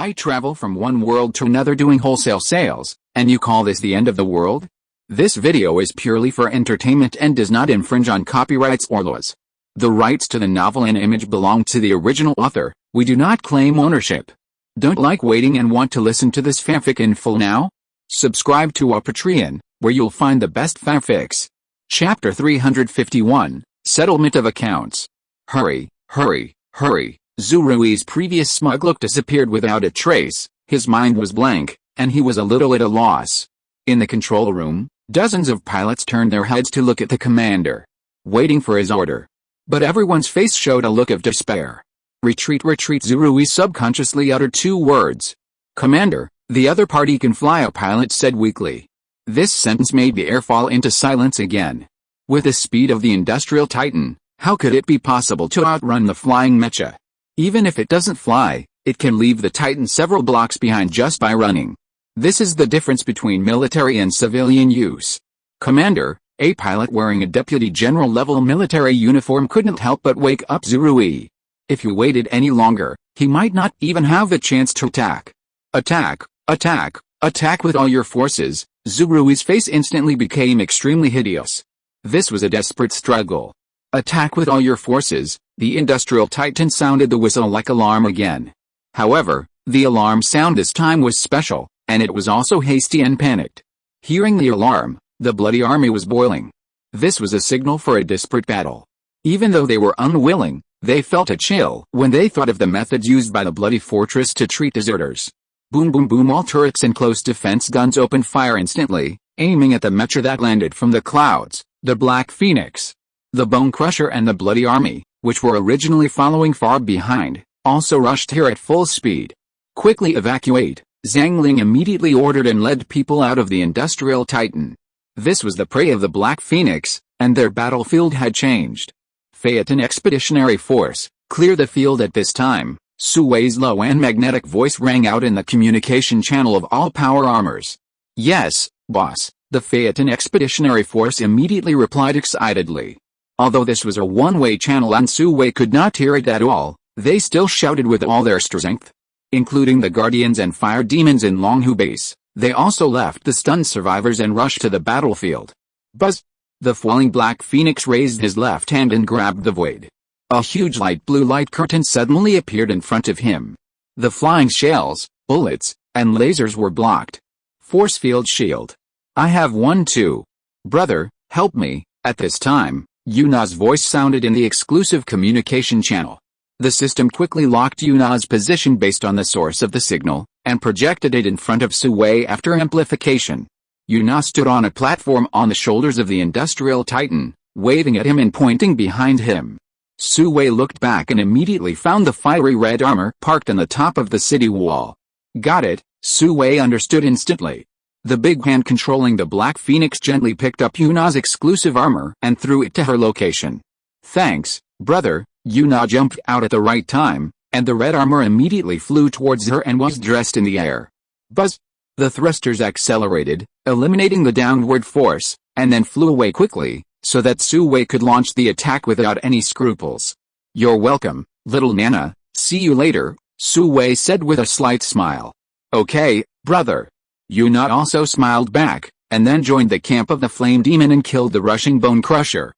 I travel from one world to another doing wholesale sales, and you call this the end of the world? This video is purely for entertainment and does not infringe on copyrights or laws. The rights to the novel and image belong to the original author. We do not claim ownership. Don't like waiting and want to listen to this fanfic in full now? Subscribe to our Patreon, where you'll find the best fanfics. Chapter 351, Settlement of Accounts. Hurry, hurry, hurry. Zurui's previous smug look disappeared without a trace, his mind was blank, and he was a little at a loss. In the control room, dozens of pilots turned their heads to look at the commander, waiting for his order. But everyone's face showed a look of despair. Retreat, retreat. Zurui subconsciously uttered two words. Commander, the other party can fly, a pilot said weakly. This sentence made the air fall into silence again. With the speed of the industrial titan, how could it be possible to outrun the flying mecha? Even if it doesn't fly, it can leave the titan several blocks behind just by running. This is the difference between military and civilian use. Commander, a pilot wearing a deputy general level military uniform couldn't help but wake up Zurui. If he waited any longer, he might not even have a chance to attack. Attack, attack, attack with all your forces. Zurui's face instantly became extremely hideous. This was a desperate struggle. Attack with all your forces. The industrial titan sounded the whistle like alarm again. However, the alarm sound this time was special, and it was also hasty and panicked. Hearing the alarm, the bloody army was boiling. This was a signal for a desperate battle. Even though they were unwilling, they felt a chill when they thought of the methods used by the bloody fortress to treat deserters. Boom boom boom, all turrets and close defense guns opened fire instantly, aiming at the mecha that landed from the clouds, the Black Phoenix. The Bone Crusher and the Bloody Army, which were originally following far behind, also rushed here at full speed. Quickly evacuate, Zhang Ling immediately ordered and led people out of the industrial titan. This was the prey of the Black Phoenix, and their battlefield had changed. Phaeton Expeditionary Force, clear the field at this time. Su Wei's low and magnetic voice rang out in the communication channel of all power armors. Yes, boss, the Phaeton Expeditionary Force immediately replied excitedly. Although this was a one-way channel and Su Wei could not hear it at all, they still shouted with all their strength. Including the Guardians and Fire Demons in Longhu Base, they also left the stunned survivors and rushed to the battlefield. Buzz! The falling Black Phoenix raised his left hand and grabbed the void. A huge light blue light curtain suddenly appeared in front of him. The flying shells, bullets, and lasers were blocked. Force field shield. I have one too. Brother, help me. At this time, Yuna's voice sounded in the exclusive communication channel. The system quickly locked Yuna's position based on the source of the signal, and projected it in front of Su Wei after amplification. Yuna stood on a platform on the shoulders of the industrial titan, waving at him and pointing behind him. Su Wei looked back and immediately found the fiery red armor parked on the top of the city wall. Got it, Su Wei understood instantly. The big hand controlling the Black Phoenix gently picked up Yuna's exclusive armor and threw it to her location. Thanks, brother. Yuna jumped out at the right time, and the red armor immediately flew towards her and was dressed in the air. Buzz! The thrusters accelerated, eliminating the downward force, and then flew away quickly, so that Su Wei could launch the attack without any scruples. You're welcome, little Nana, see you later, Su Wei said with a slight smile. Okay, brother. Yuna also smiled back, and then joined the camp of the Flame Demon and killed the rushing Bone Crusher.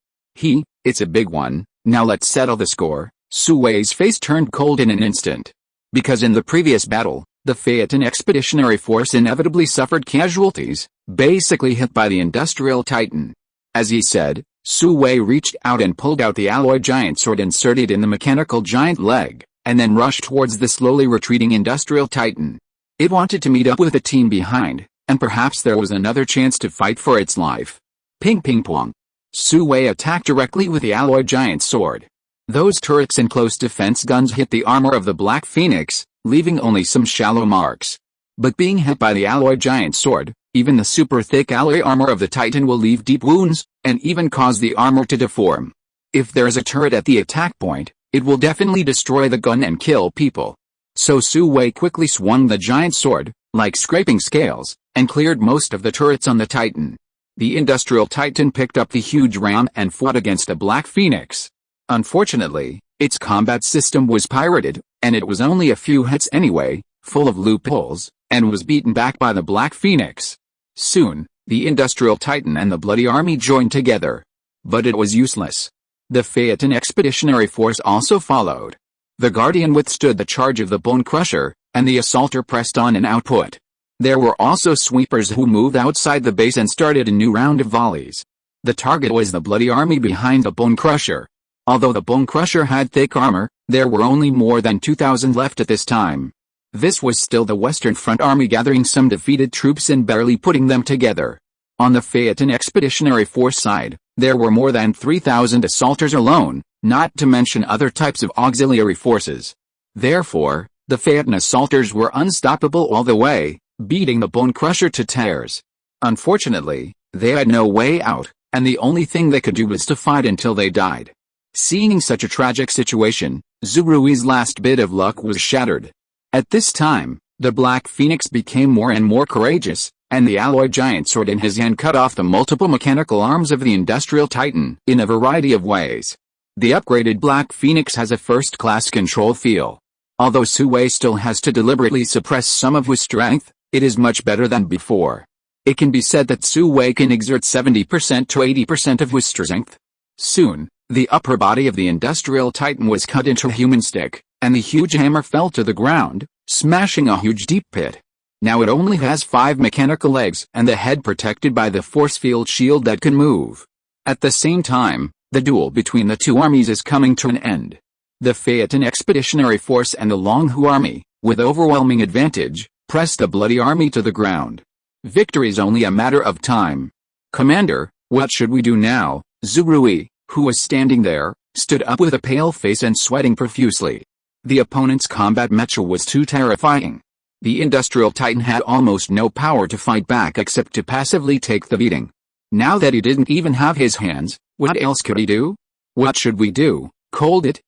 It's a big one, now let's settle the score. Su Wei's face turned cold in an instant. Because in the previous battle, the Phaeton Expeditionary Force inevitably suffered casualties, basically hit by the industrial titan. As he said, Su Wei reached out and pulled out the alloy giant sword inserted in the mechanical giant leg, and then rushed towards the slowly retreating industrial titan. It wanted to meet up with the team behind, and perhaps there was another chance to fight for its life. Ping ping pong. Su Wei attacked directly with the alloy giant sword. Those turrets and close defense guns hit the armor of the Black Phoenix, leaving only some shallow marks. But being hit by the alloy giant sword, even the super thick alloy armor of the Titan will leave deep wounds, and even cause the armor to deform. If there is a turret at the attack point, it will definitely destroy the gun and kill people. So Su Wei quickly swung the giant sword, like scraping scales, and cleared most of the turrets on the Titan. The industrial Titan picked up the huge ram and fought against the Black Phoenix. Unfortunately, its combat system was pirated, and it was only a few hits anyway, full of loopholes, and was beaten back by the Black Phoenix. Soon, the Industrial Titan and the Bloody Army joined together. But it was useless. The Phaeton Expeditionary Force also followed. The Guardian withstood the charge of the Bone Crusher, and the Assaulter pressed on in output. There were also sweepers who moved outside the base and started a new round of volleys. The target was the Bloody Army behind the Bone Crusher. Although the Bone Crusher had thick armor, there were only more than 2,000 left at this time. This was still the Western Front Army gathering some defeated troops and barely putting them together. On the Phaeton Expeditionary Force side, there were more than 3,000 assaulters alone, not to mention other types of auxiliary forces. Therefore, the Phaeton assaulters were unstoppable all the way, beating the Bone Crusher to tears. Unfortunately, they had no way out, and the only thing they could do was to fight until they died. Seeing such a tragic situation, Zurui's last bit of luck was shattered. At this time, the Black Phoenix became more and more courageous, and the alloy giant sword in his hand cut off the multiple mechanical arms of the Industrial Titan in a variety of ways. The upgraded Black Phoenix has a first-class control feel. Although Sui still has to deliberately suppress some of his strength, it is much better than before. It can be said that Sui can exert 70% to 80% of his strength. Soon, the upper body of the Industrial Titan was cut into a human stick, and the huge hammer fell to the ground, smashing a huge deep pit. Now it only has 5 mechanical legs and the head protected by the force field shield that can move. At the same time, the duel between the two armies is coming to an end. The Phaeton Expeditionary Force and the Longhu Army, with overwhelming advantage, press the Bloody Army to the ground. Victory is only a matter of time. "Commander, what should we do now?" Zurui, who was standing there, stood up with a pale face and sweating profusely. The opponent's combat mecha was too terrifying. The Industrial Titan had almost no power to fight back except to passively take the beating. Now that he didn't even have his hands, what else could he do? "What should we do? Cold it?"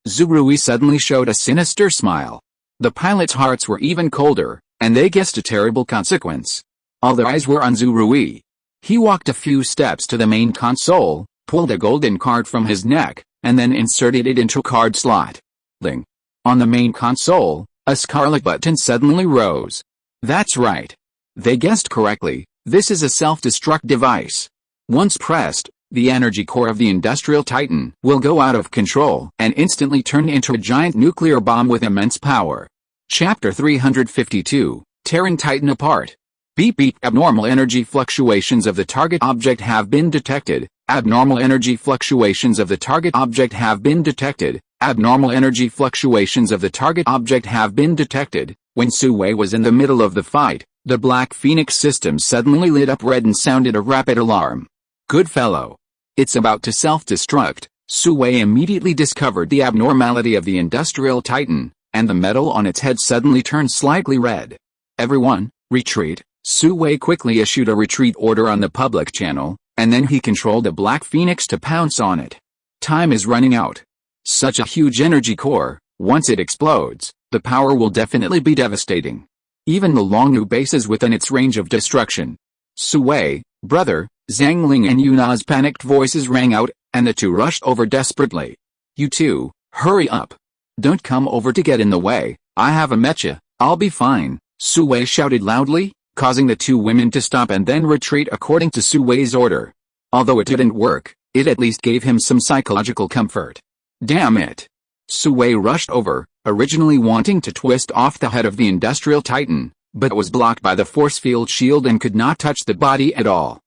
Zurui suddenly showed a sinister smile. The pilots' hearts were even colder, and they guessed a terrible consequence. All their eyes were on Zurui. He walked a few steps to the main console, pulled a golden card from his neck, and then inserted it into a card slot. Ling. On the main console, a scarlet button suddenly rose. That's right. They guessed correctly, this is a self-destruct device. Once pressed, the energy core of the Industrial Titan will go out of control and instantly turn into a giant nuclear bomb with immense power. Chapter 352, Terran Titan Apart. Beep beep. Abnormal energy fluctuations of the target object have been detected. Abnormal energy fluctuations of the target object have been detected. Abnormal energy fluctuations of the target object have been detected. When Sui was in the middle of the fight, the Black Phoenix system suddenly lit up red and sounded a rapid alarm. Good fellow. It's about to self-destruct. Sui immediately discovered the abnormality of the Industrial Titan, and the metal on its head suddenly turned slightly red. Everyone, retreat. Sui quickly issued a retreat order on the public channel, and then he controlled the Black Phoenix to pounce on it. Time is running out. Such a huge energy core, once it explodes, the power will definitely be devastating. Even the Longhu base is within its range of destruction. Sui, brother, Zhangling and Yuna's panicked voices rang out, and the two rushed over desperately. "You two, hurry up. Don't come over to get in the way, I have a mecha, I'll be fine," Sui shouted loudly, causing the two women to stop and then retreat according to Sui's order. Although it didn't work, it at least gave him some psychological comfort. Damn it. Sui rushed over, originally wanting to twist off the head of the Industrial Titan, but was blocked by the force field shield and could not touch the body at all.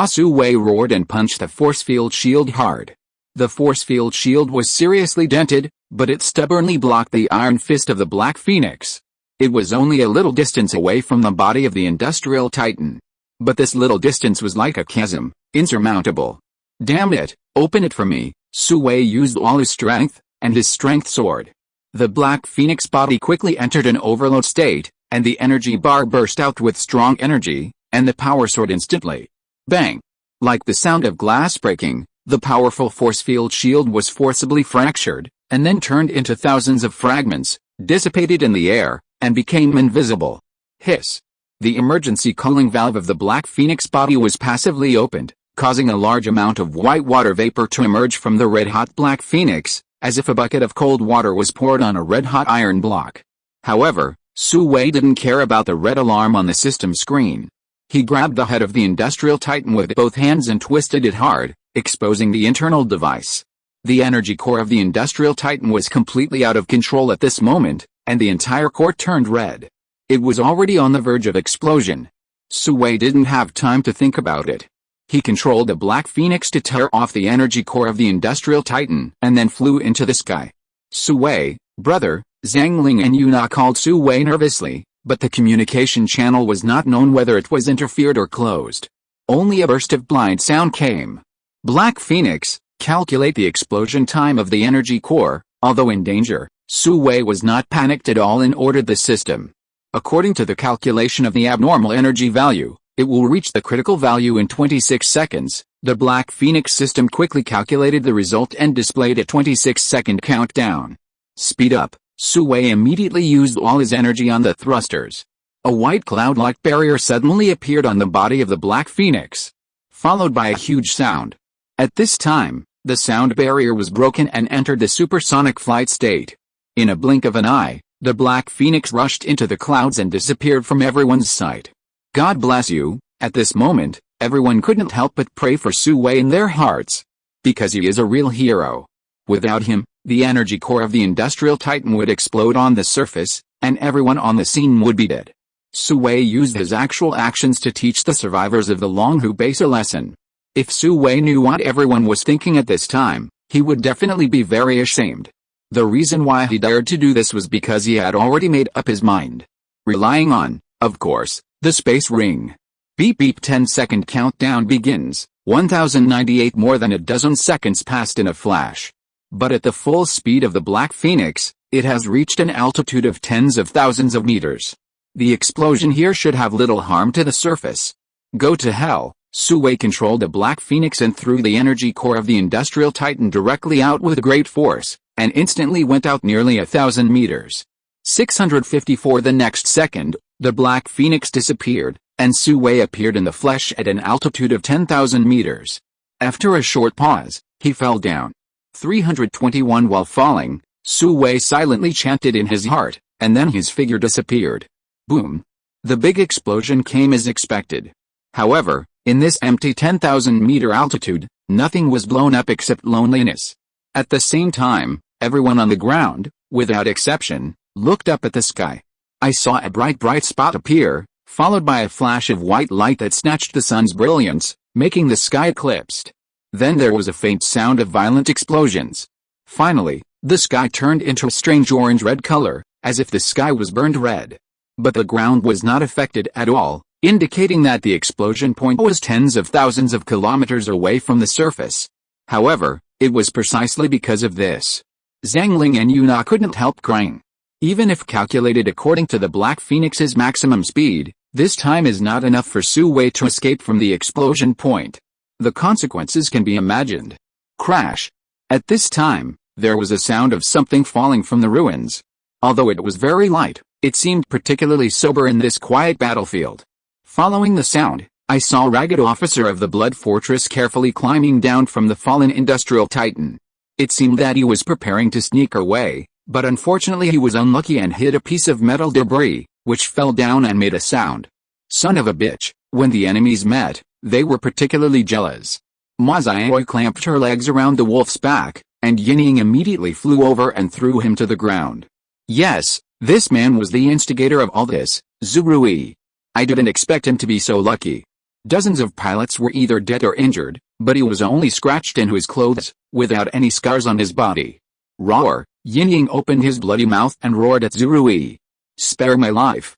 Sui roared and punched the force field shield hard. The force field shield was seriously dented, but it stubbornly blocked the iron fist of the Black Phoenix. It was only a little distance away from the body of the Industrial Titan. But this little distance was like a chasm, insurmountable. Damn it, open it for me. Sui used all his strength, and his strength soared. The Black Phoenix body quickly entered an overload state, and the energy bar burst out with strong energy, and the power soared instantly. Bang! Like the sound of glass breaking, the powerful force field shield was forcibly fractured, and then turned into thousands of fragments, dissipated in the air, and became invisible. Hiss! The emergency cooling valve of the Black Phoenix body was passively opened, causing a large amount of white water vapor to emerge from the red-hot Black Phoenix, as if a bucket of cold water was poured on a red-hot iron block. However, Su Wei didn't care about the red alarm on the system screen. He grabbed the head of the industrial titan with both hands and twisted it hard, exposing the internal device. The energy core of the industrial titan was completely out of control at this moment, and the entire core turned red. It was already on the verge of explosion. Su Wei didn't have time to think about it. He controlled a black phoenix to tear off the energy core of the industrial titan and then flew into the sky. Su Wei, brother, Zhang Ling and Yuna called Su Wei nervously, but the communication channel was not known whether it was interfered or closed. Only a burst of blind sound came. Black Phoenix, calculate the explosion time of the energy core. Although in danger, Su Wei was not panicked at all and ordered the system. According to the calculation of the abnormal energy value, it will reach the critical value in 26 seconds. The Black Phoenix system quickly calculated the result and displayed a 26-second countdown. Speed up. Su Wei immediately used all his energy on the thrusters. A white cloud-like barrier suddenly appeared on the body of the Black Phoenix, followed by a huge sound. At this time, the sound barrier was broken and entered the supersonic flight state. In a blink of an eye, the Black Phoenix rushed into the clouds and disappeared from everyone's sight. God bless you. At this moment, everyone couldn't help but pray for Su Wei in their hearts, because he is a real hero. Without him, the energy core of the industrial titan would explode on the surface, and everyone on the scene would be dead. Su Wei used his actual actions to teach the survivors of the Longhu base a lesson. If Su Wei knew what everyone was thinking at this time, he would definitely be very ashamed. The reason why he dared to do this was because he had already made up his mind. Relying on, of course, the space ring. Beep beep 10-second countdown begins. 1098 more than a dozen seconds passed in a flash. But at the full speed of the Black Phoenix, it has reached an altitude of tens of thousands of meters. The explosion here should have little harm to the surface. Go to hell. Su Wei controlled the Black Phoenix and threw the energy core of the industrial titan directly out with great force, and instantly went out nearly 1,000 meters. 654 the next second, the Black Phoenix disappeared, and Su Wei appeared in the flesh at an altitude of 10,000 meters. After a short pause, he fell down. 321 while falling, Su Wei silently chanted in his heart, and then his figure disappeared. Boom! The big explosion came as expected. However, in this empty 10,000-meter altitude, nothing was blown up except loneliness. At the same time, everyone on the ground, without exception, looked up at the sky. I saw a bright spot appear, followed by a flash of white light that snatched the sun's brilliance, making the sky eclipsed. Then there was a faint sound of violent explosions. Finally, the sky turned into a strange orange-red color, as if the sky was burned red. But the ground was not affected at all, indicating that the explosion point was tens of thousands of kilometers away from the surface. However, it was precisely because of this. Zhang Ling and Yuna couldn't help crying. Even if calculated according to the Black Phoenix's maximum speed, this time is not enough for Su Wei to escape from the explosion point. The consequences can be imagined. Crash. At this time, there was a sound of something falling from the ruins. Although it was very light, it seemed particularly sober in this quiet battlefield. Following the sound, I saw a ragged officer of the Blood Fortress carefully climbing down from the fallen industrial titan. It seemed that he was preparing to sneak away, but unfortunately he was unlucky and hit a piece of metal debris, which fell down and made a sound. Son of a bitch. When the enemies met, they were particularly jealous. Ma Xiaoyu clamped her legs around the wolf's back, and Yinying immediately flew over and threw him to the ground. Yes, this man was the instigator of all this, Zurui. I didn't expect him to be so lucky. Dozens of pilots were either dead or injured, but he was only scratched into his clothes, without any scars on his body. Roar! Yinying opened his bloody mouth and roared at Zurui. Spare my life,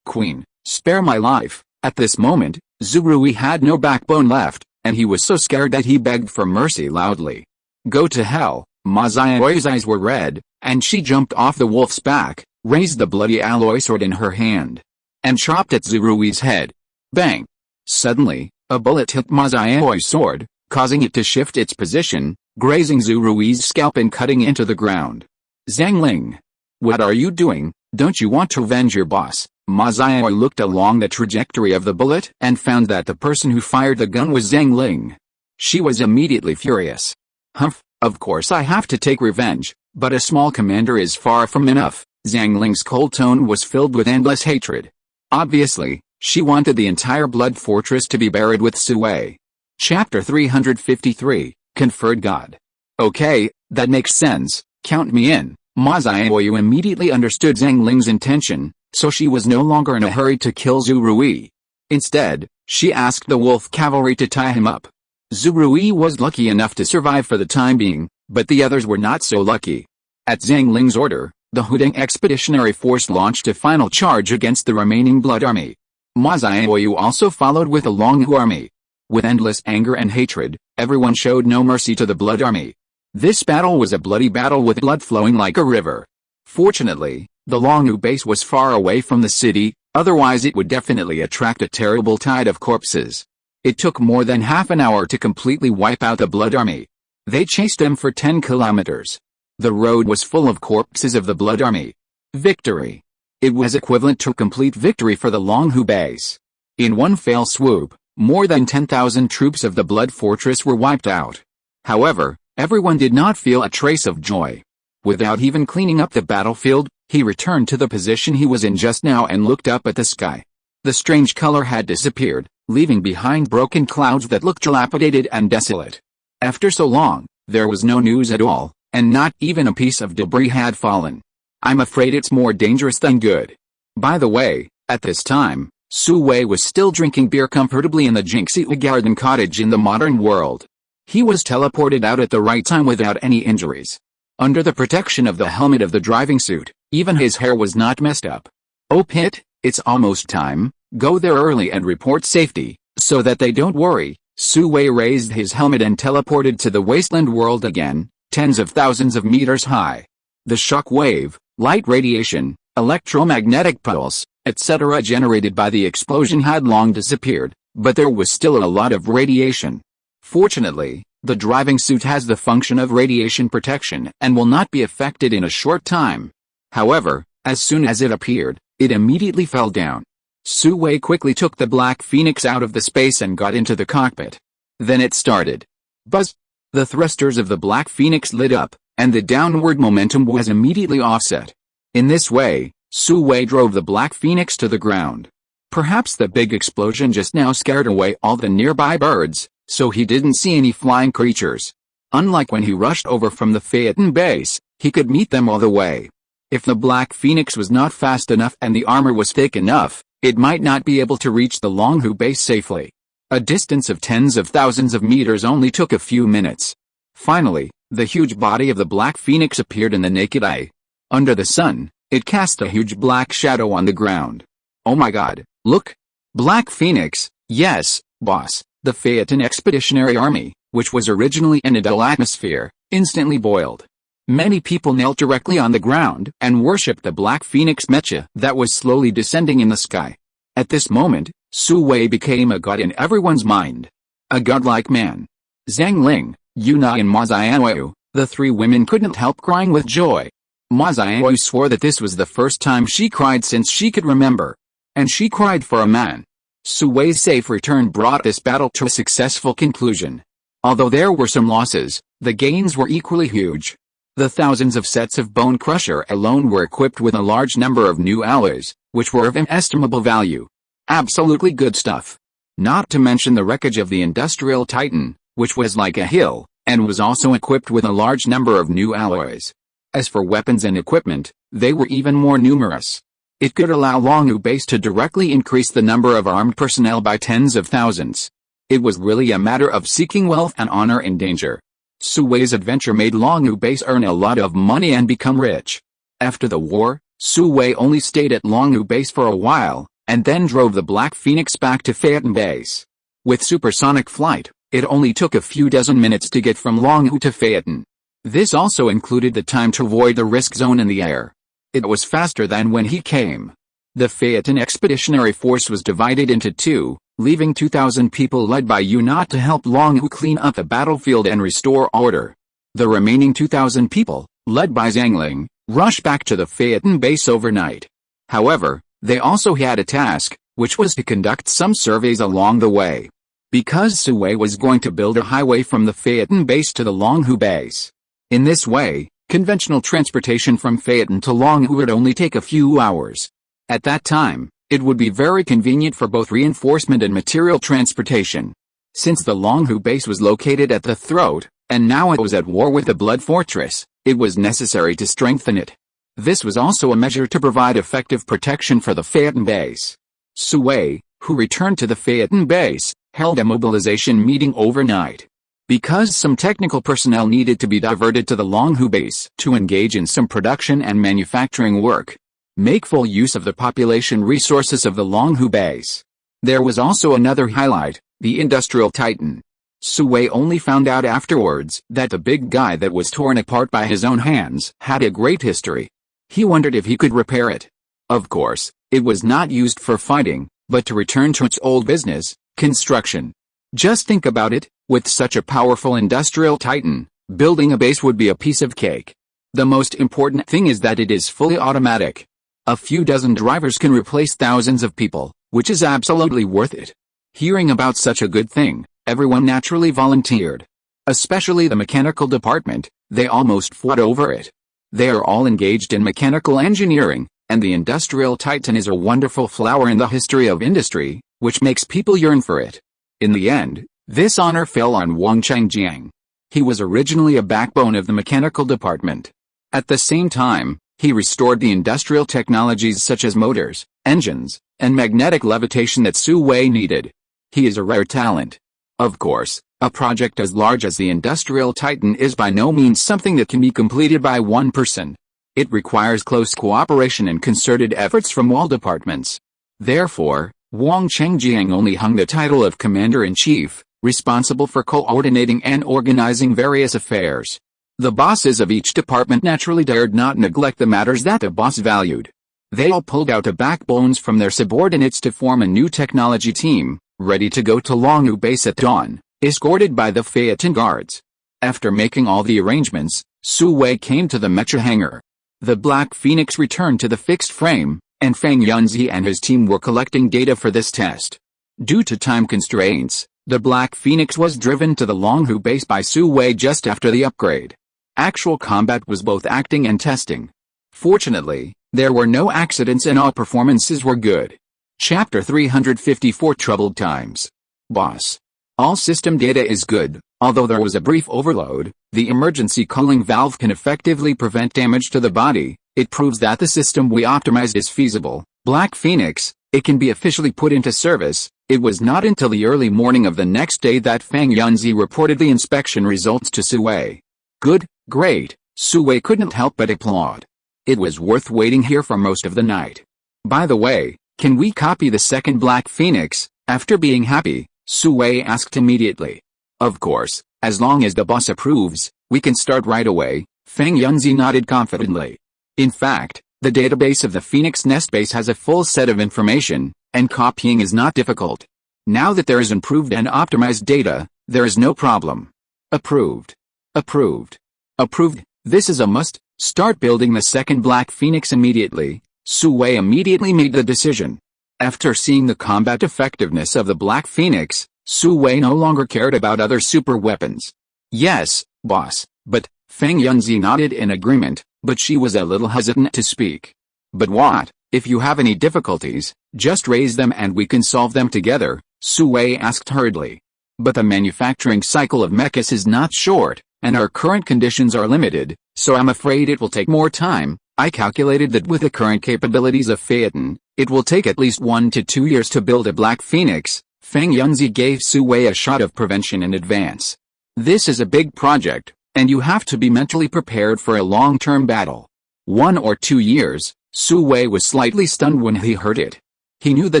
queen, spare my life. At this moment, Zurui had no backbone left, and he was so scared that he begged for mercy loudly. Go to hell. Ma Xiaoyu's eyes were red, and she jumped off the wolf's back, raised the bloody alloy sword in her hand, and chopped at Zurui's head. Bang! Suddenly, a bullet hit Ma Xiaoyu's sword, causing it to shift its position, grazing Zurui's scalp and cutting into the ground. Zhang Ling! What are you doing? Don't you want to avenge your boss? Ma Xiaoyu looked along the trajectory of the bullet and found that the person who fired the gun was Zhang Ling. She was immediately furious. Humph, of course I have to take revenge, but a small commander is far from enough. Zhang Ling's cold tone was filled with endless hatred. Obviously, she wanted the entire blood fortress to be buried with Su Wei. Chapter 353, Conferred God. Okay, that makes sense, count me in. Ma Xiaoyu immediately understood Zhang Ling's intention, so she was no longer in a hurry to kill Zhu Rui. Instead, she asked the wolf cavalry to tie him up. Zhu Rui was lucky enough to survive for the time being, but the others were not so lucky. At Zhang Ling's order, the Hudeng Expeditionary Force launched a final charge against the remaining Blood Army. Ma Xiaoyu also followed with a Longhu army. With endless anger and hatred, everyone showed no mercy to the Blood Army. This battle was a bloody battle with blood flowing like a river. Fortunately, the Longhu base was far away from the city, otherwise it would definitely attract a terrible tide of corpses. It took more than half an hour to completely wipe out the Blood Army. They chased them for 10 kilometers. The road was full of corpses of the Blood Army. Victory. It was equivalent to complete victory for the Longhu base. In one fell swoop, more than 10,000 troops of the Blood Fortress were wiped out. However, everyone did not feel a trace of joy. Without even cleaning up the battlefield, he returned to the position he was in just now and looked up at the sky. The strange color had disappeared, leaving behind broken clouds that looked dilapidated and desolate. After so long, there was no news at all, and not even a piece of debris had fallen. I'm afraid it's more dangerous than good. By the way, at this time, Su Wei was still drinking beer comfortably in the Jinxi Garden cottage in the modern world. He was teleported out at the right time without any injuries. Under the protection of the helmet of the driving suit, even his hair was not messed up. Oh Pit, it's almost time, go there early and report safety, so that they don't worry. Su Wei raised his helmet and teleported to the wasteland world again, tens of thousands of meters high. The shock wave, light radiation, electromagnetic pulse, etc. generated by the explosion had long disappeared, but there was still a lot of radiation. Fortunately, the driving suit has the function of radiation protection and will not be affected in a short time. However, as soon as it appeared, it immediately fell down. Su Wei quickly took the Black Phoenix out of the space and got into the cockpit. Then it started. Buzz! The thrusters of the Black Phoenix lit up, and the downward momentum was immediately offset. In this way, Su Wei drove the Black Phoenix to the ground. Perhaps the big explosion just now scared away all the nearby birds, so he didn't see any flying creatures. Unlike when he rushed over from the Phaeton base, he could meet them all the way. If the Black Phoenix was not fast enough and the armor was thick enough, it might not be able to reach the Longhu base safely. A distance of tens of thousands of meters only took a few minutes. Finally, the huge body of the Black Phoenix appeared in the naked eye. Under the sun, it cast a huge black shadow on the ground. Oh my god, look! Black Phoenix, yes, boss. The Phaeton Expeditionary Army, which was originally in a dull atmosphere, instantly boiled. Many people knelt directly on the ground and worshipped the Black Phoenix mecha that was slowly descending in the sky. At this moment, Su Wei became a god in everyone's mind. A godlike man. Zhang Ling, Yuna and Ma Xiaoyu, the three women couldn't help crying with joy. Ma Xiaoyu swore that this was the first time she cried since she could remember. And she cried for a man. Su Wei's safe return brought this battle to a successful conclusion. Although there were some losses, the gains were equally huge. The thousands of sets of Bone Crusher alone were equipped with a large number of new alloys, which were of inestimable value. Absolutely good stuff. Not to mention the wreckage of the Industrial Titan, which was like a hill, and was also equipped with a large number of new alloys. As for weapons and equipment, they were even more numerous. It could allow Longhu base to directly increase the number of armed personnel by tens of thousands. It was really a matter of seeking wealth and honor in danger. Su Wei's adventure made Longhu base earn a lot of money and become rich. After the war, Su Wei only stayed at Longhu base for a while, and then drove the Black Phoenix back to Phaeton base. With supersonic flight, it only took a few dozen minutes to get from Longhu to Phaeton. This also included the time to avoid the risk zone in the air. It was faster than when he came. The Phaeton Expeditionary Force was divided into two, leaving 2,000 people led by Yuna to help Longhu clean up the battlefield and restore order. The remaining 2,000 people, led by Zhang Ling, rushed back to the Phaeton base overnight. However, they also had a task, which was to conduct some surveys along the way. Because Su Wei was going to build a highway from the Phaeton base to the Longhu base. In this way, Conventional transportation from Phaeton to Longhu would only take a few hours. At that time, it would be very convenient for both reinforcement and material transportation. Since the Longhu base was located at the throat, and now it was at war with the Blood Fortress, it was necessary to strengthen it. This was also a measure to provide effective protection for the Phaeton base. Sui, who returned to the Phaeton base, held a mobilization meeting overnight. Because some technical personnel needed to be diverted to the Longhu base to engage in some production and manufacturing work, make full use of the population resources of the Longhu base. There was also another highlight, the industrial titan. Sui only found out afterwards that the big guy that was torn apart by his own hands had a great history. He wondered if he could repair it. Of course, it was not used for fighting, but to return to its old business, construction. Just think about it, with such a powerful industrial titan, building a base would be a piece of cake. The most important thing is that it is fully automatic. A few dozen drivers can replace thousands of people, which is absolutely worth it. Hearing about such a good thing, everyone naturally volunteered. Especially the mechanical department, they almost fought over it. They are all engaged in mechanical engineering, and the industrial titan is a wonderful flower in the history of industry, which makes people yearn for it. In the end, this honor fell on Wang Changjiang. He was originally a backbone of the mechanical department. At the same time, he restored the industrial technologies such as motors, engines, and magnetic levitation that Sui needed. He is a rare talent. Of course, a project as large as the industrial titan is by no means something that can be completed by one person. It requires close cooperation and concerted efforts from all departments. Therefore, Wang Chengjiang only hung the title of Commander-in-Chief, responsible for coordinating and organizing various affairs. The bosses of each department naturally dared not neglect the matters that the boss valued. They all pulled out the backbones from their subordinates to form a new technology team, ready to go to Longhu base at dawn, escorted by the Phaeton guards. After making all the arrangements, Sui came to the mecha hangar. The Black Phoenix returned to the fixed frame, and Feng Yunzi and his team were collecting data for this test. Due to time constraints, the Black Phoenix was driven to the Longhu base by Sui just after the upgrade. Actual combat was both acting and testing. Fortunately, there were no accidents and all performances were good. Chapter 354 Troubled Times. Boss. All system data is good, although there was a brief overload. The emergency cooling valve can effectively prevent damage to the body. It proves that the system we optimized is feasible. Black Phoenix, it can be officially put into service. It was not until the early morning of the next day that Feng Yunzi reported the inspection results to Sui. Good, great, Sui couldn't help but applaud. It was worth waiting here for most of the night. By the way, can we copy the second Black Phoenix? After being happy, Sui asked immediately. Of course, as long as the boss approves, we can start right away. Feng Yunzi nodded confidently. In fact, the database of the Phoenix Nest base has a full set of information, and copying is not difficult. Now that there is improved and optimized data, there is no problem. Approved. Approved. Approved. This is a must. Start building the second Black Phoenix immediately. Sui immediately made the decision. After seeing the combat effectiveness of the Black Phoenix, Sui no longer cared about other super weapons. Yes, boss, but, Feng Yunzi nodded in agreement, but she was a little hesitant to speak. But what, if you have any difficulties, just raise them and we can solve them together, Sui asked hurriedly. But the manufacturing cycle of mechas is not short, and our current conditions are limited, so I'm afraid it will take more time. I calculated that with the current capabilities of Phaeton, it will take at least 1 to 2 years to build a Black Phoenix. Feng Yunzi gave Sui a shot of prevention in advance. This is a big project, and you have to be mentally prepared for a long-term battle. 1 or 2 years, Sui was slightly stunned when he heard it. He knew the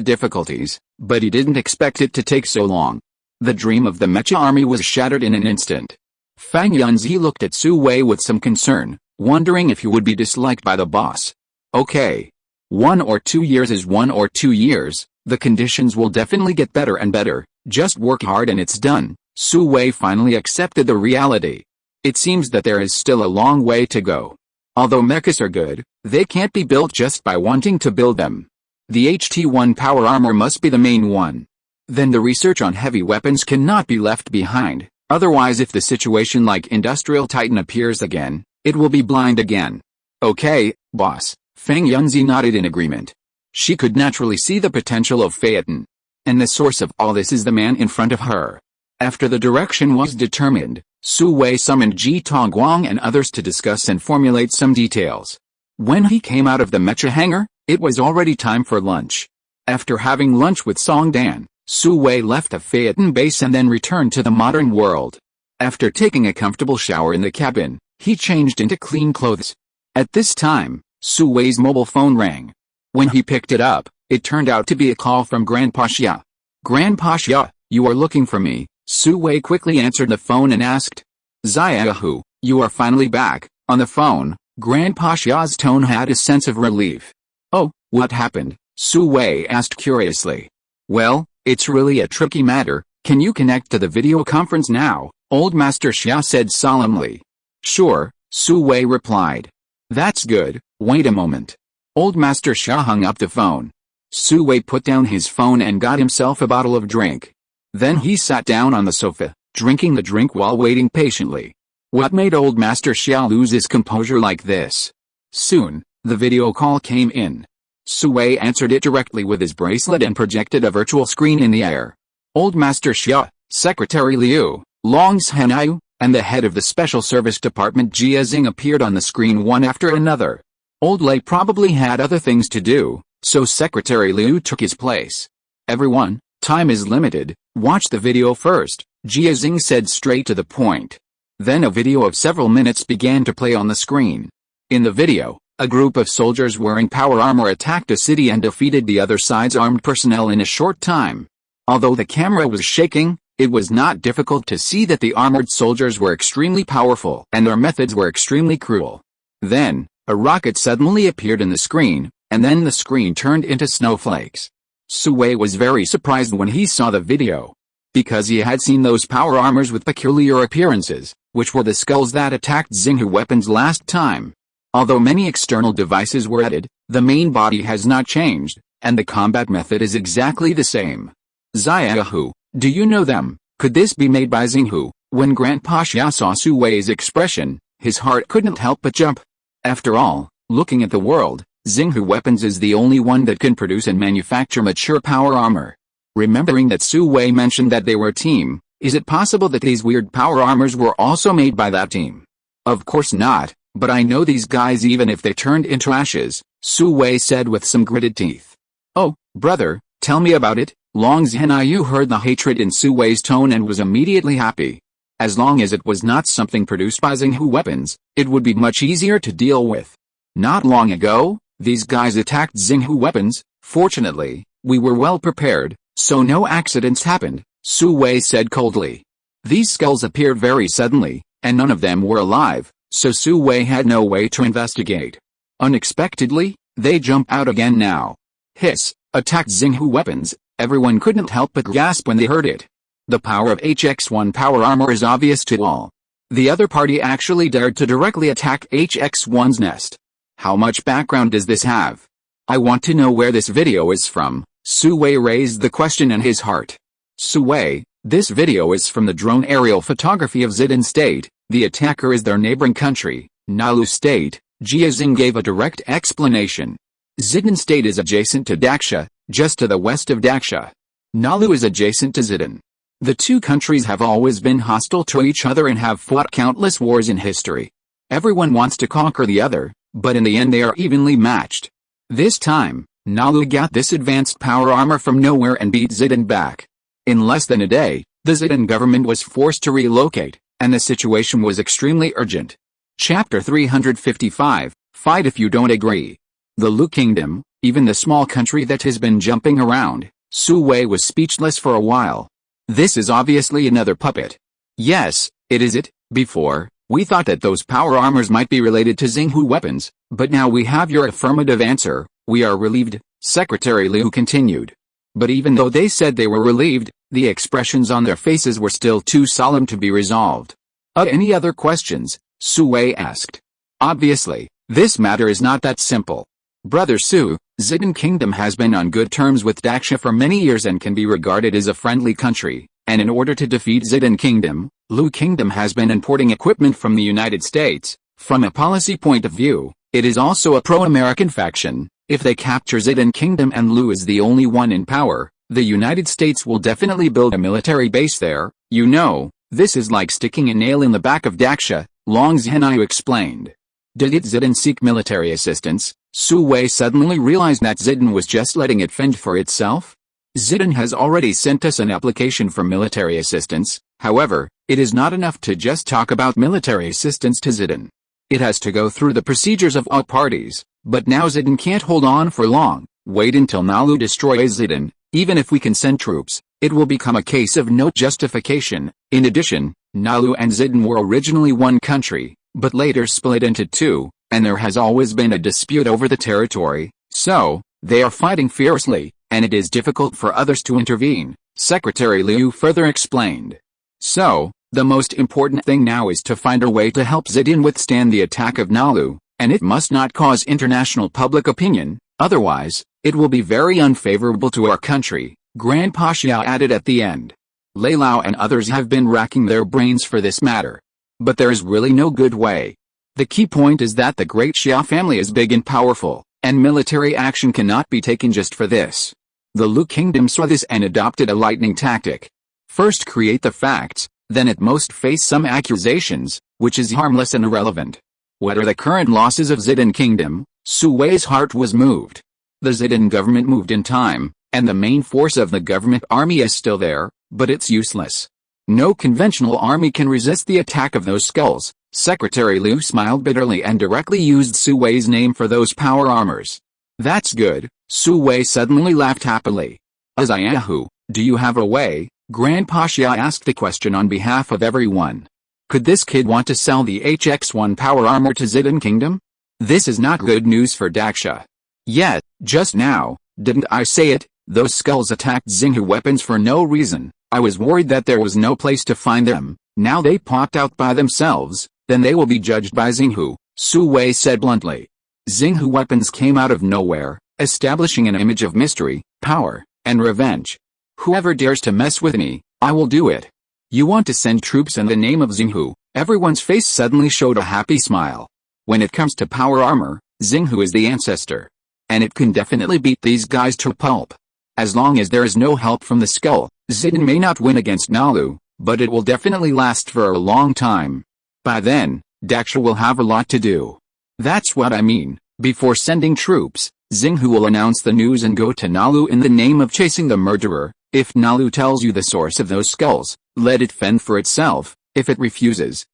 difficulties, but he didn't expect it to take so long. The dream of the mecha army was shattered in an instant. Feng Yunzi looked at Sui with some concern, wondering if he would be disliked by the boss. Okay. 1 or 2 years is 1 or 2 years, the conditions will definitely get better and better, just work hard and it's done. Sui finally accepted the reality. It seems that there is still a long way to go. Although mechas are good, they can't be built just by wanting to build them. The HT-1 power armor must be the main one. Then the research on heavy weapons cannot be left behind, otherwise if the situation like Industrial Titan appears again, It will be blind again. Okay, boss. Feng Yunzi nodded in agreement. She could naturally see the potential of Phaeton. And the source of all this is the man in front of her. After the direction was determined, Su Wei summoned Ji Tongguang and others to discuss and formulate some details. When he came out of the mecha hangar, it was already time for lunch. After having lunch with Song Dan, Su Wei left the Phaeton base and then returned to the modern world. After taking a comfortable shower in the cabin, he changed into clean clothes. At this time, Su Wei's mobile phone rang. When he picked it up, it turned out to be a call from Grandpa Xia. Grandpa Xia, you are looking for me? Su Wei quickly answered the phone and asked. Xiaohu, you are finally back. On the phone, Grandpa Xia's tone had a sense of relief. Oh, what happened? Su Wei asked curiously. Well, it's really a tricky matter. Can you connect to the video conference now? Old Master Xia said solemnly. Sure, Su Wei replied. That's good. Wait a moment. Old Master Xia hung up the phone. Su Wei put down his phone and got himself a bottle of drink. Then he sat down on the sofa, drinking the drink while waiting patiently. What made Old Master Xia lose his composure like this? Soon, the video call came in. Su Wei answered it directly with his bracelet and projected a virtual screen in the air. Old Master Xia, Secretary Liu, Longs Hanayu, and the head of the Special Service Department Jia Xing appeared on the screen one after another. Old Lei probably had other things to do, so Secretary Liu took his place. Everyone, time is limited, watch the video first, Jia Xing said straight to the point. Then a video of several minutes began to play on the screen. In the video, a group of soldiers wearing power armor attacked a city and defeated the other side's armed personnel in a short time. Although the camera was shaking, it was not difficult to see that the armored soldiers were extremely powerful and their methods were extremely cruel. Then, a rocket suddenly appeared in the screen, and then the screen turned into snowflakes. Su Wei was very surprised when he saw the video. Because he had seen those power armors with peculiar appearances, which were the skulls that attacked Xinghu weapons last time. Although many external devices were added, the main body has not changed, and the combat method is exactly the same. Xiaohu, do you know them? Could this be made by Xinghu? When Grandpa Xia saw Su Wei's expression, his heart couldn't help but jump. After all, looking at the world, Xinghu Weapons is the only one that can produce and manufacture mature power armor. Remembering that Su Wei mentioned that they were a team, is it possible that these weird power armors were also made by that team? Of course not, but I know these guys even if they turned into ashes, Su Wei said with some gritted teeth. Oh, brother, tell me about it. Long Zhenyu heard the hatred in Su Wei's tone and was immediately happy. As long as it was not something produced by Xinghu Weapons, it would be much easier to deal with. Not long ago, these guys attacked Xinghu Weapons. Fortunately, we were well prepared, so no accidents happened, Su Wei said coldly. These skulls appeared very suddenly, and none of them were alive, so Su Wei had no way to investigate. Unexpectedly, they jump out again now. Hiss, attacked Xinghu Weapons. Everyone couldn't help but gasp when they heard it. The power of HX-1 power armor is obvious to all. The other party actually dared to directly attack HX-1's nest. How much background does this have? I want to know where this video is from. Su Wei raised the question in his heart. Su Wei, this video is from the drone aerial photography of Zidane State. The attacker is their neighboring country, Nalu State. Jia Xing gave a direct explanation. Zidane State is adjacent to Daksha, just to the west of Daksha. Nalu is adjacent to Zidane. The two countries have always been hostile to each other and have fought countless wars in history. Everyone wants to conquer the other, but in the end they are evenly matched. This time, Nalu got this advanced power armor from nowhere and beat Zidane back. In less than a day, the Zidane government was forced to relocate, and the situation was extremely urgent. Chapter 355, Fight if you don't agree. The Lu Kingdom, even the small country that has been jumping around, Su Wei was speechless for a while. This is obviously another puppet. Yes, it is it. Before, we thought that those power armors might be related to Xinghu Weapons, but now we have your affirmative answer. We are relieved, Secretary Liu continued. But even though they said they were relieved, the expressions on their faces were still too solemn to be resolved. Any other questions? Su Wei asked. Obviously, this matter is not that simple. Brother Su, Zidane Kingdom has been on good terms with Daksha for many years and can be regarded as a friendly country, and in order to defeat Zidane Kingdom, Lu Kingdom has been importing equipment from the United States, From a policy point of view, it is also a pro-American faction. If they capture Zidane Kingdom and Lu is the only one in power, the United States will definitely build a military base there. You know, this is like sticking a nail in the back of Daksha, Long Zhenyu explained. Did Zidane seek military assistance? Su Wei suddenly realized that Zidane was just letting it fend for itself. Zidane has already sent us an application for military assistance. However, it is not enough to just talk about military assistance to Zidane. It has to go through the procedures of all parties. But now Zidane can't hold on for long. Wait until Nalu destroys Zidane. Even if we can send troops, it will become a case of no justification. In addition, Nalu and Zidane were originally one country, but later split into two, and there has always been a dispute over the territory, so, they are fighting fiercely, and it is difficult for others to intervene, Secretary Liu further explained. So, the most important thing now is to find a way to help Zidane withstand the attack of Nalu, and it must not cause international public opinion, otherwise, it will be very unfavorable to our country, Grand Pasha added at the end. Lei Lao and others have been racking their brains for this matter. But there is really no good way. The key point is that the Great Xia family is big and powerful, and military action cannot be taken just for this. The Lu Kingdom saw this and adopted a lightning tactic. First create the facts, then at most face some accusations, which is harmless and irrelevant. What are the current losses of Zidane Kingdom? Su Wei's heart was moved. The Zidane government moved in time, and the main force of the government army is still there, but it's useless. No conventional army can resist the attack of those skulls. Secretary Liu smiled bitterly and directly used Su Wei's name for those power armors. That's good, Su Wei suddenly laughed happily. Azayahu, do you have a way? Grand Pasha asked the question on behalf of everyone. Could this kid want to sell the HX-1 power armor to Zidane Kingdom? This is not good news for Daksha. Yet, just now, didn't I say it? Those skulls attacked Xinghu weapons for no reason. I was worried that there was no place to find them. Now they popped out by themselves, then they will be judged by Xinghu, Su Wei said bluntly. Xinghu weapons came out of nowhere, establishing an image of mystery, power, and revenge. Whoever dares to mess with me, I will do it. You want to send troops in the name of Xinghu? Everyone's face suddenly showed a happy smile. When it comes to power armor, Xinghu is the ancestor. And it can definitely beat these guys to pulp. As long as there is no help from the skull, Zidane may not win against Nalu, but it will definitely last for a long time. By then, Daksha will have a lot to do. That's what I mean. Before sending troops, Xinghu will announce the news and go to Nalu in the name of chasing the murderer. If Nalu tells you the source of those skulls, let it fend for itself. If it refuses,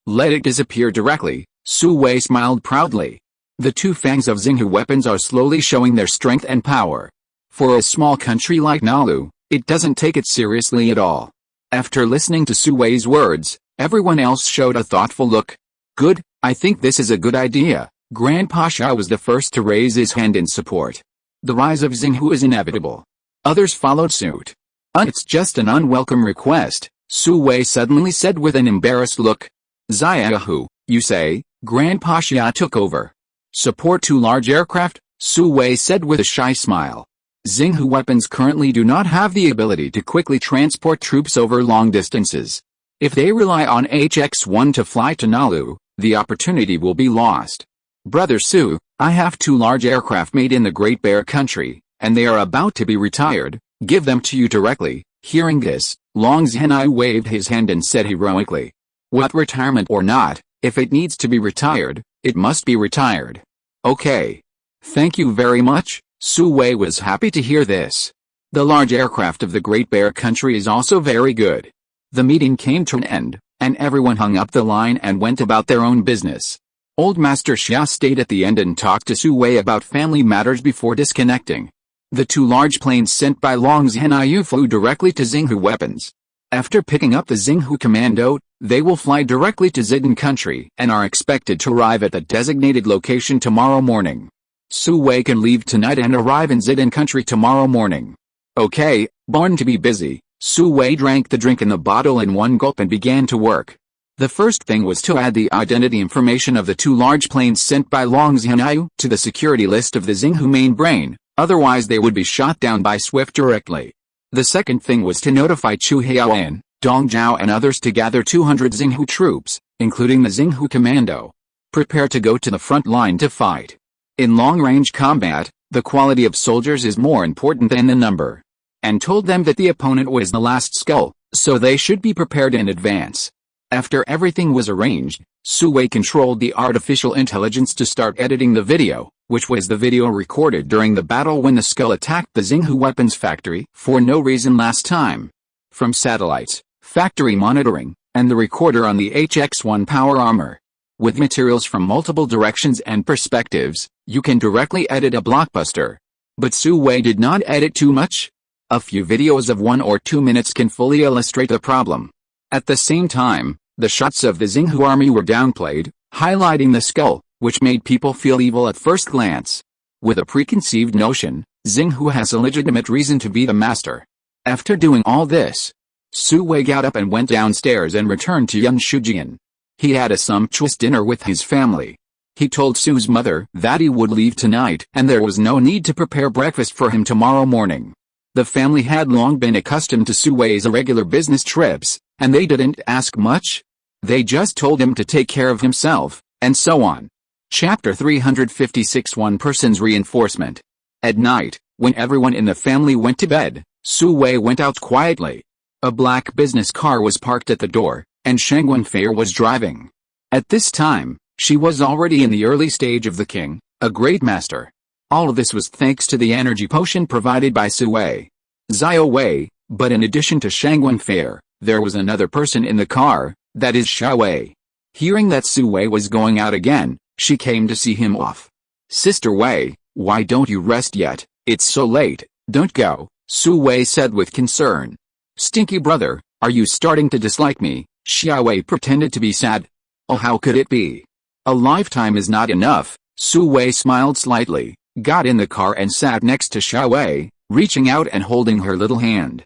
let it disappear directly. Su Wei smiled proudly. The two fangs of Xinghu weapons are slowly showing their strength and power. For a small country like Nalu, it doesn't take it seriously at all. After listening to Su Wei's words, everyone else showed a thoughtful look. Good, I think this is a good idea. Grand Pasha was the first to raise his hand in support. The rise of Xinghu is inevitable. Others followed suit. It's just an unwelcome request, Su Wei suddenly said with an embarrassed look. Zayahu, you say? Grand Pasha took over. Support two large aircraft, Su Wei said with a shy smile. Xinghu weapons currently do not have the ability to quickly transport troops over long distances. If they rely on HX-1 to fly to Nalu, the opportunity will be lost. Brother Su, I have two large aircraft made in the Great Bear Country, and they are about to be retired. Give them to you directly. Hearing this, Long Zhenyu waved his hand and said heroically. What retirement or not, if it needs to be retired, it must be retired. Okay. Thank you very much. Su Wei was happy to hear this. The large aircraft of the Great Bear Country is also very good. The meeting came to an end, and everyone hung up the line and went about their own business. Old Master Xia stayed at the end and talked to Su Wei about family matters before disconnecting. The two large planes sent by Long Zhenyu flew directly to Xinghu weapons. After picking up the Xinghu commando, they will fly directly to Zidane Country and are expected to arrive at the designated location tomorrow morning. Su Wei can leave tonight and arrive in Zidane Country tomorrow morning. Okay, born to be busy, Su Wei drank the drink in the bottle in one gulp and began to work. The first thing was to add the identity information of the two large planes sent by Long Zhenyu to the security list of the Xinghu main brain, otherwise they would be shot down by Swift directly. The second thing was to notify Chu Haoan, Dong Zhao and others to gather 200 Xinghu troops, including the Xinghu commando. Prepare to go to the front line to fight. In long-range combat, the quality of soldiers is more important than the number. And told them that the opponent was the last skull, so they should be prepared in advance. After everything was arranged, Su Wei controlled the artificial intelligence to start editing the video, which was the video recorded during the battle when the skull attacked the Xinghu weapons factory for no reason last time. From satellites, factory monitoring, and the recorder on the HX-1 power armor. With materials from multiple directions and perspectives, you can directly edit a blockbuster. But Su Wei did not edit too much. A few videos of 1 or 2 minutes can fully illustrate the problem. At the same time, the shots of the Xinghu army were downplayed, highlighting the skull, which made people feel evil at first glance. With a preconceived notion, Xinghu has a legitimate reason to be the master. After doing all this, Su Wei got up and went downstairs and returned to Yunshujian. He had a sumptuous dinner with his family. He told Su's mother that he would leave tonight and there was no need to prepare breakfast for him tomorrow morning. The family had long been accustomed to Su Wei's irregular business trips, and they didn't ask much. They just told him to take care of himself, and so on. Chapter 356 One person's reinforcement. At night, when everyone in the family went to bed, Su Wei went out quietly. A black business car was parked at the door, and Shangwen Fair was driving. At this time, she was already in the early stage of the king, a great master. All of this was thanks to the energy potion provided by Su Wei. Xiao Wei, but in addition to Shangwen Fair, there was another person in the car, that is Xiao Wei. Hearing that Su Wei was going out again, she came to see him off. Sister Wei, why don't you rest yet? It's so late, don't go, Su Wei said with concern. Stinky brother, are you starting to dislike me? Xiao Wei pretended to be sad. Oh, how could it be? A lifetime is not enough. Su Wei smiled slightly, got in the car and sat next to Xiao Wei, reaching out and holding her little hand.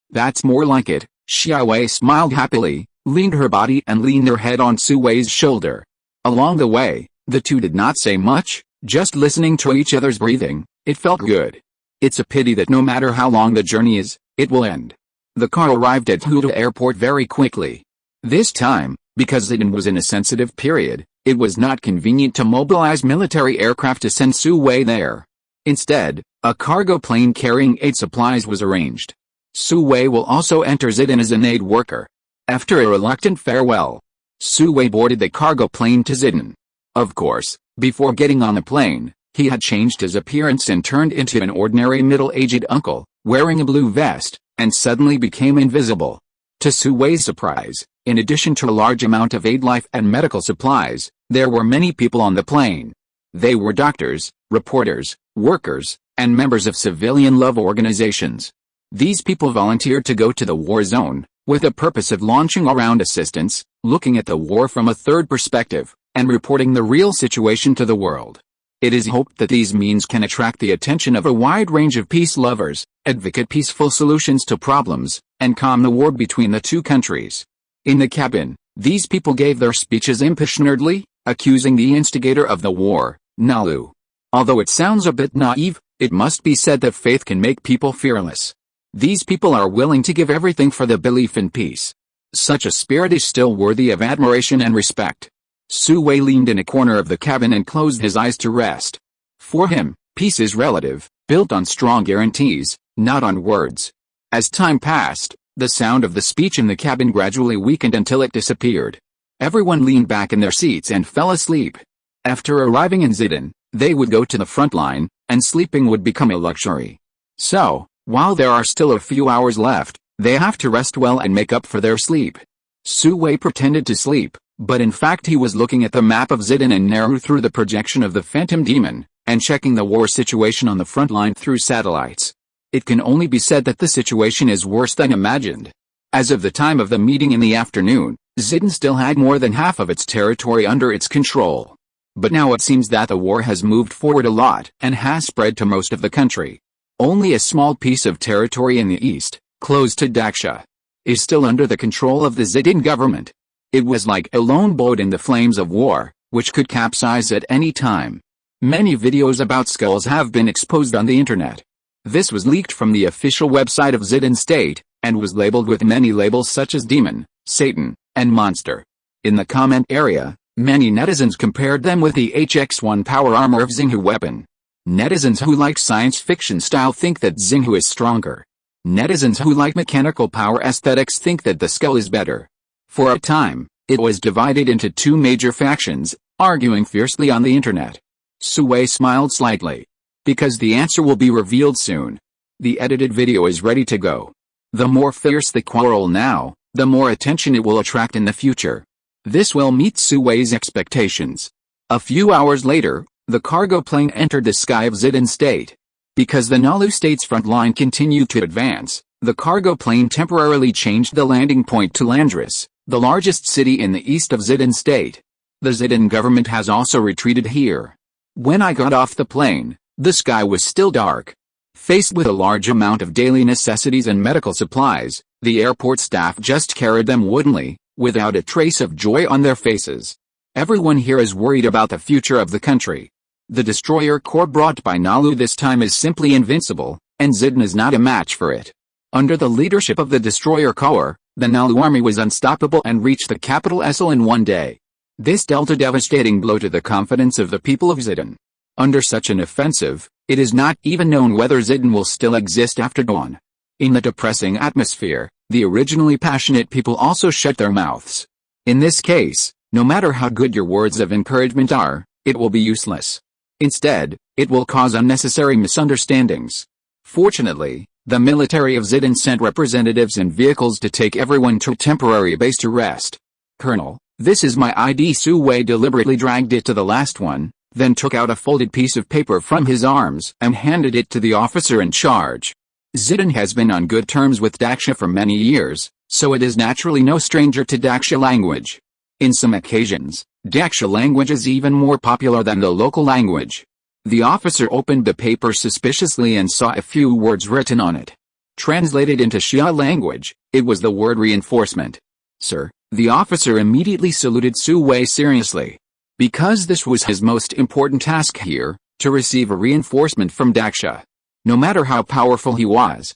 That's more like it. Xiao Wei smiled happily, leaned her body and leaned her head on Su Wei's shoulder. Along the way, the two did not say much, just listening to each other's breathing. It felt good. It's a pity that no matter how long the journey is, it will end. The car arrived at Huda Airport very quickly. This time, because Zidane was in a sensitive period, it was not convenient to mobilize military aircraft to send Su Wei there. Instead, a cargo plane carrying aid supplies was arranged. Su Wei will also enter Zidane as an aid worker. After a reluctant farewell, Su Wei boarded the cargo plane to Zidane. Of course, before getting on the plane, he had changed his appearance and turned into an ordinary middle-aged uncle, wearing a blue vest, and suddenly became invisible. To Su Wei's surprise, in addition to a large amount of aid life and medical supplies, there were many people on the plane. They were doctors, reporters, workers, and members of civilian love organizations. These people volunteered to go to the war zone, with the purpose of launching around assistance, looking at the war from a third perspective, and reporting the real situation to the world. It is hoped that these means can attract the attention of a wide range of peace lovers, advocate peaceful solutions to problems, and calm the war between the two countries. In the cabin, these people gave their speeches impassionately, accusing the instigator of the war, Nalu. Although it sounds a bit naive, it must be said that faith can make people fearless. These people are willing to give everything for the belief in peace. Such a spirit is still worthy of admiration and respect. Su Wei leaned in a corner of the cabin and closed his eyes to rest. For him, peace is relative, built on strong guarantees, not on words. As time passed, the sound of the speech in the cabin gradually weakened until it disappeared. Everyone leaned back in their seats and fell asleep. After arriving in Zidane, they would go to the front line, and sleeping would become a luxury. So, while there are still a few hours left, they have to rest well and make up for their sleep. Su Wei pretended to sleep, but in fact he was looking at the map of Zidane and Nauru through the projection of the Phantom Demon, and checking the war situation on the front line through satellites. It can only be said that the situation is worse than imagined. As of the time of the meeting in the afternoon, Zidane still had more than half of its territory under its control. But now it seems that the war has moved forward a lot and has spread to most of the country. Only a small piece of territory in the east, close to Daksha, is still under the control of the Zidane government. It was like a lone boat in the flames of war, which could capsize at any time. Many videos about skulls have been exposed on the internet. This was leaked from the official website of Zidane State, and was labeled with many labels such as demon, Satan, and monster. In the comment area, Many netizens compared them with the HX-1 power armor of Xinghu weapon. Netizens who like science fiction style think that Xinghu is stronger. Netizens who like mechanical power aesthetics think that the skull is better. For a time, it was divided into two major factions, arguing fiercely on the internet. Sui smiled slightly. Because the answer will be revealed soon. The edited video is ready to go. The more fierce the quarrel now, the more attention it will attract in the future. This will meet Sui's expectations. A few hours later, the cargo plane entered the sky of Zidane State. Because the Nalu State's front line continued to advance, the cargo plane temporarily changed the landing point to Landris, the largest city in the east of Zidane State. The Zidane government has also retreated here. When I got off the plane, the sky was still dark. Faced with a large amount of daily necessities and medical supplies, the airport staff just carried them woodenly, without a trace of joy on their faces. Everyone here is worried about the future of the country. The destroyer corps brought by Nalu this time is simply invincible, and Zidane is not a match for it. Under the leadership of the destroyer corps, the Nalu army was unstoppable and reached the capital Essel in one day. This dealt a devastating blow to the confidence of the people of Zidane. Under such an offensive, it is not even known whether Zidane will still exist after dawn. In the depressing atmosphere, the originally passionate people also shut their mouths. In this case, no matter how good your words of encouragement are, it will be useless. Instead, it will cause unnecessary misunderstandings. Fortunately, the military of Zidane sent representatives and vehicles to take everyone to a temporary base to rest. Colonel, this is my ID. Sui deliberately dragged it to the last one, then took out a folded piece of paper from his arms and handed it to the officer in charge. Zidane has been on good terms with Daksha for many years, so it is naturally no stranger to Daksha language. In some occasions, Daksha language is even more popular than the local language. The officer opened the paper suspiciously and saw a few words written on it. Translated into Xia language, it was the word reinforcement. Sir, the officer immediately saluted Sui seriously. Because this was his most important task here, to receive a reinforcement from Daksha. No matter how powerful he was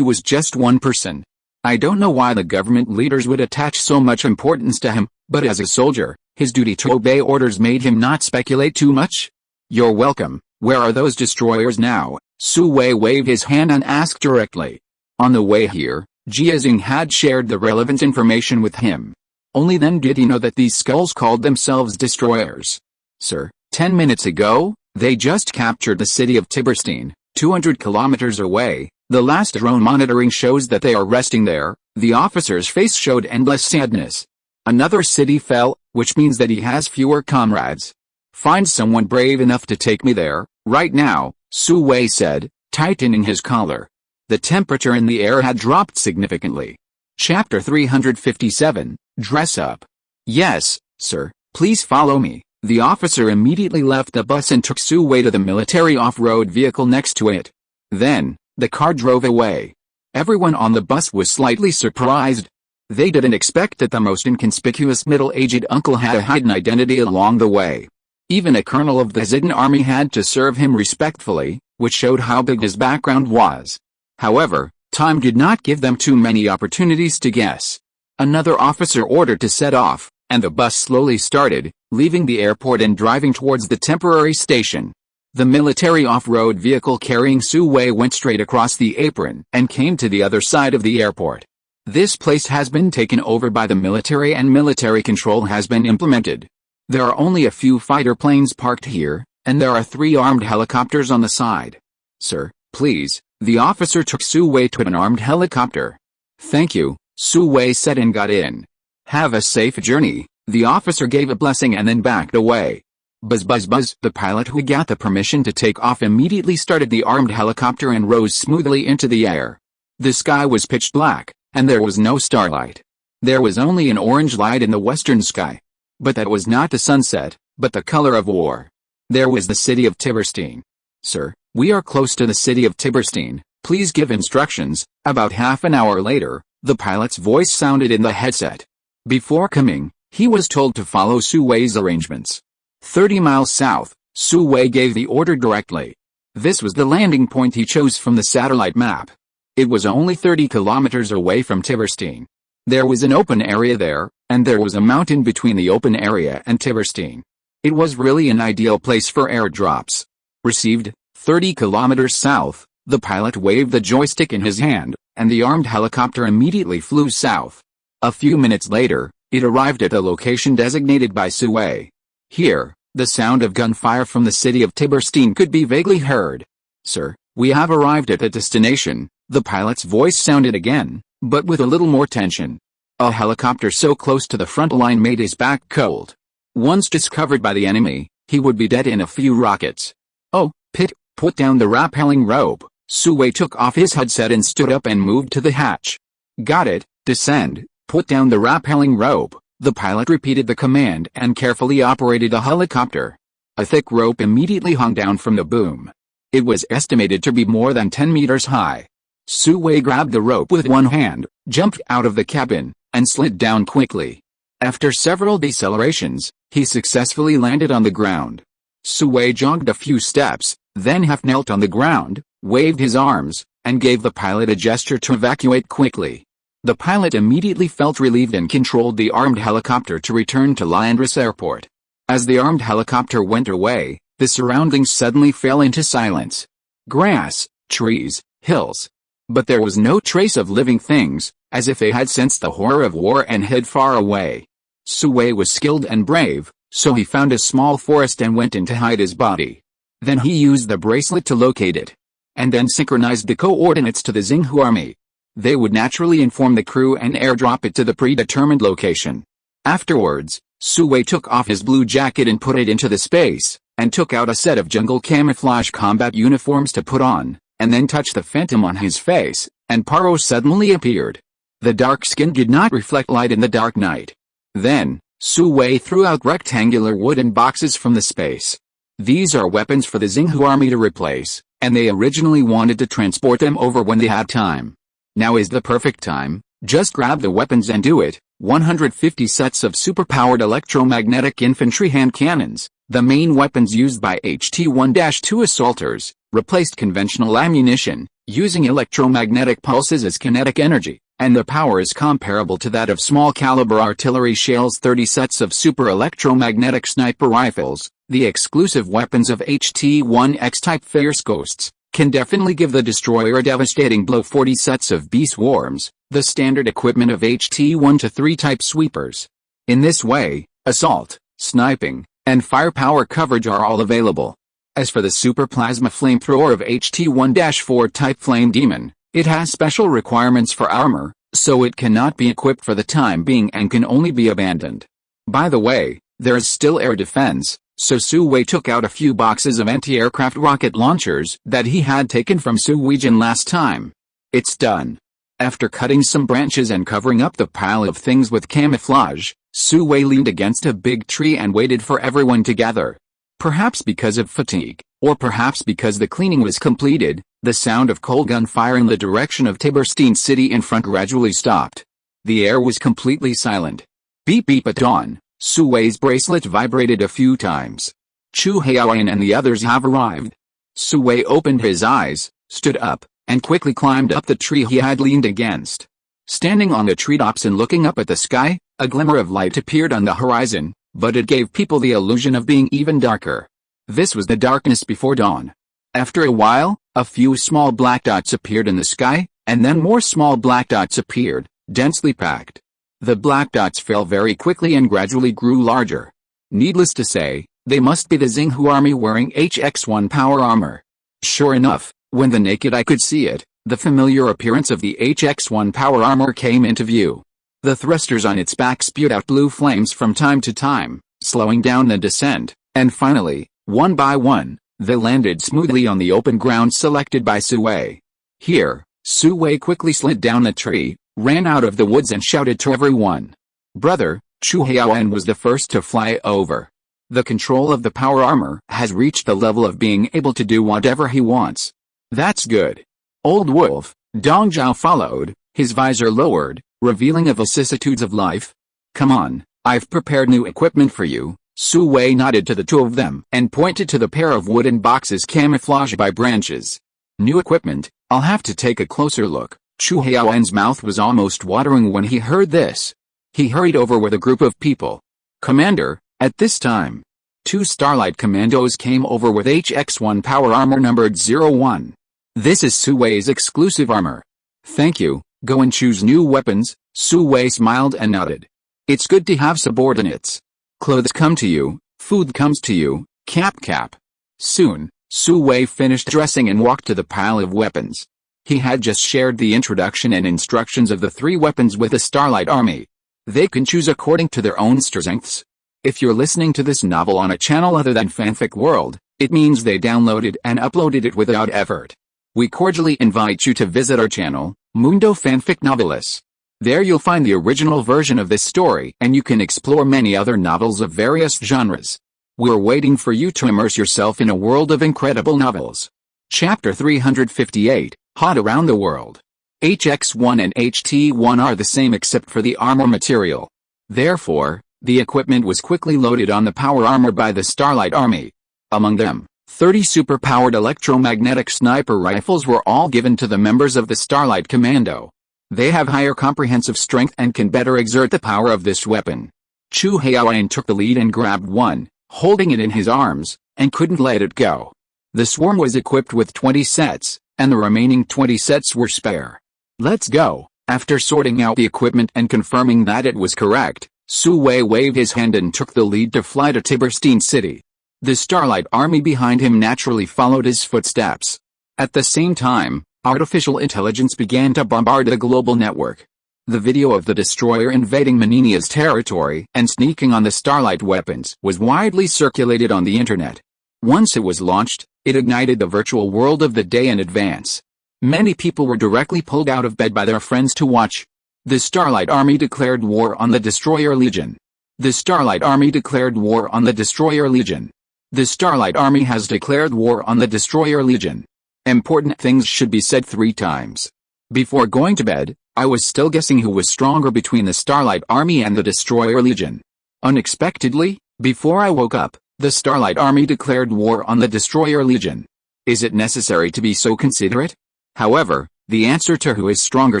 just one person. I don't know why the government leaders would attach so much importance to him, but as a soldier, his duty to obey orders made him not speculate too much. You're welcome. Where are those destroyers now? Sui waved his hand and asked directly. On the way here, Jiazing had shared the relevant information with him. Only then did he know that these skulls called themselves destroyers. Sir, 10 minutes ago, they just captured the city of Tiberstein, 200 kilometers away. The last drone monitoring shows that they are resting there. The officer's face showed endless sadness. Another city fell, which means that he has fewer comrades. Find someone brave enough to take me there, right now, Sui said, tightening his collar. The temperature in the air had dropped significantly. Chapter 357, Dress Up. Yes, sir, please follow me. The officer immediately left the bus and took Sui to the military off-road vehicle next to it. Then, the car drove away. Everyone on the bus was slightly surprised. They didn't expect that the most inconspicuous middle-aged uncle had a hidden identity along the way. Even a colonel of the Zidane army had to serve him respectfully, which showed how big his background was. However, time did not give them too many opportunities to guess. Another officer ordered to set off, and the bus slowly started, leaving the airport and driving towards the temporary station. The military off-road vehicle carrying Sui went straight across the apron and came to the other side of the airport. This place has been taken over by the military and military control has been implemented. There are only a few fighter planes parked here, and there are 3 armed helicopters on the side. Sir, please, the officer took Sui to an armed helicopter. Thank you, Sui said and got in. Have a safe journey, the officer gave a blessing and then backed away. Buzz buzz buzz. The pilot who got the permission to take off immediately started the armed helicopter and rose smoothly into the air. The sky was pitch black, and there was no starlight. There was only an orange light in the western sky. But that was not the sunset, but the color of war. There was the city of Tiberstein. Sir, we are close to the city of Tiberstein, please give instructions. About half an hour later, the pilot's voice sounded in the headset. Before coming, he was told to follow Sui's arrangements. 30 miles south, Sui gave the order directly. This was the landing point he chose from the satellite map. It was only 30 kilometers away from Tiberstein. There was an open area there, and there was a mountain between the open area and Tiberstein. It was really an ideal place for airdrops. Received, 30 kilometers south, the pilot waved the joystick in his hand, and the armed helicopter immediately flew south. A few minutes later, it arrived at a location designated by Sue. Here, the sound of gunfire from the city of Tiberstein could be vaguely heard. "Sir, we have arrived at the destination," the pilot's voice sounded again, but with a little more tension. A helicopter so close to the front line made his back cold. Once discovered by the enemy, he would be dead in a few rockets. "Oh, Pitt, put down the rappelling rope." Sue took off his headset and stood up and moved to the hatch. "Got it, descend, put down the rappelling rope." The pilot repeated the command and carefully operated the helicopter. A thick rope immediately hung down from the boom. It was estimated to be more than 10 meters high. Sue grabbed the rope with one hand, jumped out of the cabin, and slid down quickly. After several decelerations, he successfully landed on the ground. Sue jogged a few steps, then half knelt on the ground, waved his arms, and gave the pilot a gesture to evacuate quickly. The pilot immediately felt relieved and controlled the armed helicopter to return to Lyndhurst Airport. As the armed helicopter went away, the surroundings suddenly fell into silence. Grass, trees, hills. But there was no trace of living things, as if they had sensed the horror of war and hid far away. Sue was skilled and brave, so he found a small forest and went in to hide his body. Then he used the bracelet to locate it, and then synchronized the coordinates to the Xinghu army. They would naturally inform the crew and airdrop it to the predetermined location. Afterwards, Sue took off his blue jacket and put it into the space, and took out a set of jungle camouflage combat uniforms to put on, and then touched the phantom on his face, and Paro suddenly appeared. The dark skin did not reflect light in the dark night. Then, Sue threw out rectangular wooden boxes from the space. These are weapons for the Xinghu army to replace, and they originally wanted to transport them over when they had time. Now is the perfect time, just grab the weapons and do it. 150 sets of superpowered electromagnetic infantry hand cannons, the main weapons used by HT-1-2 assaulters, replaced conventional ammunition, using electromagnetic pulses as kinetic energy, and the power is comparable to that of small-caliber artillery shells. 30 sets of super electromagnetic sniper rifles, the exclusive weapons of HT-1X-type fierce ghosts, can definitely give the destroyer a devastating blow. 40 sets of beast swarms, the standard equipment of HT-1-3 type sweepers. In this way, assault, sniping, and firepower coverage are all available. As for the super plasma flamethrower of HT-1-4 type flame demon, it has special requirements for armor, so it cannot be equipped for the time being and can only be abandoned. By the way, there is still air defense, so Sue took out a few boxes of anti-aircraft rocket launchers that he had taken from Suijin last time. It's done. After cutting some branches and covering up the pile of things with camouflage, Sue leaned against a big tree and waited for everyone to gather. Perhaps because of fatigue, or perhaps because the cleaning was completed, the sound of cold gunfire in the direction of Tiberstein city in front gradually stopped. The air was completely silent. Beep beep at dawn, Sue's bracelet vibrated a few times. Chu Haoyan and the others have arrived. Sue opened his eyes, stood up, and quickly climbed up the tree he had leaned against. Standing on the treetops and looking up at the sky, a glimmer of light appeared on the horizon, but it gave people the illusion of being even darker. This was the darkness before dawn. After a while, a few small black dots appeared in the sky, and then more small black dots appeared, densely packed. The black dots fell very quickly and gradually grew larger. Needless to say, they must be the Xinghu army wearing HX-1 power armor. Sure enough, when the naked eye could see it, the familiar appearance of the HX-1 power armor came into view. The thrusters on its back spewed out blue flames from time to time, slowing down the descent, and finally, one by one, they landed smoothly on the open ground selected by Sue. Here, Sue quickly slid down the tree, ran out of the woods and shouted to everyone. Brother, Chu Haoyan was the first to fly over. The control of the power armor has reached the level of being able to do whatever he wants. That's good. Old Wolf, Dong Zhao followed, his visor lowered, revealing the vicissitudes of life. Come on, I've prepared new equipment for you. Sue nodded to the two of them and pointed to the pair of wooden boxes camouflaged by branches. New equipment? I'll have to take a closer look. Chu Haoyan's mouth was almost watering when he heard this. He hurried over with a group of people. "Commander, at this time, 2 Starlight Commandos came over with HX-1 power armor numbered 01. This is Su-Wei's exclusive armor." "Thank you, go and choose new weapons," Su-Wei smiled and nodded. "It's good to have subordinates. Clothes come to you, food comes to you, cap. Soon, Su-Wei finished dressing and walked to the pile of weapons. He had just shared the introduction and instructions of the 3 weapons with the Starlight Army. They can choose according to their own strengths. If you're listening to this novel on a channel other than Fanfic World, it means they downloaded and uploaded it without effort. We cordially invite you to visit our channel, Mundo Fanfic Novelis. There you'll find the original version of this story and you can explore many other novels of various genres. We're waiting for you to immerse yourself in a world of incredible novels. Chapter 358, Hot Around the World. HX-1 and HT-1 are the same except for the armor material. Therefore, the equipment was quickly loaded on the power armor by the Starlight Army. Among them, 30 super-powered electromagnetic sniper rifles were all given to the members of the Starlight Commando. They have higher comprehensive strength and can better exert the power of this weapon. Chu Haoyan took the lead and grabbed one, holding it in his arms, and couldn't let it go. The swarm was equipped with 20 sets, and the remaining 20 sets were spare. "Let's go." After sorting out the equipment and confirming that it was correct, Su-Wei waved his hand and took the lead to fly to Tiberstein City. The Starlight Army behind him naturally followed his footsteps. At the same time, artificial intelligence began to bombard the global network. The video of the destroyer invading Meninia's territory and sneaking on the Starlight weapons was widely circulated on the internet. Once it was launched, it ignited the virtual world of the day in advance. Many people were directly pulled out of bed by their friends to watch. The Starlight Army declared war on the Destroyer Legion. The Starlight Army declared war on the Destroyer Legion. The Starlight Army has declared war on the Destroyer Legion. Important things should be said 3 times. Before going to bed, I was still guessing who was stronger between the Starlight Army and the Destroyer Legion. Unexpectedly, before I woke up, the Starlight Army declared war on the Destroyer Legion. Is it necessary to be so considerate? However, the answer to who is stronger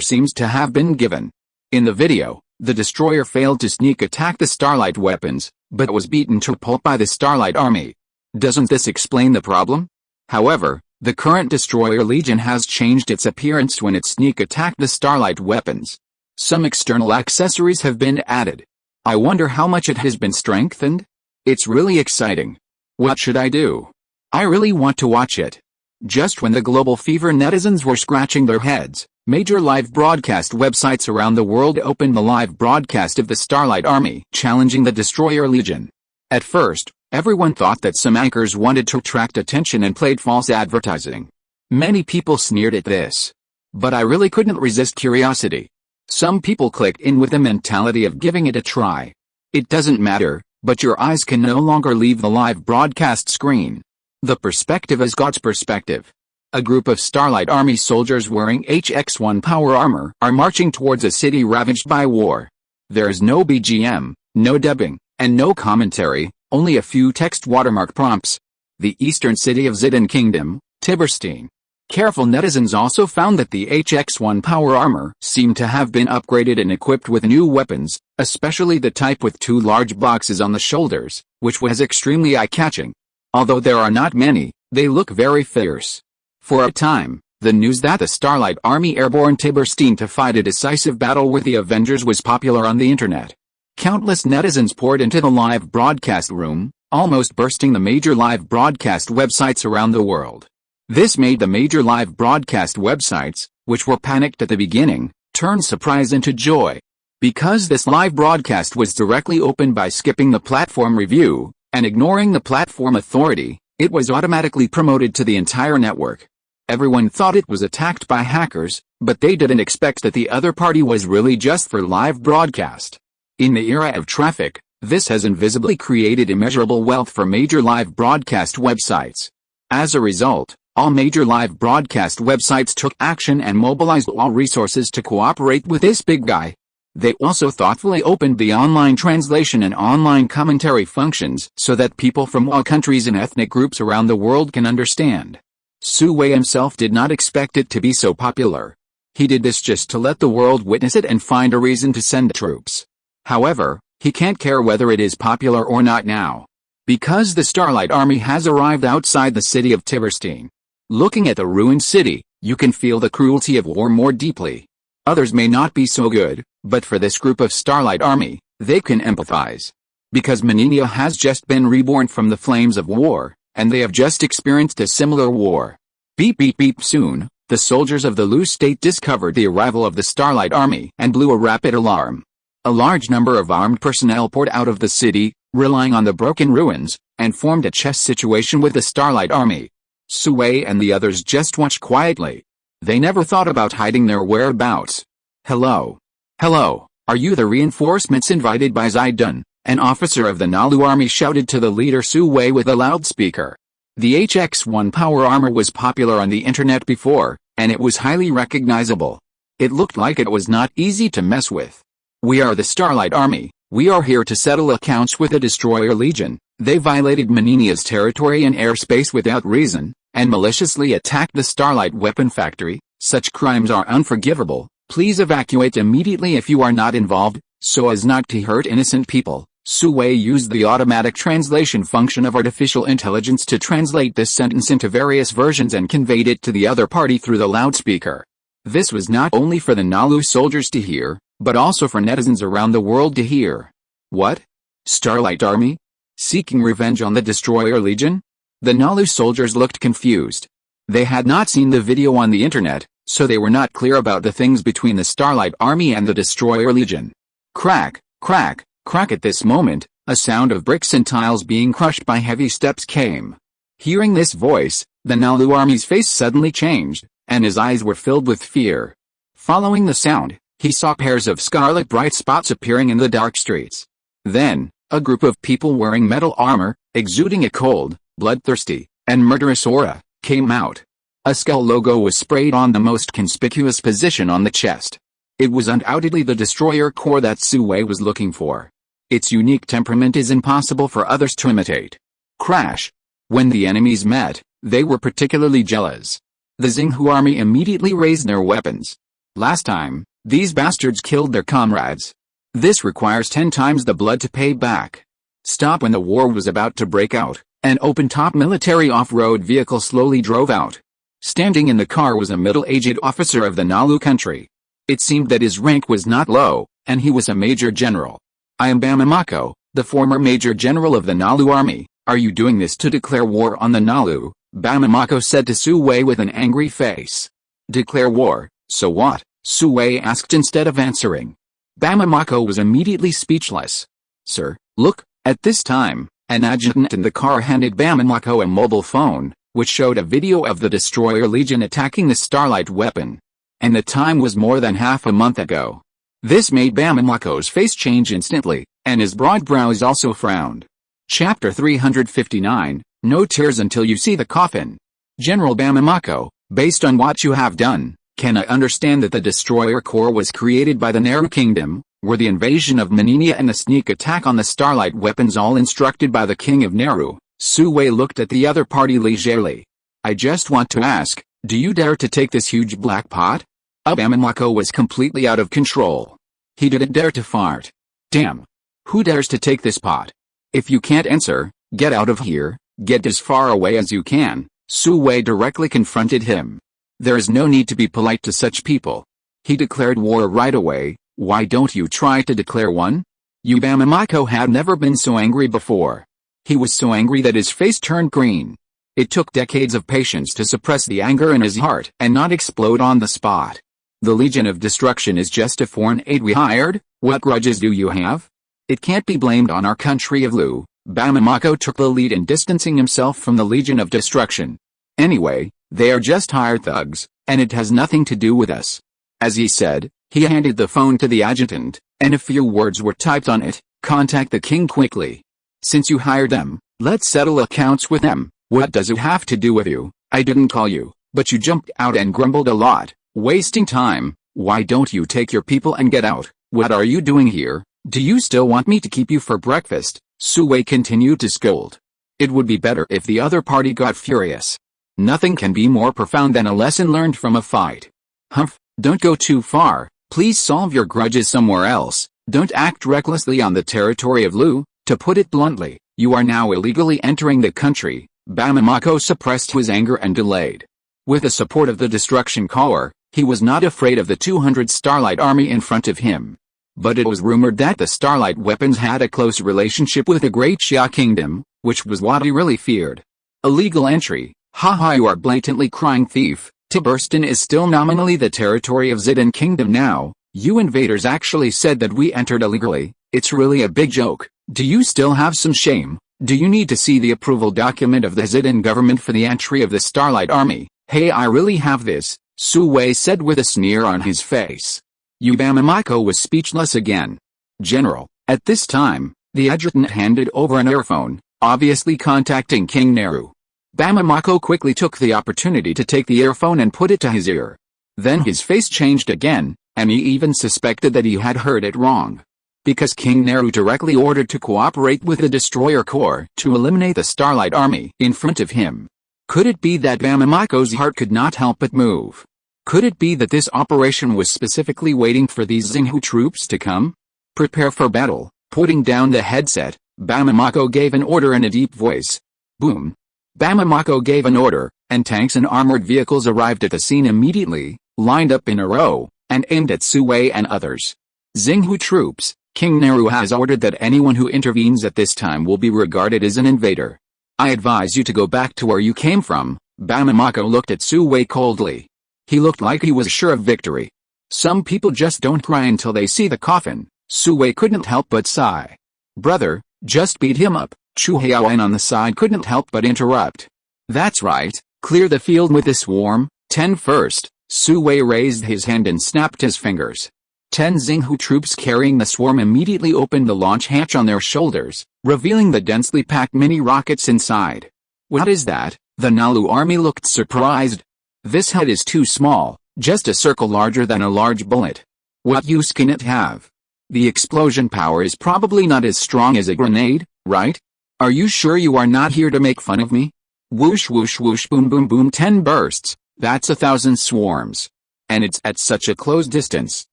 seems to have been given. In the video, the destroyer failed to sneak attack the Starlight weapons, but was beaten to pulp by the Starlight Army. Doesn't this explain the problem? However, the current Destroyer Legion has changed its appearance when it sneak attacked the Starlight weapons. Some external accessories have been added. I wonder how much it has been strengthened? It's really exciting. What should I do? I really want to watch it. Just when the global fever netizens were scratching their heads, major live broadcast websites around the world opened the live broadcast of the Starlight Army challenging the Destroyer Legion. At first, everyone thought that some anchors wanted to attract attention and played false advertising. Many people sneered at this. But I really couldn't resist curiosity. Some people clicked in with the mentality of giving it a try. It doesn't matter, but your eyes can no longer leave the live broadcast screen. The perspective is God's perspective. A group of Starlight Army soldiers wearing HX-1 power armor are marching towards a city ravaged by war. There is no BGM, no dubbing, and no commentary, only a few text watermark prompts. The eastern city of Zidane Kingdom, Tiberstein. Careful netizens also found that the HX-1 power armor seemed to have been upgraded and equipped with new weapons, especially the type with 2 large boxes on the shoulders, which was extremely eye-catching. Although there are not many, they look very fierce. For a time, the news that the Starlight Army airborne Tiberstein to fight a decisive battle with the Avengers was popular on the internet. Countless netizens poured into the live broadcast room, almost bursting the major live broadcast websites around the world. This made the major live broadcast websites, which were panicked at the beginning, turn surprise into joy. Because this live broadcast was directly opened by skipping the platform review and ignoring the platform authority, it was automatically promoted to the entire network. Everyone thought it was attacked by hackers, but they didn't expect that the other party was really just for live broadcast. In the era of traffic, this has invisibly created immeasurable wealth for major live broadcast websites. As a result, all major live broadcast websites took action and mobilized all resources to cooperate with this big guy. They also thoughtfully opened the online translation and online commentary functions so that people from all countries and ethnic groups around the world can understand. Su-Wei himself did not expect it to be so popular. He did this just to let the world witness it and find a reason to send troops. However, he can't care whether it is popular or not now. Because the Starlight Army has arrived outside the city of Tiberstein. Looking at the ruined city, you can feel the cruelty of war more deeply. Others may not be so good, but for this group of Starlight Army, they can empathize. Because Menenia has just been reborn from the flames of war, and they have just experienced a similar war. Beep beep beep. Soon, the soldiers of the Lu state discovered the arrival of the Starlight Army and blew a rapid alarm. A large number of armed personnel poured out of the city, relying on the broken ruins, and formed a chess situation with the Starlight Army. Sui and the others just watched quietly. They never thought about hiding their whereabouts. Hello. Hello, are you the reinforcements invited by Zidun? An officer of the Nalu army shouted to the leader Sui with a loudspeaker. The HX-1 power armor was popular on the internet before, and it was highly recognizable. It looked like it was not easy to mess with. We are the Starlight Army. We are here to settle accounts with the Destroyer Legion. They violated Menenia's territory and airspace without reason, and maliciously attacked the Starlight Weapon Factory. Such crimes are unforgivable. Please evacuate immediately if you are not involved, so as not to hurt innocent people. Sui used the automatic translation function of artificial intelligence to translate this sentence into various versions and conveyed it to the other party through the loudspeaker. This was not only for the Nalu soldiers to hear, but also for netizens around the world to hear. What? Starlight Army? Seeking revenge on the Destroyer Legion? The Nalu soldiers looked confused. They had not seen the video on the internet, so they were not clear about the things between the Starlight Army and the Destroyer Legion. Crack, crack, crack. At this moment, a sound of bricks and tiles being crushed by heavy steps came. Hearing this voice, the Nalu army's face suddenly changed, and his eyes were filled with fear. Following the sound, he saw pairs of scarlet bright spots appearing in the dark streets. Then, a group of people wearing metal armor, exuding a cold, bloodthirsty, and murderous aura, came out. A skull logo was sprayed on the most conspicuous position on the chest. It was undoubtedly the Destroyer core that Sui was looking for. Its unique temperament is impossible for others to imitate. Crash. When the enemies met, they were particularly jealous. The Xinghu army immediately raised their weapons. Last time, these bastards killed their comrades. This requires 10 times the blood to pay back. Stop. When the war was about to break out, an open-top military off-road vehicle slowly drove out. Standing in the car was a middle-aged officer of the Nalu country. It seemed that his rank was not low, and he was a major general. I am Bamamako, the former major general of the Nalu army. Are you doing this to declare war on the Nalu? Bamamako said to Sui with an angry face. Declare war, so what? Sui asked instead of answering. Bamamako was immediately speechless. Sir, look. At this time, an adjutant in the car handed Bamamako a mobile phone, which showed a video of the Destroyer Legion attacking the Starlight weapon. And the time was more than half a month ago. This made Bamamako's face change instantly, and his broad brows also frowned. Chapter 359, No tears until you see the coffin. General Bamamako, based on what you have done, can I understand that the Destroyer Corps was created by the Neru Kingdom? Were the invasion of Menenia and the sneak attack on the Starlight weapons all instructed by the King of Neru? Sui looked at the other party leisurely. I just want to ask, do you dare to take this huge black pot? Bamamako was completely out of control. He didn't dare to fart. Damn. Who dares to take this pot? If you can't answer, get out of here, get as far away as you can. Sui directly confronted him. There is no need to be polite to such people. He declared war right away. Why don't you try to declare one? Bamamako had never been so angry before. He was so angry that his face turned green. It took decades of patience to suppress the anger in his heart and not explode on the spot. The Legion of Destruction is just a foreign aid we hired. What grudges do you have? It can't be blamed on our country of Lu. Bamamako took the lead in distancing himself from the Legion of Destruction. Anyway, they are just hired thugs, and it has nothing to do with us. As he said, he handed the phone to the adjutant, and a few words were typed on it. Contact the king quickly. Since you hired them, let's settle accounts with them. What does it have to do with you? I didn't call you, but you jumped out and grumbled a lot, wasting time. Why don't you take your people and get out? What are you doing here? Do you still want me to keep you for breakfast? Sui continued to scold. It would be better if the other party got furious. Nothing can be more profound than a lesson learned from a fight. Humph, don't go too far. Please solve your grudges somewhere else. Don't act recklessly on the territory of Lu. To put it bluntly, you are now illegally entering the country. Bamamako suppressed his anger and delayed. With the support of the Destruction Corps, he was not afraid of the 200 Starlight Army in front of him. But it was rumored that the Starlight weapons had a close relationship with the Great Xia Kingdom, which was what he really feared. Illegal entry, haha, you are blatantly crying thief. Tiburstan is still nominally the territory of Zidane Kingdom now. You invaders actually said that we entered illegally. It's really a big joke. Do you still have some shame? Do you need to see the approval document of the Zidane government for the entry of the Starlight Army? Hey, I really have this, Su Wei said with a sneer on his face. Bamamako was speechless again. General, at this time, the adjutant handed over an earphone, obviously contacting King Neru. Bamamako quickly took the opportunity to take the earphone and put it to his ear. Then his face changed again, and he even suspected that he had heard it wrong. Because King Neru directly ordered to cooperate with the Destroyer Corps to eliminate the Starlight Army in front of him. Could it be that Bamamako's heart could not help but move? Could it be that this operation was specifically waiting for these Xinghu troops to come? Prepare for battle. Putting down the headset, Bamamako gave an order in a deep voice. Boom. Bamamako gave an order, and tanks and armored vehicles arrived at the scene immediately, lined up in a row, and aimed at Su Wei and others. Xinghu troops, King Neru has ordered that anyone who intervenes at this time will be regarded as an invader. I advise you to go back to where you came from. Bamamako looked at Su Wei coldly. He looked like he was sure of victory. Some people just don't cry until they see the coffin. Su Wei couldn't help but sigh. Brother, just beat him up. Chu Haoan on the side couldn't help but interrupt. That's right, clear the field with the swarm. 10 first. Su Wei raised his hand and snapped his fingers. 10 Xinghu troops carrying the swarm immediately opened the launch hatch on their shoulders, revealing the densely packed mini rockets inside. What is that? The Nalu army looked surprised. This head is too small, just a circle larger than a large bullet. What use can it have? The explosion power is probably not as strong as a grenade, right? Are you sure you are not here to make fun of me? Whoosh whoosh whoosh boom boom boom 10 bursts, that's 1,000 swarms. And it's at such a close distance.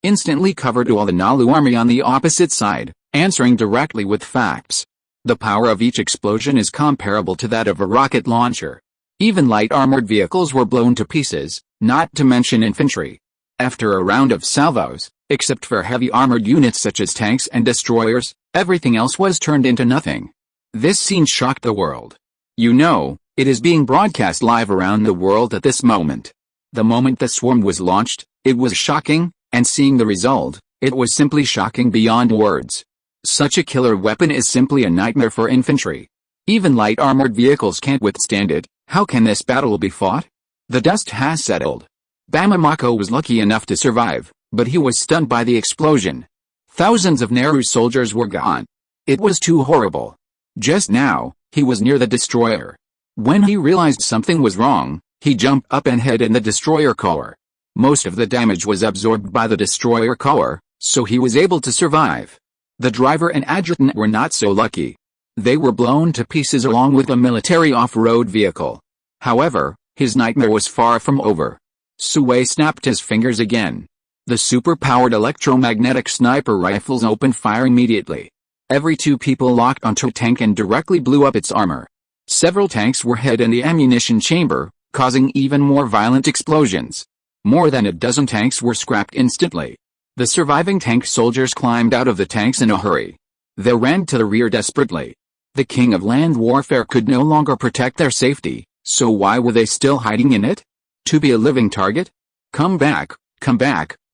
Instantly covered all the Nalu army on the opposite side, answering directly with facts. The power of each explosion is comparable to that of a rocket launcher. Even light armored vehicles were blown to pieces, not to mention infantry. After a round of salvos, except for heavy armored units such as tanks and destroyers, everything else was turned into nothing. This scene shocked the world. You know, it is being broadcast live around the world at this moment. The moment the swarm was launched, it was shocking, and seeing the result, it was simply shocking beyond words. Such a killer weapon is simply a nightmare for infantry. Even light armored vehicles can't withstand it. How can this battle be fought? The dust has settled. Bamamako was lucky enough to survive, but he was stunned by the explosion. Thousands of Neru soldiers were gone. It was too horrible. Just now, he was near the destroyer. When he realized something was wrong, he jumped up and hid in the destroyer core. Most of the damage was absorbed by the destroyer core, so he was able to survive. The driver and adjutant were not so lucky. They were blown to pieces along with a military off-road vehicle. However, his nightmare was far from over. Su Wei snapped his fingers again. The super-powered electromagnetic sniper rifles opened fire immediately. Every 2 people locked onto a tank and directly blew up its armor. Several tanks were hit in the ammunition chamber, causing even more violent explosions. More than a dozen tanks were scrapped instantly. The surviving tank soldiers climbed out of the tanks in a hurry. They ran to the rear desperately. The king of land warfare could no longer protect their safety, so why were they still hiding in it? To be a living target? Come back,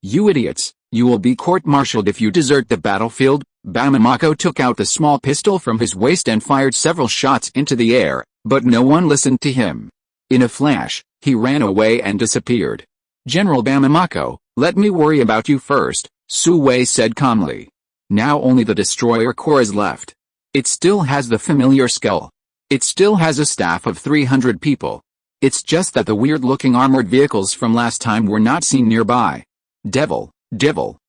you idiots, you will be court-martialed if you desert the battlefield. Bamamako took out the small pistol from his waist and fired several shots into the air, but no one listened to him. In a flash, he ran away and disappeared. General Bamamako, let me worry about you first, Su Wei said calmly. Now only the destroyer core is left. It still has the familiar skull. It still has a staff of 300 people. It's just that the weird-looking armored vehicles from last time were not seen nearby. Devil,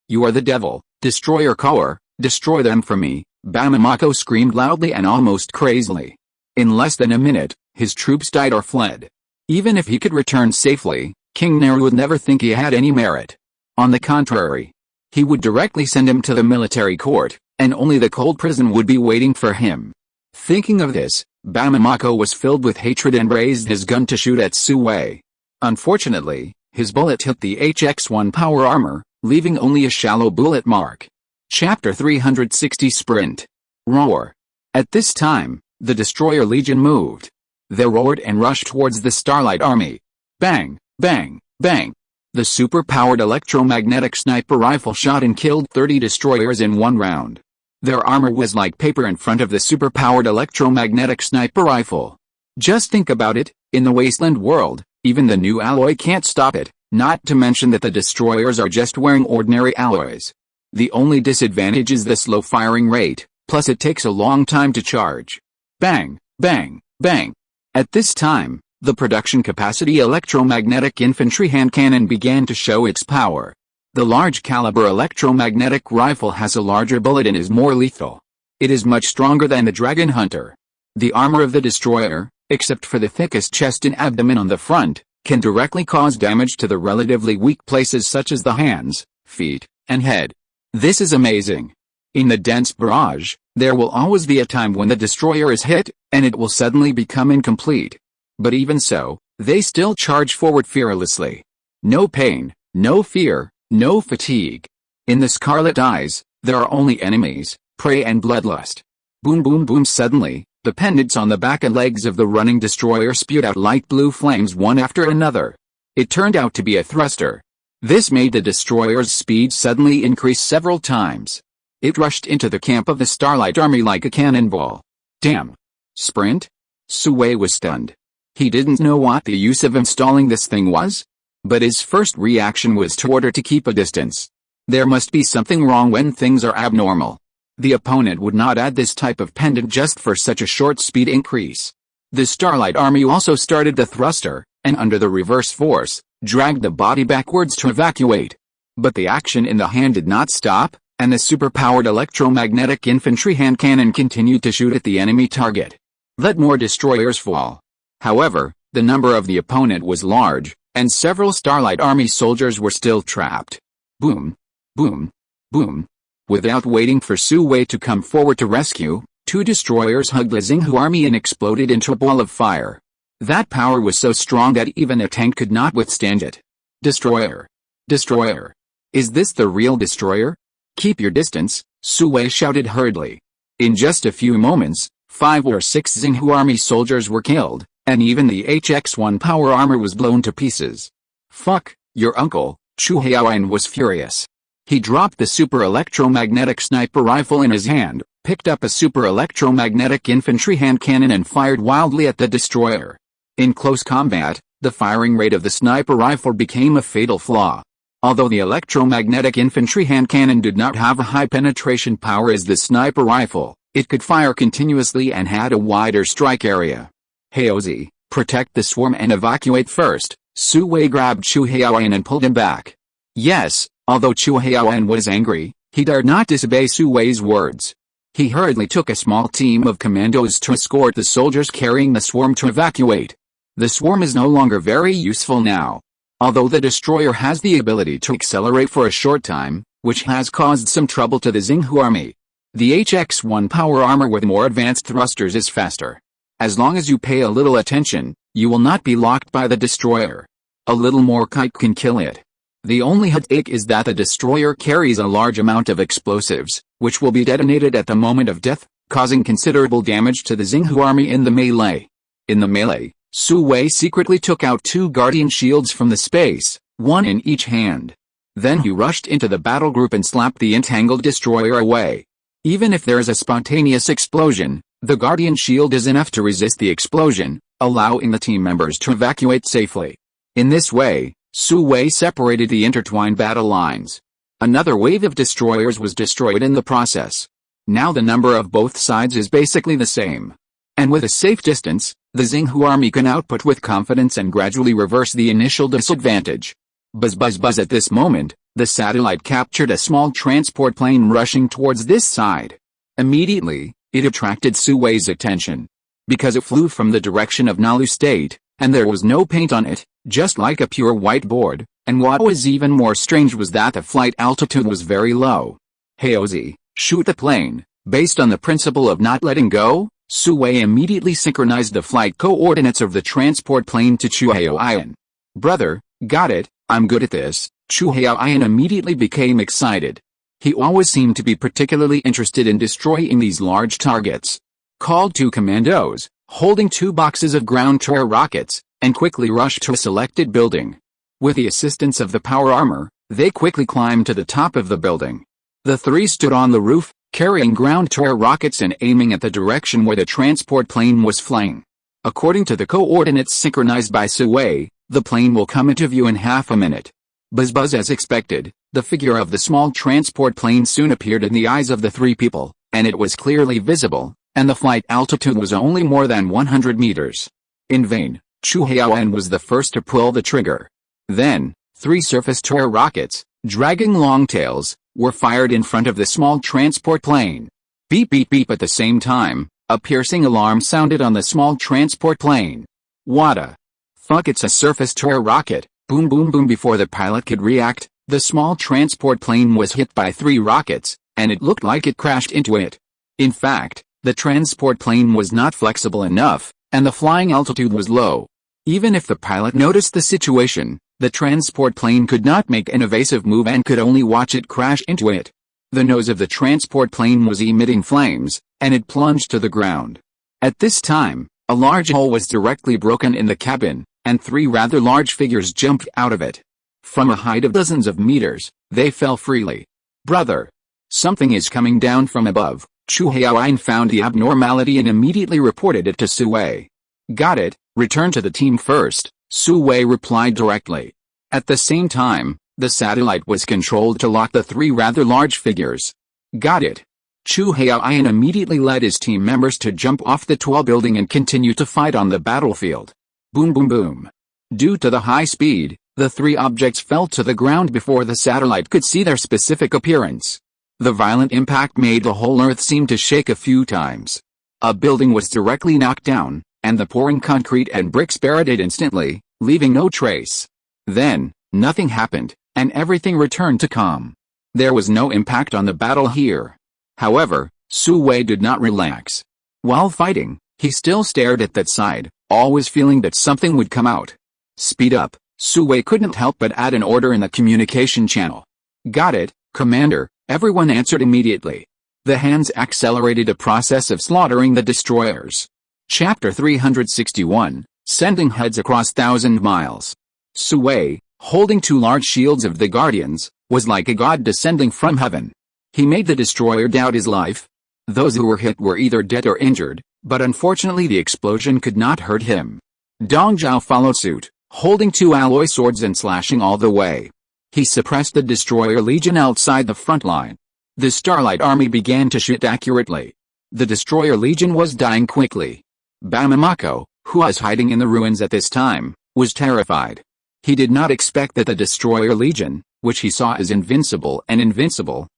you are the devil, destroyer core, destroy them for me, Bamamako screamed loudly and almost crazily. In less than a minute, his troops died or fled. Even if he could return safely, King Neru would never think he had any merit. On the contrary, He would directly send him to the military court, and only the cold prison would be waiting for him. Thinking of this, Bamamako was filled with hatred and raised his gun to shoot at Sue. Unfortunately, his bullet hit the HX-1 power armor, leaving only a shallow bullet mark. Chapter 360 Sprint. Roar. At this time, the Destroyer Legion moved. They roared and rushed towards the Starlight Army. Bang, bang, bang. The super-powered electromagnetic sniper rifle shot and killed 30 destroyers in one round. Their armor was like paper in front of the super-powered electromagnetic sniper rifle. Just think about it, in the wasteland world, even the new alloy can't stop it, not to mention that the destroyers are just wearing ordinary alloys. The only disadvantage is the slow firing rate, plus it takes a long time to charge. Bang, bang, bang. At this time, the production capacity electromagnetic infantry hand cannon began to show its power. The large caliber electromagnetic rifle has a larger bullet and is more lethal. It is much stronger than the Dragon Hunter. The armor of the destroyer, except for the thickest chest and abdomen on the front, can directly cause damage to the relatively weak places such as the hands, feet, and head. This is amazing. In the dense barrage, there will always be a time when the destroyer is hit, and it will suddenly become incomplete. But even so, they still charge forward fearlessly. No pain, no fear, no fatigue. In the Scarlet Eyes, there are only enemies, prey and bloodlust. Boom boom boom. Suddenly, the pendants on the back and legs of the running destroyer spewed out light blue flames one after another. It turned out to be a thruster. This made the destroyer's speed suddenly increase several times. It rushed into the camp of the Starlight Army like a cannonball. Damn. Sprint? Sue was stunned. He didn't know what the use of installing this thing was, but his first reaction was to order to keep a distance. There must be something wrong when things are abnormal. The opponent would not add this type of pendant just for such a short speed increase. The Starlight Army also started the thruster, and under the reverse force, dragged the body backwards to evacuate. But the action in the hand did not stop, and the super-powered electromagnetic infantry hand cannon continued to shoot at the enemy target. Let more destroyers fall. However, the number of the opponent was large, and several Starlight Army soldiers were still trapped. Boom, boom, boom. Without waiting for Sue to come forward to rescue, two destroyers hugged the Xinghu army and exploded into a ball of fire. That power was so strong that even a tank could not withstand it. Destroyer. Destroyer. Is this the real destroyer? Keep your distance, Sue shouted hurriedly. In just a few moments, 5 or 6 Xinghu army soldiers were killed, and even the HX-1 power armor was blown to pieces. Fuck, your uncle, Chu Haoyan was furious. He dropped the super electromagnetic sniper rifle in his hand, picked up a super electromagnetic infantry hand cannon and fired wildly at the destroyer. In close combat, the firing rate of the sniper rifle became a fatal flaw. Although the electromagnetic infantry hand cannon did not have a high penetration power as the sniper rifle, it could fire continuously and had a wider strike area. Haozi, protect the swarm and evacuate first, Sue grabbed Chu Haoyan and pulled him back. Yes, although Chu Haoyan was angry, he dared not disobey Sue's words. He hurriedly took a small team of commandos to escort the soldiers carrying the swarm to evacuate. The swarm is no longer very useful now. Although the destroyer has the ability to accelerate for a short time, which has caused some trouble to the Xinghu army. The HX-1 power armor with more advanced thrusters is faster. As long as you pay a little attention, you will not be locked by the destroyer. A little more kite can kill it. The only headache is that the destroyer carries a large amount of explosives, which will be detonated at the moment of death, causing considerable damage to the Xinghu army in the melee. In the melee, Sue secretly took out 2 guardian shields from the space, one in each hand. Then he rushed into the battle group and slapped the entangled destroyer away. Even if there is a spontaneous explosion, the guardian shield is enough to resist the explosion, allowing the team members to evacuate safely. In this way, Sue separated the intertwined battle lines. Another wave of destroyers was destroyed in the process. Now the number of both sides is basically the same. And with a safe distance, the Xinghu army can output with confidence and gradually reverse the initial disadvantage. Buzz buzz buzz. At this moment, the satellite captured a small transport plane rushing towards this side. Immediately, it attracted Sue's attention. Because it flew from the direction of Nalu State, and there was no paint on it, just like a pure white board, And what was even more strange was that the flight altitude was very low. "Hey Ozzy, shoot the plane." Based on the principle of not letting go, Sui immediately synchronized the flight coordinates of the transport plane to Chuhaoyan. "Brother, got it, I'm good at this." Chuhaoyan immediately became excited. He always seemed to be particularly interested in destroying these large targets. Called two commandos, holding 2 boxes of ground terror rockets, and quickly rushed to a selected building. With the assistance of the power armor, they quickly climbed to the top of the building. The 3 stood on the roof, carrying ground terror rockets and aiming at the direction where the transport plane was flying. According to the coordinates synchronized by Sui, the plane will come into view in half a minute. Buzz buzz. As expected, the figure of the small transport plane soon appeared in the eyes of the 3 people, and it was clearly visible, and the flight altitude was only more than 100 meters. In vain, Chu Haoan was the first to pull the trigger. Then, 3 surface terror rockets, dragging long tails, were fired in front of the small transport plane. Beep beep beep. At the same time, a piercing alarm sounded on the small transport plane. "What a fuck, it's a surface terror rocket." Boom boom boom. Before the pilot could react, the small transport plane was hit by 3 rockets, and it looked like it crashed into it. In fact, the transport plane was not flexible enough, and the flying altitude was low. Even if the pilot noticed the situation, the transport plane could not make an evasive move and could only watch it crash into it. The nose of the transport plane was emitting flames, and it plunged to the ground. At this time, a large hole was directly broken in the cabin, and 3 rather large figures jumped out of it. From a height of dozens of meters, they fell freely. "Brother, something is coming down from above." Chu Haoan found the abnormality and immediately reported it to Sui. "Got it, return to the team first," Sui replied directly. At the same time, the satellite was controlled to lock the 3 rather large figures. "Got it." Chu Haoan immediately led his team members to jump off the tall building and continue to fight on the battlefield. Boom boom boom. Due to the high speed, the 3 objects fell to the ground before the satellite could see their specific appearance. The violent impact made the whole Earth seem to shake a few times. A building was directly knocked down, and the pouring concrete and bricks buried it instantly, leaving no trace. Then, nothing happened, and everything returned to calm. There was no impact on the battle here. However, Sui did not relax. While fighting, he still stared at that side, always feeling that something would come out. "Speed up." Sui couldn't help but add an order in the communication channel. "Got it, Commander," everyone answered immediately. The hands accelerated the process of slaughtering the destroyers. Chapter 361, Sending Heads Across 1,000 Miles. Sui, holding 2 large shields of the Guardians, was like a god descending from heaven. He made the destroyer doubt his life. Those who were hit were either dead or injured, but unfortunately the explosion could not hurt him. Dong Zhao followed suit, holding 2 alloy swords and slashing all the way. He suppressed the destroyer legion outside the front line. The Starlight Army began to shoot accurately. The destroyer legion was dying quickly. Bamamako, who was hiding in the ruins at this time, was terrified. He did not expect that the destroyer legion, which he saw as invincible,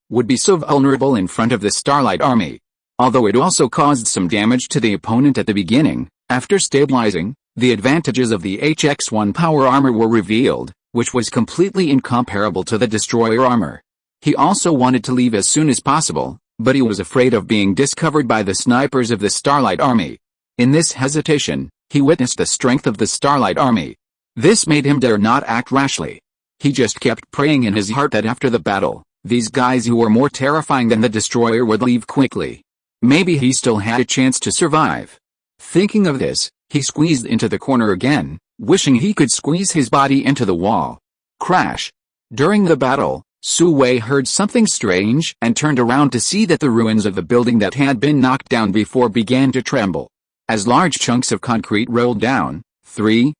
would be so vulnerable in front of the Starlight Army. Although it also caused some damage to the opponent at the beginning, after stabilizing, the advantages of the HX-1 power armor were revealed, which was completely incomparable to the destroyer armor. He also wanted to leave as soon as possible, but he was afraid of being discovered by the snipers of the Starlight Army. In this hesitation, he witnessed the strength of the Starlight Army. This made him dare not act rashly. He just kept praying in his heart that after the battle, these guys who were more terrifying than the destroyer would leave quickly. Maybe he still had a chance to survive. Thinking of this, he squeezed into the corner again, wishing he could squeeze his body into the wall. Crash! During the battle, Sui heard something strange and turned around to see that the ruins of the building that had been knocked down before began to tremble. As large chunks of concrete rolled down, 3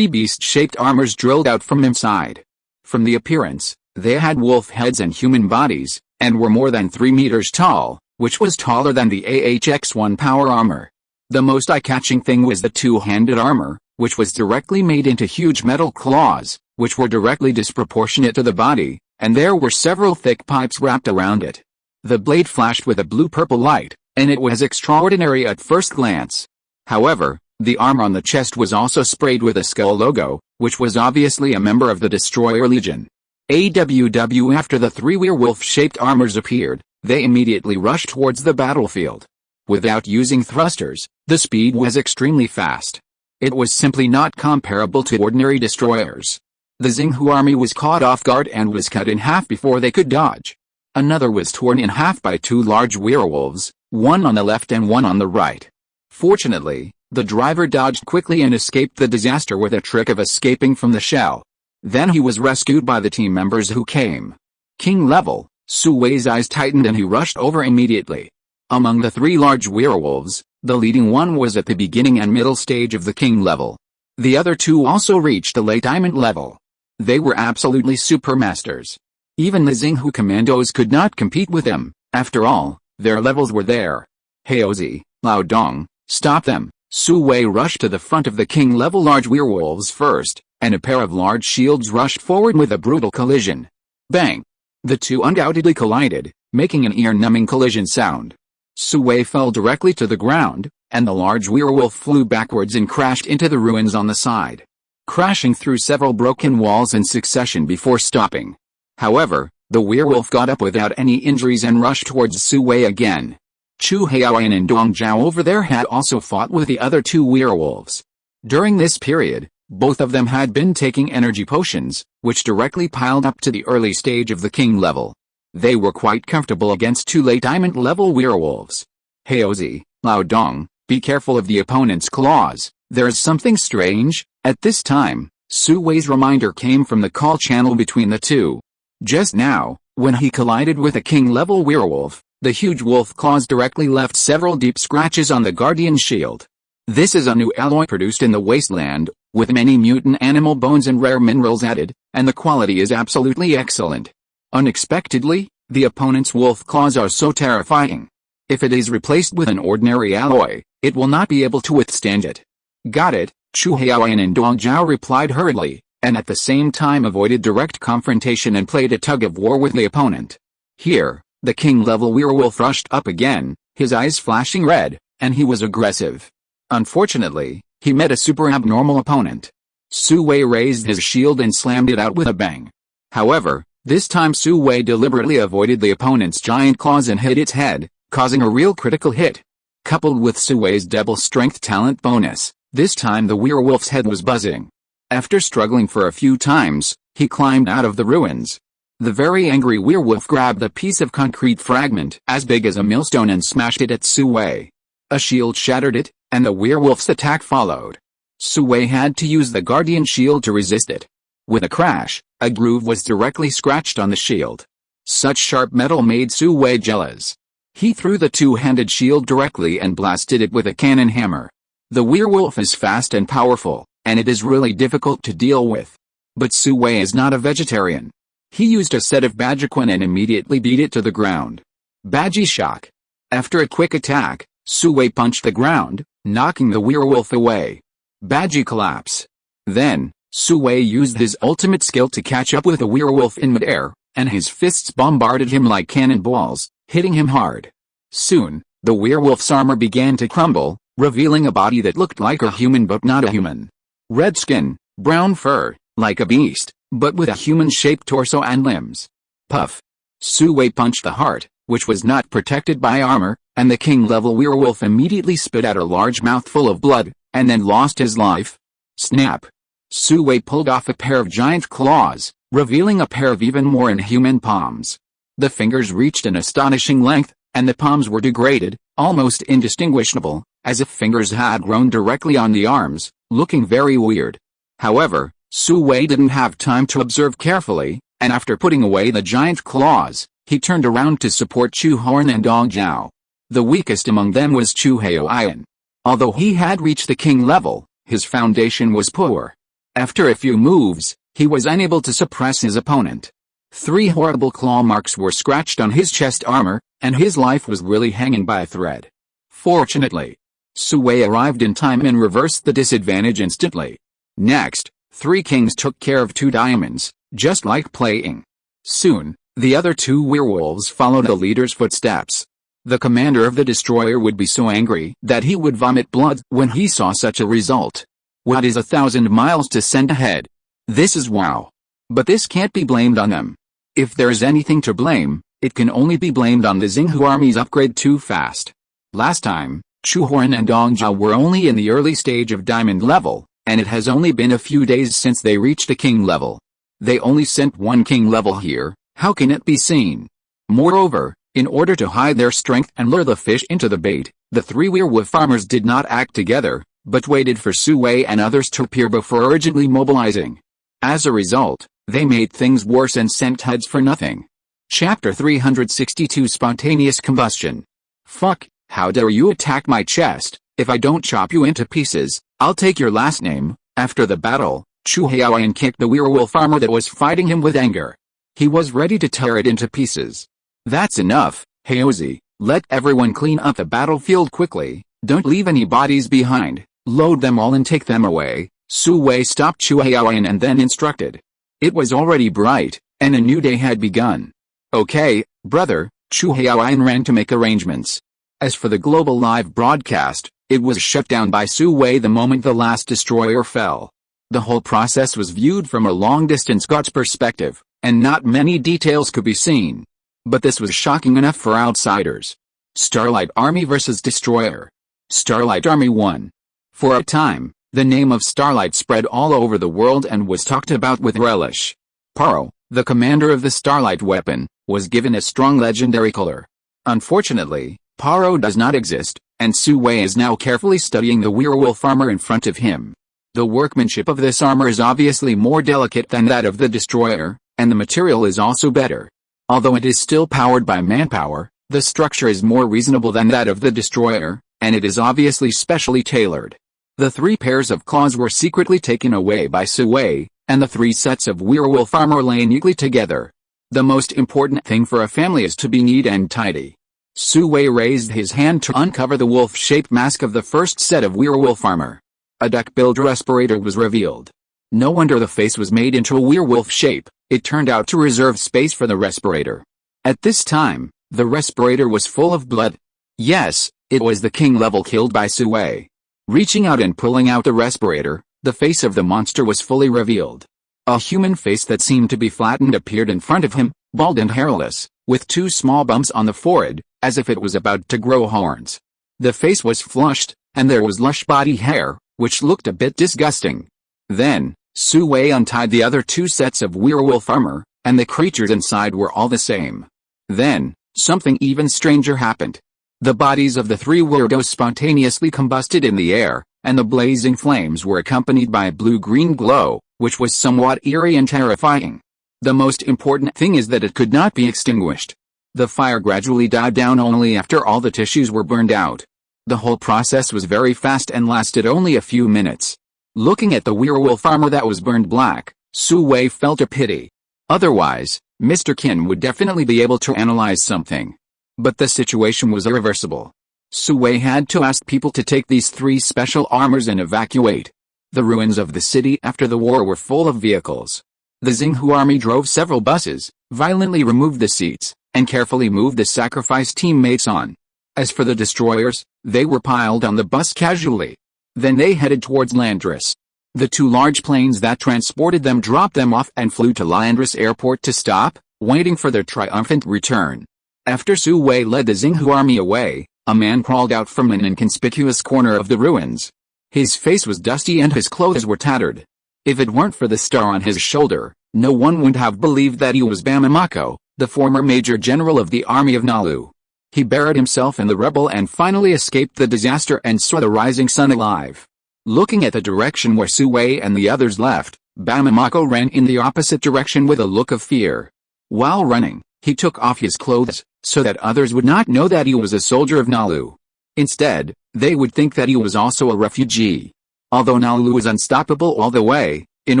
beast-shaped armors drilled out from inside. From the appearance, they had wolf heads and human bodies, and were more than 3 meters tall, which was taller than the AHX-1 power armor. The most eye-catching thing was the 2-handed armor, which was directly made into huge metal claws, which were directly disproportionate to the body, and there were several thick pipes wrapped around it. The blade flashed with a blue-purple light, and it was extraordinary at first glance. However, The armor on the chest was also sprayed with a skull logo, which was obviously a member of the Destroyer Legion. After the three werewolf-shaped armors appeared, they immediately rushed towards the battlefield. Without using thrusters, the speed was extremely fast. It was simply not comparable to ordinary destroyers. The Xinghu army was caught off guard and was cut in half before they could dodge. Another was torn in half by two large werewolves, one on the left and one on the right. Fortunately, the driver dodged quickly and escaped the disaster with a trick of escaping from the shell. Then he was rescued by the team members who came. King level, Su Wei's eyes tightened and he rushed over immediately. Among the three large werewolves, the leading one was at the beginning and middle stage of the king level. The other two also reached the late diamond level. They were absolutely supermasters. Even the Xinghu commandos could not compete with them. After all, their levels were there. Heozi, Lao Dong, stop them. Su Wei rushed to the front of the king-level large werewolves first, and a pair of large shields rushed forward with a brutal collision. Bang! The two undoubtedly collided, making an ear-numbing collision sound. Su Wei fell directly to the ground, and the large werewolf flew backwards and crashed into the ruins on the side, crashing through several broken walls in succession before stopping. However, the werewolf got up without any injuries and rushed towards Su Wei again. Chu Haoyan and Dong Zhao over there had also fought with the other two werewolves. During this period, both of them had been taking energy potions, which directly piled up to the early stage of the king level. They were quite comfortable against two late diamond level werewolves. Heozi, Lao Dong, be careful of the opponent's claws, there's something strange. At this time, Su Wei's reminder came from the call channel between the two. Just now, when he collided with a king-level werewolf, the huge wolf claws directly left several deep scratches on the guardian shield. This is a new alloy produced in the wasteland, with many mutant animal bones and rare minerals added, and the quality is absolutely excellent. Unexpectedly, the opponent's wolf claws are so terrifying. If it is replaced with an ordinary alloy, it will not be able to withstand it. Got it, Chu Haoyan and Dong Zhao replied hurriedly, and at the same time avoided direct confrontation and played a tug-of-war with the opponent. Here, the king-level werewolf rushed up again, his eyes flashing red, and he was aggressive. Unfortunately, he met a super abnormal opponent. Su Wei raised his shield and slammed it out with a bang. However, this time Su Wei deliberately avoided the opponent's giant claws and hit its head, causing a real critical hit. Coupled with Su Wei's double strength talent bonus, this time the werewolf's head was buzzing. After struggling for a few times, he climbed out of the ruins. The very angry werewolf grabbed a piece of concrete fragment as big as a millstone and smashed it at Su Wei. A shield shattered it, and the werewolf's attack followed. Su Wei had to use the guardian shield to resist it. With a crash, a groove was directly scratched on the shield. Such sharp metal made Su Wei jealous. He threw the two-handed shield directly and blasted it with a cannon hammer. The werewolf is fast and powerful, and it is really difficult to deal with. But Su Wei is not a vegetarian. He used a set of Bajiquan and immediately beat it to the ground. Baji shock. After a quick attack, Su Wei punched the ground, knocking the werewolf away. Baji collapse. Then, Su Wei used his ultimate skill to catch up with the werewolf in midair, and his fists bombarded him like cannonballs, hitting him hard. Soon, the werewolf's armor began to crumble, revealing a body that looked like a human but not a human. Red skin, brown fur, like a beast, but with a human-shaped torso and limbs. Puff. Su Wei punched the heart, which was not protected by armor, and the king-level werewolf immediately spit out a large mouthful of blood, and then lost his life. Snap. Su Wei pulled off a pair of giant claws, revealing a pair of even more inhuman palms. The fingers reached an astonishing length, and the palms were degraded, almost indistinguishable, as if fingers had grown directly on the arms, looking very weird. However, Su Wei didn't have time to observe carefully, and after putting away the giant claws, he turned around to support Chu Horn and Dong Zhao. The weakest among them was Chu Haoyan. Although he had reached the king level, his foundation was poor. After a few moves, he was unable to suppress his opponent. 3 horrible claw marks were scratched on his chest armor, and his life was really hanging by a thread. Fortunately, Su Wei arrived in time and reversed the disadvantage instantly. Next, 3 kings took care of 2 diamonds, just like playing. Soon, the other 2 werewolves followed the leader's footsteps. The commander of the destroyer would be so angry that he would vomit blood when he saw such a result. What is 1,000 miles to send ahead? This is wow. But this can't be blamed on them. If there is anything to blame, it can only be blamed on the Xinghu army's upgrade too fast. Last time, Chuhuan and Dongjia were only in the early stage of diamond level, and it has only been a few days since they reached a king level. They only sent one king level here, how can it be seen? Moreover, in order to hide their strength and lure the fish into the bait, the three werewolf farmers did not act together, but waited for Su Wei and others to appear before urgently mobilizing. As a result, they made things worse and sent heads for nothing. Chapter 362 Spontaneous Combustion. Fuck, how dare you attack my chest? If I don't chop you into pieces, I'll take your last name. After the battle, Chu Haoyan kicked the werewolf farmer that was fighting him with anger. He was ready to tear it into pieces. That's enough, Haozi. Let everyone clean up the battlefield quickly. Don't leave any bodies behind. Load them all and take them away. Su Wei stopped Chu Haoyan and then instructed. It was already bright, and a new day had begun. Okay, brother, Chu Haoyan ran to make arrangements. As for the global live broadcast, it was shut down by Su Wei the moment the last destroyer fell. The whole process was viewed from a long-distance God's perspective, and not many details could be seen. But this was shocking enough for outsiders. Starlight Army vs. Destroyer. Starlight Army won. For a time, the name of Starlight spread all over the world and was talked about with relish. Paro, the commander of the Starlight weapon, was given a strong legendary color. Unfortunately, Paro does not exist, and Su Wei is now carefully studying the werewolf armor in front of him. The workmanship of this armor is obviously more delicate than that of the destroyer, and the material is also better. Although it is still powered by manpower, the structure is more reasonable than that of the destroyer, and it is obviously specially tailored. The 3 pairs of claws were secretly taken away by Su Wei, and the 3 sets of werewolf armor lay neatly together. The most important thing for a family is to be neat and tidy. Su Wei raised his hand to uncover the wolf-shaped mask of the first set of werewolf armor. A duck-billed respirator was revealed. No wonder the face was made into a werewolf shape, it turned out to reserve space for the respirator. At this time, the respirator was full of blood. Yes, it was the king level killed by Su Wei. Reaching out and pulling out the respirator, the face of the monster was fully revealed. A human face that seemed to be flattened appeared in front of him, bald and hairless, with 2 small bumps on the forehead, as if it was about to grow horns. The face was flushed, and there was lush body hair, which looked a bit disgusting. Then, Su Wei untied the other 2 sets of werewolf armor, and the creatures inside were all the same. Then, something even stranger happened. The bodies of the 3 weirdos spontaneously combusted in the air, and the blazing flames were accompanied by a blue-green glow, which was somewhat eerie and terrifying. The most important thing is that it could not be extinguished. The fire gradually died down only after all the tissues were burned out. The whole process was very fast and lasted only a few minutes. Looking at the werewolf armor that was burned black, Su Wei felt a pity. Otherwise, Mr. Qin would definitely be able to analyze something. But the situation was irreversible. Su Wei had to ask people to take these 3 special armors and evacuate. The ruins of the city after the war were full of vehicles. The Xinghu army drove several buses, violently removed the seats, and carefully moved the sacrificed teammates on. As for the destroyers, they were piled on the bus casually. Then they headed towards Landris. The 2 large planes that transported them dropped them off and flew to Landris Airport to stop, waiting for their triumphant return. After Su Wei led the Xinghu army away, a man crawled out from an inconspicuous corner of the ruins. His face was dusty and his clothes were tattered. If it weren't for the star on his shoulder, no one would have believed that he was Bamamako, the former major general of the army of Nalu. He buried himself in the rubble and finally escaped the disaster and saw the rising sun alive. Looking at the direction where Su Wei and the others left, Bamamako ran in the opposite direction with a look of fear. While running, he took off his clothes, so that others would not know that he was a soldier of Nalu. Instead, they would think that he was also a refugee. Although Nalu was unstoppable all the way, in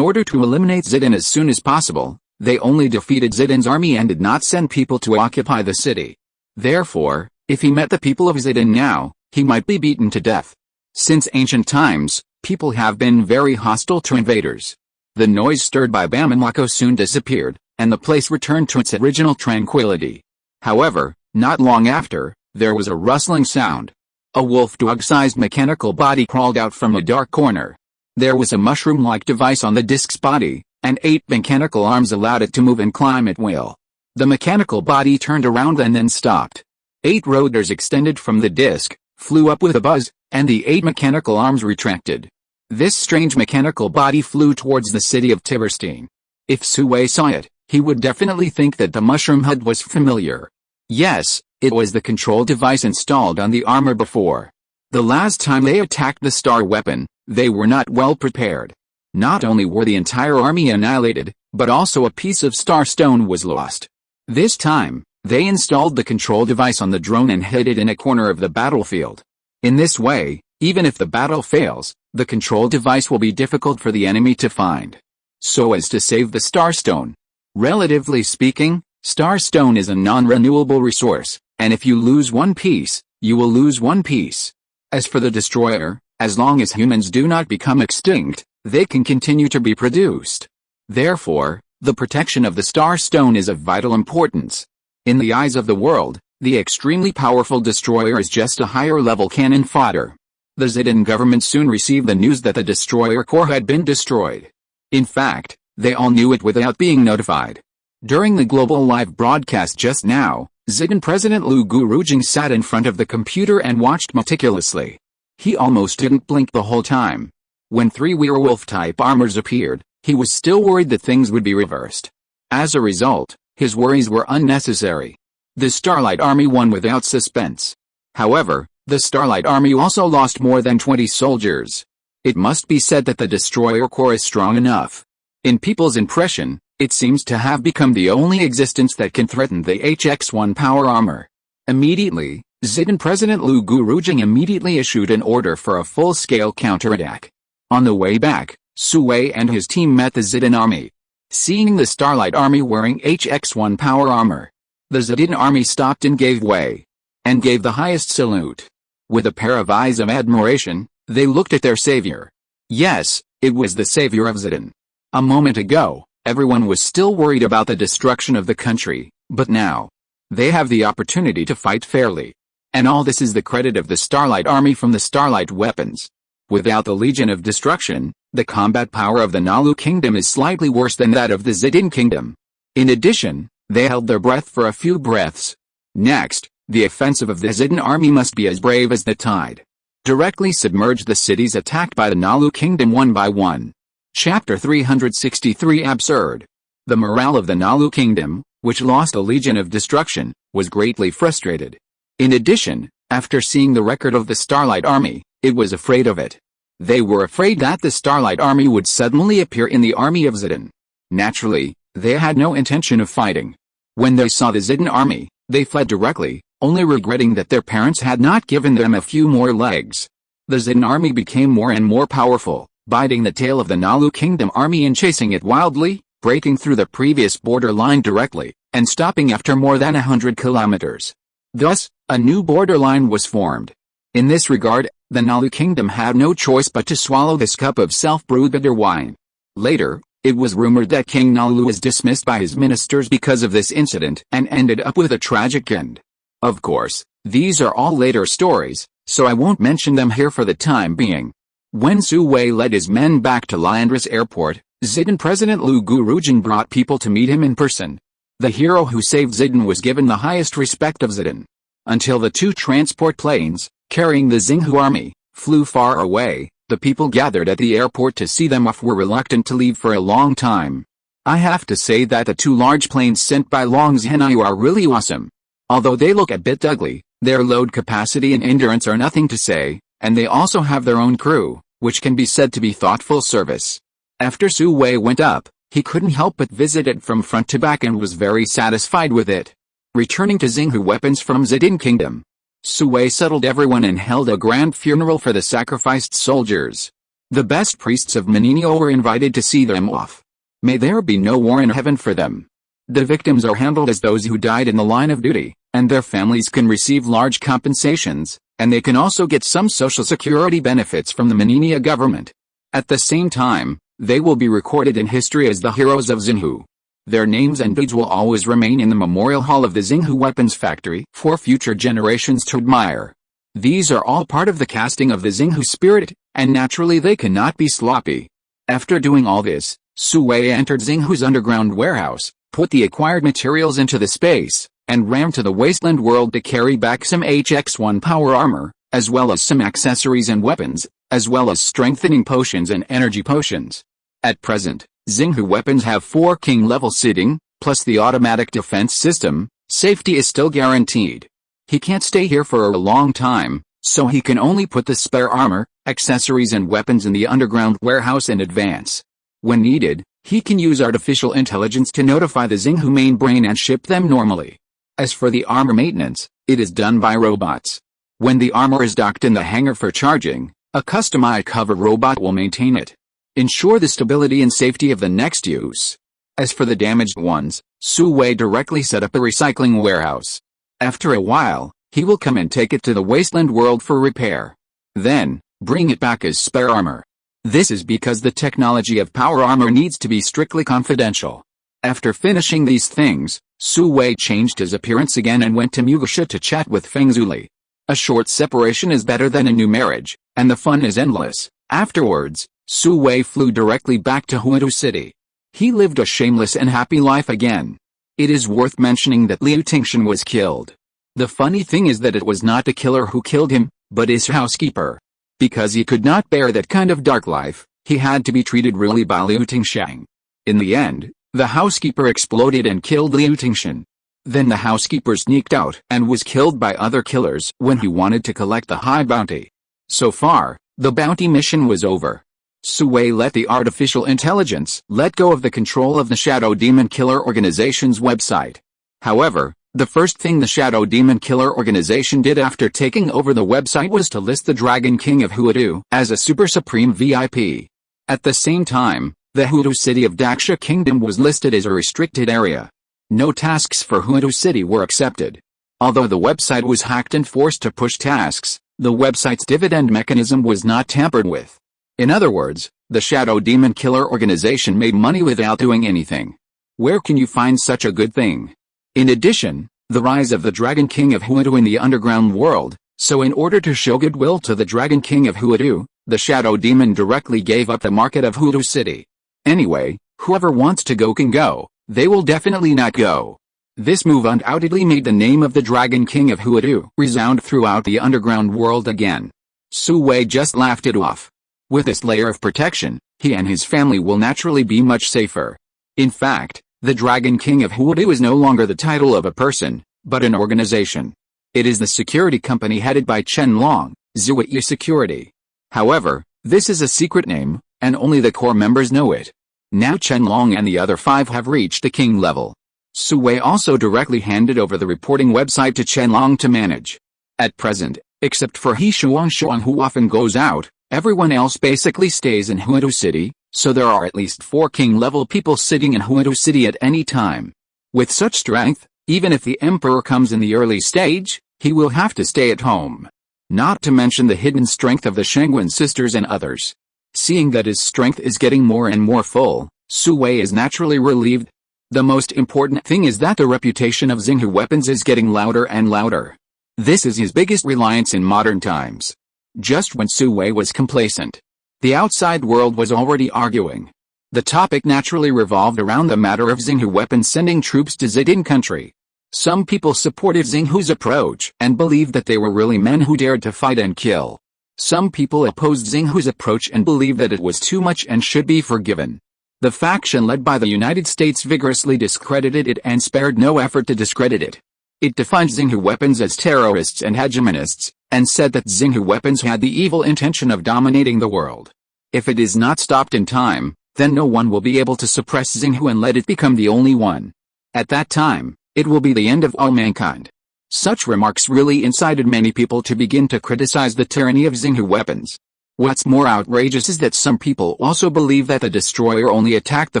order to eliminate Zidane as soon as possible, they only defeated Zidane's army and did not send people to occupy the city. Therefore, if he met the people of Zidane now, he might be beaten to death. Since ancient times, people have been very hostile to invaders. The noise stirred by Bamamako soon disappeared, and the place returned to its original tranquility. However, not long after, There was a rustling sound. A wolf-dog-sized mechanical body crawled out from a dark corner. There was a mushroom-like device on the disc's body, and 8 mechanical arms allowed it to move and climb at will. The mechanical body turned around and then stopped. 8 rotors extended from the disc, flew up with a buzz, and the 8 mechanical arms retracted. This strange mechanical body flew towards the city of Tiberstein. If Sue saw it, he would definitely think that the mushroom HUD was familiar. Yes, it was the control device installed on the armor before. The last time they attacked the star weapon, they were not well prepared. Not only were the entire army annihilated, but also a piece of star stone was lost. This time, they installed the control device on the drone and hid it in a corner of the battlefield. In this way, even if the battle fails, the control device will be difficult for the enemy to find. So as to save the star stone. Relatively speaking, star stone is a non-renewable resource, and if you lose one piece, you will lose one piece. As for the destroyer, as long as humans do not become extinct, they can continue to be produced. Therefore, the protection of the star stone is of vital importance. In the eyes of the world, the extremely powerful destroyer is just a higher-level cannon fodder. The Zidane government soon received the news that the destroyer core had been destroyed. In fact, they all knew it without being notified. During the global live broadcast just now, Zidane President Lu Gurujing sat in front of the computer and watched meticulously. He almost didn't blink the whole time. When 3 werewolf-type armors appeared, he was still worried that things would be reversed. As a result, his worries were unnecessary. The Starlight Army won without suspense. However, the Starlight Army also lost more than 20 soldiers. It must be said that the destroyer core is strong enough. In people's impression, it seems to have become the only existence that can threaten the HX-1 power armor. Immediately, Zidane President Lu Gurujing immediately issued an order for a full-scale counterattack. On the way back, Sue and his team met the Zidane army. Seeing the Starlight Army wearing HX-1 power armor, the Zidane army stopped and gave way, and gave the highest salute. With a pair of eyes of admiration, they looked at their savior. Yes, it was the savior of Zidane. A moment ago, everyone was still worried about the destruction of the country, but now, they have the opportunity to fight fairly. And all this is the credit of the Starlight Army from the Starlight weapons. Without the Legion of Destruction, the combat power of the Nalu Kingdom is slightly worse than that of the Zidane Kingdom. In addition, they held their breath for a few breaths. Next, the offensive of the Zidane army must be as brave as the tide. Directly submerge the cities attacked by the Nalu Kingdom one by one. Chapter 363 Absurd. The morale of the Nalu Kingdom, which lost a Legion of Destruction, was greatly frustrated. In addition, after seeing the record of the Starlight Army, it was afraid of it. They were afraid that the Starlight Army would suddenly appear in the army of Zidane. Naturally, they had no intention of fighting. When they saw the Zidane army, they fled directly, only regretting that their parents had not given them a few more legs. The Zidane army became more and more powerful, biting the tail of the Nalu Kingdom army and chasing it wildly, breaking through the previous border line directly, and stopping after more than 100 kilometers. Thus, a new borderline was formed. In this regard, the Nalu Kingdom had no choice but to swallow this cup of self-brewed bitter wine. Later, it was rumored that King Nalu was dismissed by his ministers because of this incident and ended up with a tragic end. Of course, these are all later stories, so I won't mention them here for the time being. When Sue led his men back to Liandras Airport, Zidane President Lu Gurujing brought people to meet him in person. The hero who saved Zidane was given the highest respect of Zidane. Until the 2 transport planes, carrying the Xinghu army, flew far away, the people gathered at the airport to see them off were reluctant to leave for a long time. I have to say that the 2 large planes sent by Long Zhenyu are really awesome. Although they look a bit ugly, their load capacity and endurance are nothing to say, and they also have their own crew, which can be said to be thoughtful service. After Sue went up, he couldn't help but visit it from front to back and was very satisfied with it. Returning to Xinghu weapons from Zidane Kingdom, Sue settled everyone and held a grand funeral for the sacrificed soldiers. The best priests of Menino were invited to see them off. May there be no war in heaven for them. The victims are handled as those who died in the line of duty, and their families can receive large compensations, and they can also get some social security benefits from the Menino government. At the same time, they will be recorded in history as the heroes of Xinghu. Their names and deeds will always remain in the memorial hall of the Xinghu Weapons Factory for future generations to admire. These are all part of the casting of the Xinghu spirit, and naturally they cannot be sloppy. After doing all this, Su Wei entered Xinghu's underground warehouse, put the acquired materials into the space, and ran to the wasteland world to carry back some HX-1 power armor, as well as some accessories and weapons, as well as strengthening potions and energy potions. At present, Xinghu weapons have 4 king-level sitting, plus the automatic defense system. Safety is still guaranteed. He can't stay here for a long time, so he can only put the spare armor, accessories and weapons in the underground warehouse in advance. When needed, he can use artificial intelligence to notify the Xinghu main brain and ship them normally. As for the armor maintenance, it is done by robots. When the armor is docked in the hangar for charging, a customized cover robot will maintain it. Ensure the stability and safety of the next use. As for the damaged ones, Su Wei directly set up a recycling warehouse. After a while, he will come and take it to the wasteland world for repair. Then, bring it back as spare armor. This is because the technology of power armor needs to be strictly confidential. After finishing these things, Su Wei changed his appearance again and went to Mugusha to chat with Feng Zuli. A short separation is better than a new marriage, and the fun is endless. Afterwards, Su Wei flew directly back to Huadu City. He lived a shameless and happy life again. It is worth mentioning that Liu Tingshan was killed. The funny thing is that it was not the killer who killed him, but his housekeeper. Because he could not bear that kind of dark life, he had to be treated really by Liu Tingshan. In the end, the housekeeper exploded and killed Liu Tingshan. Then the housekeeper sneaked out and was killed by other killers when he wanted to collect the high bounty. So far, the bounty mission was over. Su Wei let the artificial intelligence let go of the control of the Shadow Demon Killer Organization's website. However, the first thing the Shadow Demon Killer Organization did after taking over the website was to list the Dragon King of Huadu as a Super Supreme VIP. At the same time, the Huadu city of Daksha Kingdom was listed as a restricted area. No tasks for Huadu city were accepted. Although the website was hacked and forced to push tasks, the website's dividend mechanism was not tampered with. In other words, the Shadow Demon Killer Organization made money without doing anything. Where can you find such a good thing? In addition, the rise of the Dragon King of Huadu in the underground world, so in order to show goodwill to the Dragon King of Huadu, the Shadow Demon directly gave up the market of Huadu City. Anyway, whoever wants to go can go, they will definitely not go. This move undoubtedly made the name of the Dragon King of Huadu resound throughout the underground world again. Su Wei just laughed it off. With this layer of protection, he and his family will naturally be much safer. In fact, the Dragon King of Huadu is no longer the title of a person, but an organization. It is the security company headed by Chen Long, Zuyi Security. However, this is a secret name, and only the core members know it. Now Chen Long and the other 5 have reached the king level. Su Wei also directly handed over the reporting website to Chen Long to manage. At present, except for He Shuang who often goes out, everyone else basically stays in Huadu City, so there are at least 4 king-level people sitting in Huadu City at any time. With such strength, even if the Emperor comes in the early stage, he will have to stay at home. Not to mention the hidden strength of the Shangwen sisters and others. Seeing that his strength is getting more and more full, Su Wei is naturally relieved. The most important thing is that the reputation of Xinghu weapons is getting louder and louder. This is his biggest reliance in modern times. Just when Su Wei was complacent, the outside world was already arguing. The topic naturally revolved around the matter of Xinghu weapons sending troops to Zidin country. Some people supported Xinghu's approach and believed that they were really men who dared to fight and kill. Some people opposed Xinghu's approach and believed that it was too much and should be forgiven. The faction led by the United States vigorously discredited it and spared no effort to discredit it. It defined Xinghu weapons as terrorists and hegemonists, and said that Xinghu weapons had the evil intention of dominating the world. If it is not stopped in time, then no one will be able to suppress Xinghu and let it become the only one. At that time, it will be the end of all mankind. Such remarks really incited many people to begin to criticize the tyranny of Xinghu weapons. What's more outrageous is that some people also believe that the destroyer only attacked the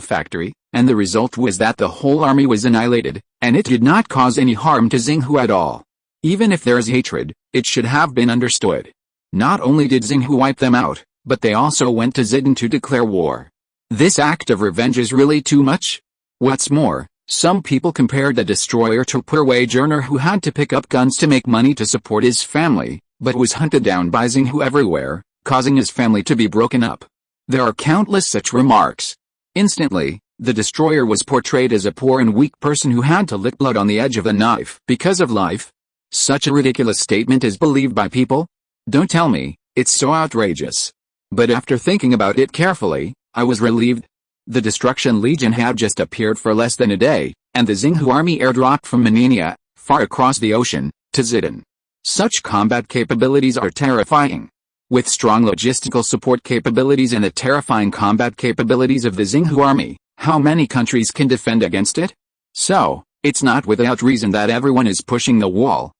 factory, and the result was that the whole army was annihilated, and it did not cause any harm to Xinghu at all. Even if there is hatred, it should have been understood. Not only did Xinghu wipe them out, but they also went to Zidin to declare war. This act of revenge is really too much. What's more, some people compared the destroyer to a poor wage earner who had to pick up guns to make money to support his family, but was hunted down by Xinghu everywhere, causing his family to be broken up. There are countless such remarks. Instantly, the destroyer was portrayed as a poor and weak person who had to lick blood on the edge of a knife because of life. Such a ridiculous statement is believed by people? Don't tell me, it's so outrageous. But after thinking about it carefully, I was relieved. The Destruction Legion had just appeared for less than a day, and the Xinghu army airdropped from Manania, far across the ocean, to Zidane. Such combat capabilities are terrifying. With strong logistical support capabilities and the terrifying combat capabilities of the Xinghu army, how many countries can defend against it? So, it's not without reason that everyone is pushing the wall.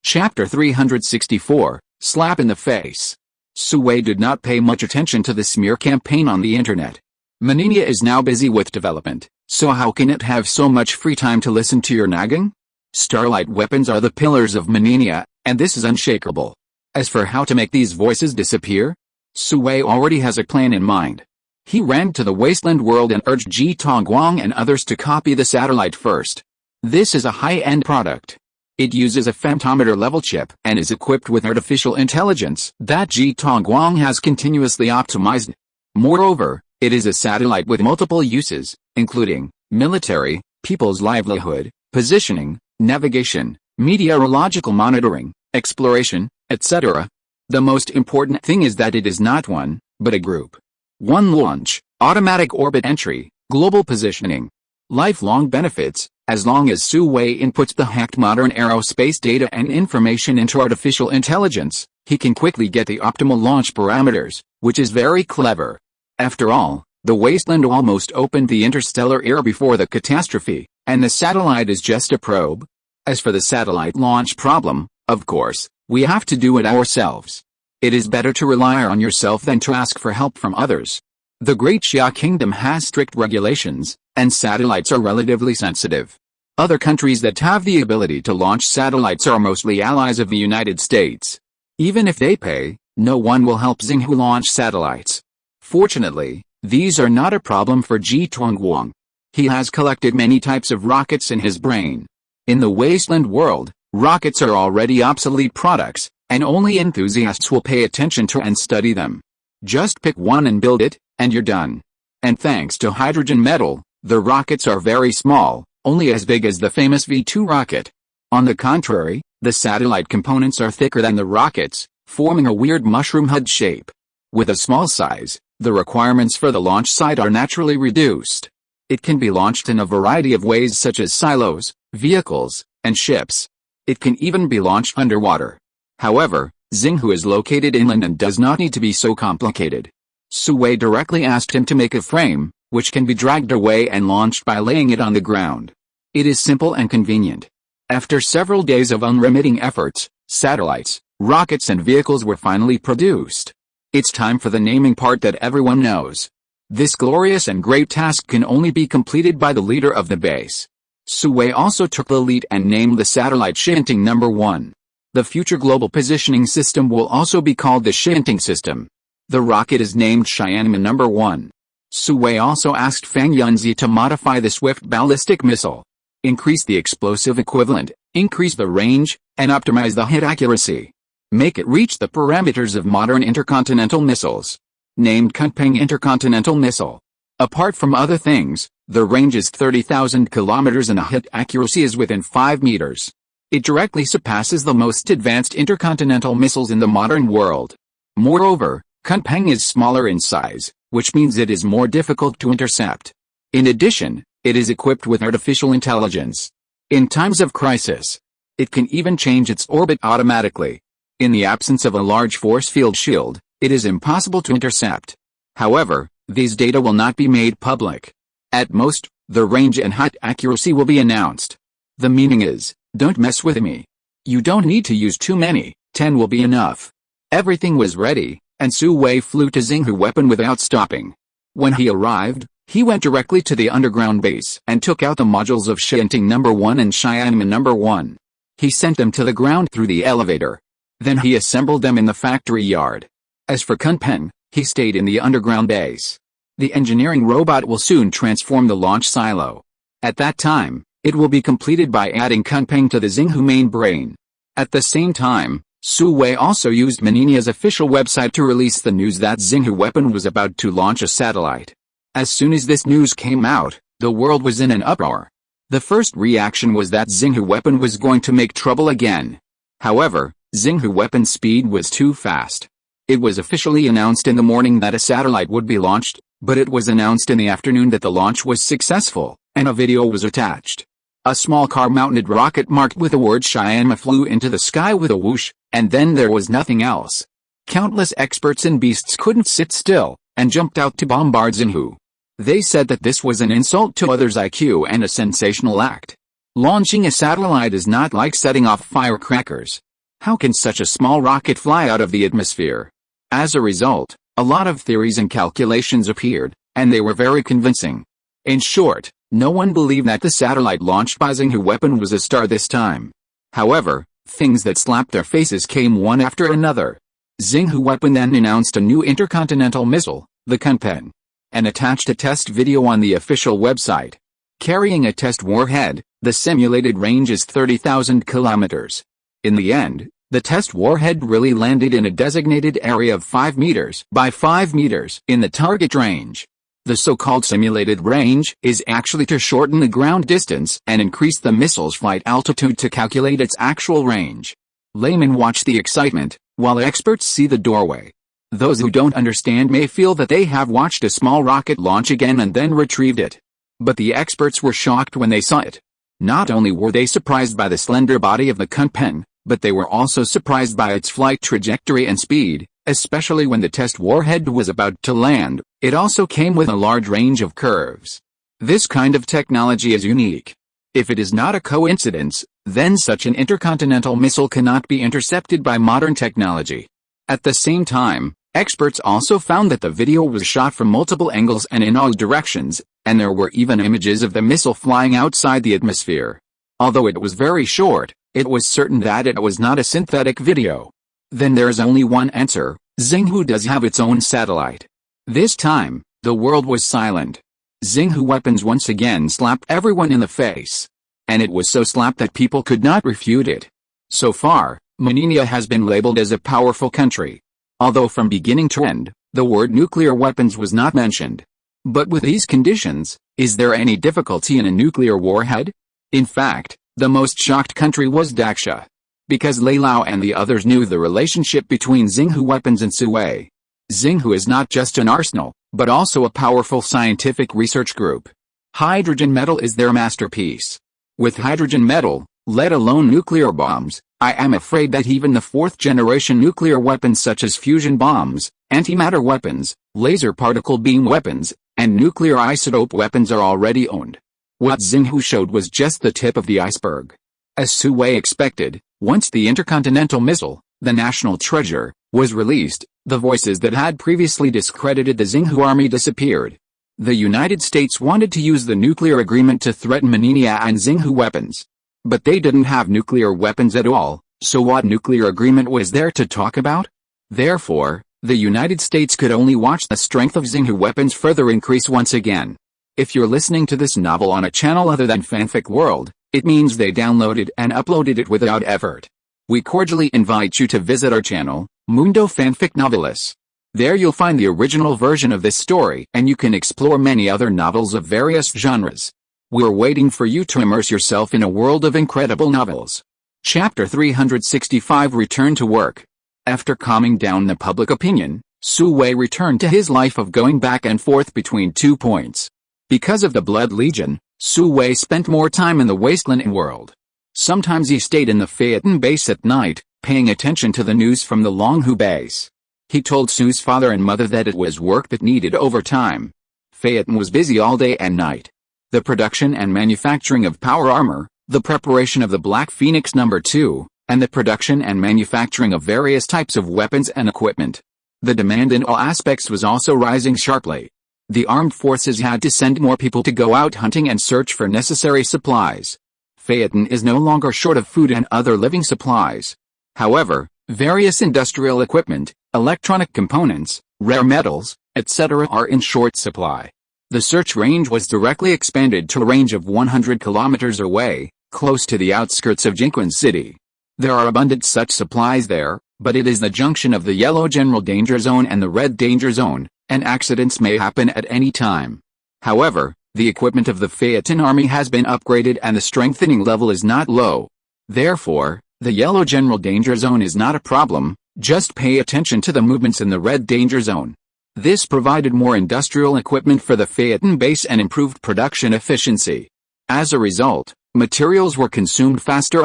Chapter 364, Slap in the Face. Su Wei did not pay much attention to the smear campaign on the internet. Manania is now busy with development, so how can it have so much free time to listen to your nagging? Starlight weapons are the pillars of Manania, and this is unshakable. As for how to make these voices disappear, Su Wei already has a plan in mind. He ran to the wasteland world and urged Ji Tongguang and others to copy the satellite first. This is a high-end product. It uses a femtometer-level chip and is equipped with artificial intelligence that Ji Tongguang has continuously optimized. Moreover, it is a satellite with multiple uses, including military, people's livelihood, positioning, navigation, meteorological monitoring, exploration, etc. The most important thing is that it is not one, but a group. One launch, automatic orbit entry, global positioning. Lifelong benefits. As long as Su Wei inputs the hacked modern aerospace data and information into artificial intelligence, he can quickly get the optimal launch parameters, which is very clever. After all, the wasteland almost opened the interstellar era before the catastrophe, and the satellite is just a probe. As for the satellite launch problem, of course, we have to do it ourselves. It is better to rely on yourself than to ask for help from others. The Great Xia Kingdom has strict regulations, and satellites are relatively sensitive. Other countries that have the ability to launch satellites are mostly allies of the United States. Even if they pay, no one will help Xinghu launch satellites. Fortunately, these are not a problem for Ji Tongguang. He has collected many types of rockets in his brain. In the wasteland world, rockets are already obsolete products, and only enthusiasts will pay attention to and study them. Just pick one and build it, and you're done. And thanks to hydrogen metal, the rockets are very small, only as big as the famous V2 rocket. On the contrary, the satellite components are thicker than the rockets, forming a weird mushroom head shape. With a small size, the requirements for the launch site are naturally reduced. It can be launched in a variety of ways such as silos, vehicles, and ships. It can even be launched underwater. However, Xinghu is located inland and does not need to be so complicated. Su Wei directly asked him to make a frame, which can be dragged away and launched by laying it on the ground. It is simple and convenient. After several days of unremitting efforts, satellites, rockets and vehicles were finally produced. It's time for the naming part that everyone knows. This glorious and great task can only be completed by the leader of the base. Su Wei also took the lead and named the satellite Shinting No. 1. The future global positioning system will also be called the Shinting system. The rocket is named Xianma No. 1. Su Wei also asked Fang Yunzi to modify the Swift ballistic missile. Increase the explosive equivalent, increase the range, and optimize the hit accuracy. Make it reach the parameters of modern intercontinental missiles. Named Kunpeng Intercontinental Missile. Apart from other things, the range is 30,000 kilometers and a hit accuracy is within 5 meters. It directly surpasses the most advanced intercontinental missiles in the modern world. Moreover, Kunpeng is smaller in size, which means it is more difficult to intercept. In addition, it is equipped with artificial intelligence. In times of crisis, it can even change its orbit automatically. In the absence of a large force field shield, it is impossible to intercept. However, these data will not be made public. At most, the range and hit accuracy will be announced. The meaning is, don't mess with me. You don't need to use too many, 10 will be enough. Everything was ready, and Su Wei flew to Xinghu weapon without stopping. When he arrived, he went directly to the underground base and took out the modules of Shinting No. 1 and Xianma No. 1. He sent them to the ground through the elevator. Then he assembled them in the factory yard. As for Kunpeng, he stayed in the underground base. The engineering robot will soon transform the launch silo. At that time, it will be completed by adding Kunpeng to the Xinghu main brain. At the same time, Su Wei also used Maninia's official website to release the news that Xinghu weapon was about to launch a satellite. As soon as this news came out, the world was in an uproar. The first reaction was that Xinghu weapon was going to make trouble again. However, Xinghu weapon's speed was too fast. It was officially announced in the morning that a satellite would be launched, but it was announced in the afternoon that the launch was successful, and a video was attached. A small car-mounted rocket marked with the word Xianma flew into the sky with a whoosh, and then there was nothing else. Countless experts and beasts couldn't sit still, and jumped out to bombard Xinghu. They said that this was an insult to others' IQ and a sensational act. Launching a satellite is not like setting off firecrackers. How can such a small rocket fly out of the atmosphere? As a result, a lot of theories and calculations appeared, and they were very convincing. In short, no one believed that the satellite launched by Xinghu weapon was a star this time. However, things that slapped their faces came one after another. Xinghu weapon then announced a new intercontinental missile, the Kunpeng, and attached a test video on the official website. Carrying a test warhead, the simulated range is 30,000 kilometers. In the end, the test warhead really landed in a designated area of 5 meters by 5 meters in the target range. The so-called simulated range is actually to shorten the ground distance and increase the missile's flight altitude to calculate its actual range. Laymen watch the excitement, while experts see the doorway. Those who don't understand may feel that they have watched a small rocket launch again and then retrieved it. But the experts were shocked when they saw it. Not only were they surprised by the slender body of the Kunpeng, but they were also surprised by its flight trajectory and speed, especially when the test warhead was about to land. It also came with a large range of curves. This kind of technology is unique. If it is not a coincidence, then such an intercontinental missile cannot be intercepted by modern technology. At the same time, experts also found that the video was shot from multiple angles and in all directions, and there were even images of the missile flying outside the atmosphere. Although it was very short, it was certain that it was not a synthetic video. Then there is only one answer: Xinghu does have its own satellite. This time, the world was silent. Xinghu weapons once again slapped everyone in the face. And it was so slapped that people could not refute it. So far, Maninia has been labeled as a powerful country. Although from beginning to end, the word nuclear weapons was not mentioned. But with these conditions, is there any difficulty in a nuclear warhead? In fact, the most shocked country was Daksha. Because Lei Lao and the others knew the relationship between Xinghu weapons and Su Wei. Xinghu is not just an arsenal, but also a powerful scientific research group. Hydrogen metal is their masterpiece. With hydrogen metal, let alone nuclear bombs, I am afraid that even the fourth-generation nuclear weapons such as fusion bombs, antimatter weapons, laser particle beam weapons, and nuclear isotope weapons are already owned. What Xinghu showed was just the tip of the iceberg. As Su Wei expected, once the intercontinental missile, the national treasure, was released, the voices that had previously discredited the Xinghu army disappeared. The United States wanted to use the nuclear agreement to threaten Maninia and Xinghu weapons. But they didn't have nuclear weapons at all, so what nuclear agreement was there to talk about? Therefore, the United States could only watch the strength of Xinghu weapons further increase once again. If you're listening to this novel on a channel other than Fanfic World, it means they downloaded and uploaded it without effort. We cordially invite you to visit our channel, Mundo Fanfic Novelis. There you'll find the original version of this story and you can explore many other novels of various genres. We're waiting for you to immerse yourself in a world of incredible novels. Chapter 365 Return to Work. After calming down the public opinion, Su Wei returned to his life of going back and forth between 2 points. Because of the Blood Legion, Su Wei spent more time in the wasteland world. Sometimes he stayed in the Phaeton base at night, paying attention to the news from the Longhu base. He told Su's father and mother that it was work that needed overtime. Phaeton was busy all day and night. The production and manufacturing of power armor, the preparation of the Black Phoenix No. 2, and the production and manufacturing of various types of weapons and equipment. The demand in all aspects was also rising sharply. The armed forces had to send more people to go out hunting and search for necessary supplies. Phaeton is no longer short of food and other living supplies. However, various industrial equipment, electronic components, rare metals, etc. are in short supply. The search range was directly expanded to a range of 100 kilometers away, close to the outskirts of Jinquan City. There are abundant such supplies there, but it is the junction of the yellow general danger zone and the red danger zone, and accidents may happen at any time. However, the equipment of the Phaeton army has been upgraded and the strengthening level is not low. Therefore, the yellow general danger zone is not a problem, just pay attention to the movements in the red danger zone. This provided more industrial equipment for the Phaeton base and improved production efficiency. As a result, materials were consumed faster.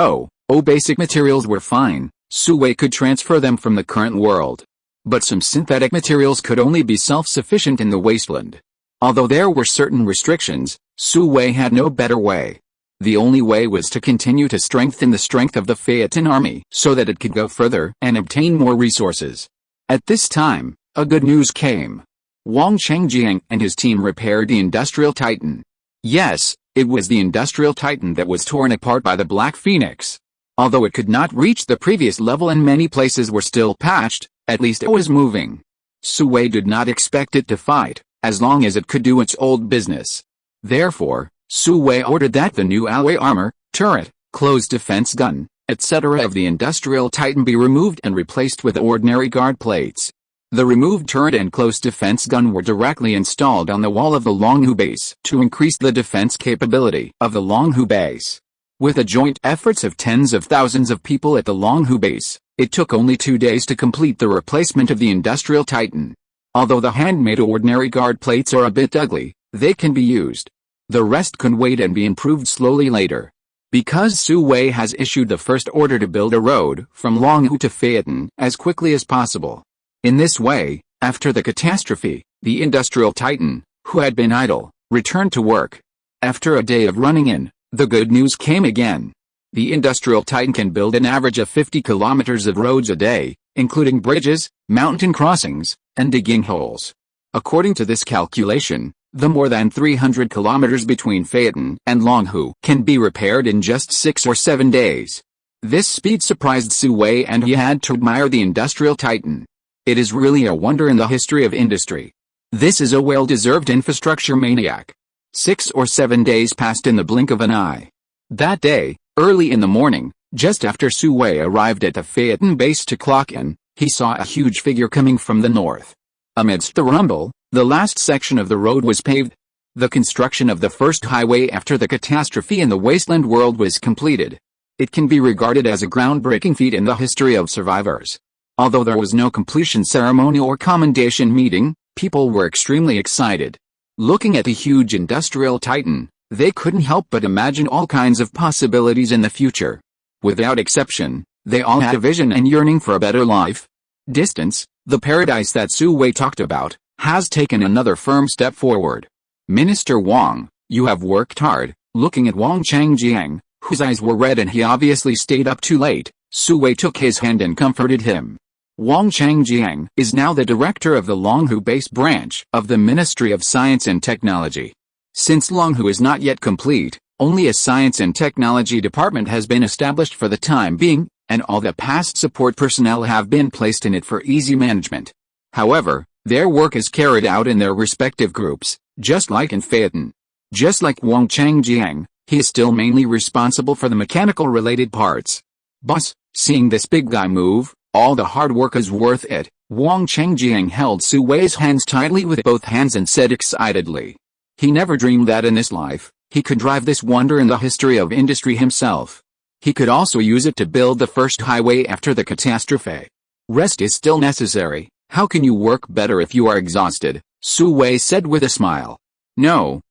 Basic materials were fine, Suwei could transfer them from the current world. But some synthetic materials could only be self-sufficient in the wasteland. Although there were certain restrictions, Suwei had no better way. The only way was to continue to strengthen the strength of the Phaeton army so that it could go further and obtain more resources. At this time, a good news came. Wang Chengjiang and his team repaired the Industrial Titan. Yes, it was the Industrial Titan that was torn apart by the Black Phoenix. Although it could not reach the previous level and many places were still patched, at least it was moving. Suwei did not expect it to fight, as long as it could do its old business. Therefore, Suwei ordered that the new alloy armor, turret, closed defense gun, etc. of the Industrial Titan be removed and replaced with ordinary guard plates. The removed turret and close defense gun were directly installed on the wall of the Longhu base to increase the defense capability of the Longhu base. With the joint efforts of tens of thousands of people at the Longhu base, it took only 2 days to complete the replacement of the Industrial Titan. Although the handmade ordinary guard plates are a bit ugly, they can be used. The rest can wait and be improved slowly later. Because Suwei has issued the first order to build a road from Longhu to Phaeton as quickly as possible. In this way, after the catastrophe, the Industrial Titan, who had been idle, returned to work. After a day of running in, the good news came again. The Industrial Titan can build an average of 50 kilometers of roads a day, including bridges, mountain crossings, and digging holes. According to this calculation, the more than 300 kilometers between Phaeton and Longhu can be repaired in just 6 or 7 days. This speed surprised Suwei and he had to admire the Industrial Titan. It is really a wonder in the history of industry. This is a well-deserved infrastructure maniac. 6 or 7 days passed in the blink of an eye. That day, early in the morning, just after Suwei arrived at the Phaeton base to clock in, he saw a huge figure coming from the north. Amidst the rumble, the last section of the road was paved. The construction of the first highway after the catastrophe in the wasteland world was completed. It can be regarded as a groundbreaking feat in the history of survivors. Although there was no completion ceremony or commendation meeting, people were extremely excited. Looking at the huge Industrial Titan, they couldn't help but imagine all kinds of possibilities in the future. Without exception, they all had a vision and yearning for a better life. Distance, the paradise that Suwei talked about, has taken another firm step forward. Minister Wang, you have worked hard. Looking at Wang Chengjiang, whose eyes were red and he obviously stayed up too late, Suwei took his hand and comforted him. Wang Chengjiang is now the director of the Longhu base branch of the Ministry of Science and Technology. Since Longhu is not yet complete, only a Science and Technology department has been established for the time being, and all the past support personnel have been placed in it for easy management. However, their work is carried out in their respective groups, just like in Phaeton. Just like Wang Chengjiang, he is still mainly responsible for the mechanical-related parts. Boss, seeing this big guy move, all the hard work is worth it. Wang Chengjiang held Suwei's hands tightly with both hands and said excitedly. He never dreamed that in this life, he could drive this wonder in the history of industry himself. He could also use it to build the first highway after the catastrophe. Rest is still necessary. How can you work better if you are exhausted? Suwei said with a smile. No,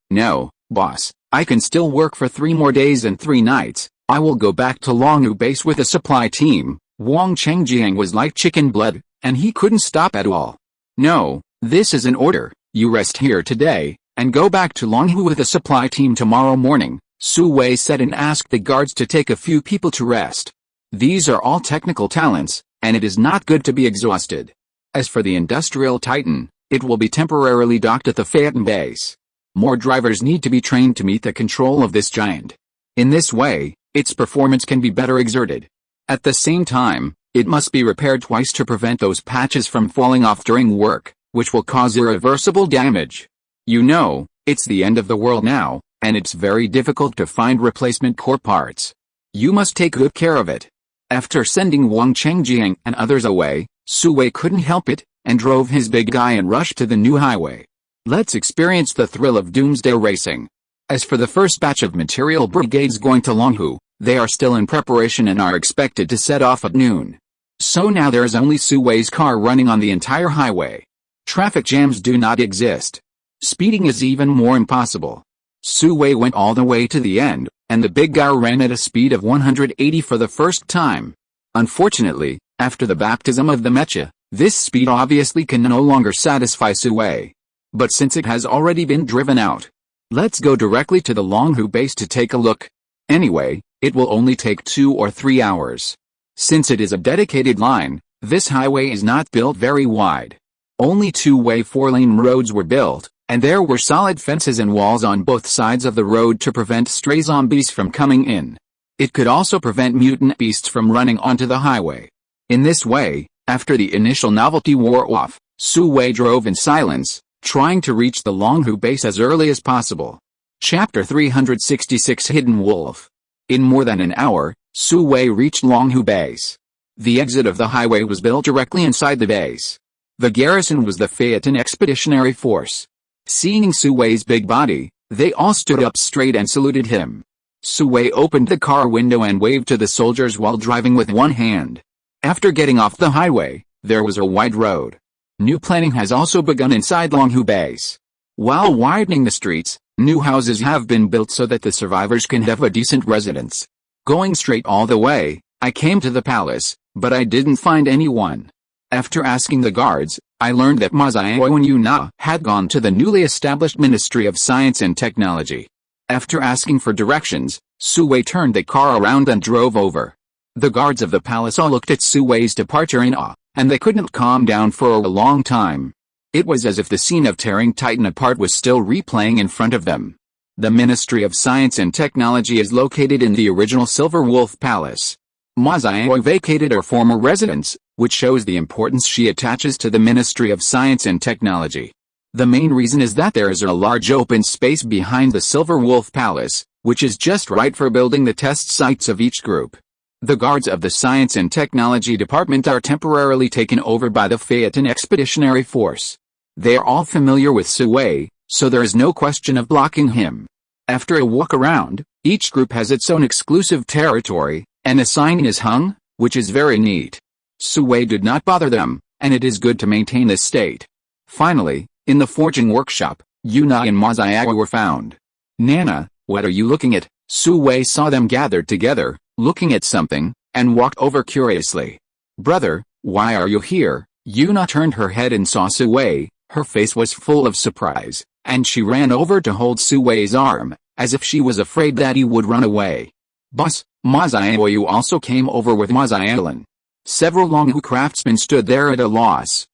boss, I can still work for 3 more days and 3 nights. I will go back to Longhu base with a supply team. Wang Chengjiang was like chicken blood, and he couldn't stop at all. No, this is an order. You rest here today, and go back to Longhu with a supply team tomorrow morning, Suwei said and asked the guards to take a few people to rest. These are all technical talents, and it is not good to be exhausted. As for the Industrial Titan, it will be temporarily docked at the Phaeton base. More drivers need to be trained to meet the control of this giant. In this way, its performance can be better exerted. At the same time, it must be repaired twice to prevent those patches from falling off during work, which will cause irreversible damage. You know, It's the end of the world now, and it's very difficult to find replacement core parts. You must take good care of it. After sending Wang Chengjiang and others away, Su Wei couldn't help it, and drove his big guy and rushed to the new highway. Let's experience the thrill of doomsday racing. As for the first batch of material brigades going to Longhu, they are still in preparation and are expected to set off at noon. So now there is only Su Wei's car running on the entire highway. Traffic jams do not exist. Speeding is even more impossible. Su Wei went all the way to the end, and the big guy ran at a speed of 180 for the first time. Unfortunately, after the baptism of the mecha, this speed obviously can no longer satisfy Su Wei. But since it has already been driven out, let's go directly to the Longhu base to take a look. Anyway, it will only take 2 or 3 hours. Since it is a dedicated line, this highway is not built very wide. Only 2-way 4-lane roads were built, and there were solid fences and walls on both sides of the road to prevent stray zombies from coming in. It could also prevent mutant beasts from running onto the highway. In this way, after the initial novelty wore off, Su Wei drove in silence, trying to reach the Longhu base as early as possible. Chapter 366 Hidden Wolf. In more than an hour, Su Wei reached Longhu base. The exit of the highway was built directly inside the base. The garrison was the Phaeton Expeditionary Force. Seeing Su Wei's big body, they all stood up straight and saluted him. Su Wei opened the car window and waved to the soldiers while driving with one hand. After getting off the highway, there was a wide road. New planning has also begun inside Longhu base. While widening the streets, new houses have been built so that the survivors can have a decent residence. Going straight all the way, I came to the palace, but I didn't find anyone. After asking the guards, I learned that Ma Xiao and Yuna had gone to the newly established Ministry of Science and Technology. After asking for directions, Su Wei turned the car around and drove over. The guards of the palace all looked at Su Wei's departure in awe, and they couldn't calm down for a long time. It was as if the scene of tearing Titan apart was still replaying in front of them. The Ministry of Science and Technology is located in the original Silver Wolf Palace. Ma Xiao vacated her former residence, which shows the importance she attaches to the Ministry of Science and Technology. The main reason is that there is a large open space behind the Silver Wolf Palace, which is just right for building the test sites of each group. The guards of the Science and Technology Department are temporarily taken over by the Phaeton Expeditionary Force. They are all familiar with Su Wei, so there is no question of blocking him. After a walk around, each group has its own exclusive territory, and a sign is hung, which is very neat. Su Wei did not bother them, and it is good to maintain this state. Finally, in the forging workshop, Yuna and Ma Xiao were found. Nana, what are you looking at? Su Wei saw them gathered together, looking at something, and walked over curiously. Brother, why are you here? Yuna turned her head and saw Su Wei. Her face was full of surprise, and she ran over to hold Su Wei's arm, as if she was afraid that he would run away. Boss, Ma Xiao, you also came over with Ma Xiaolan. Several Longhu craftsmen stood there at a loss.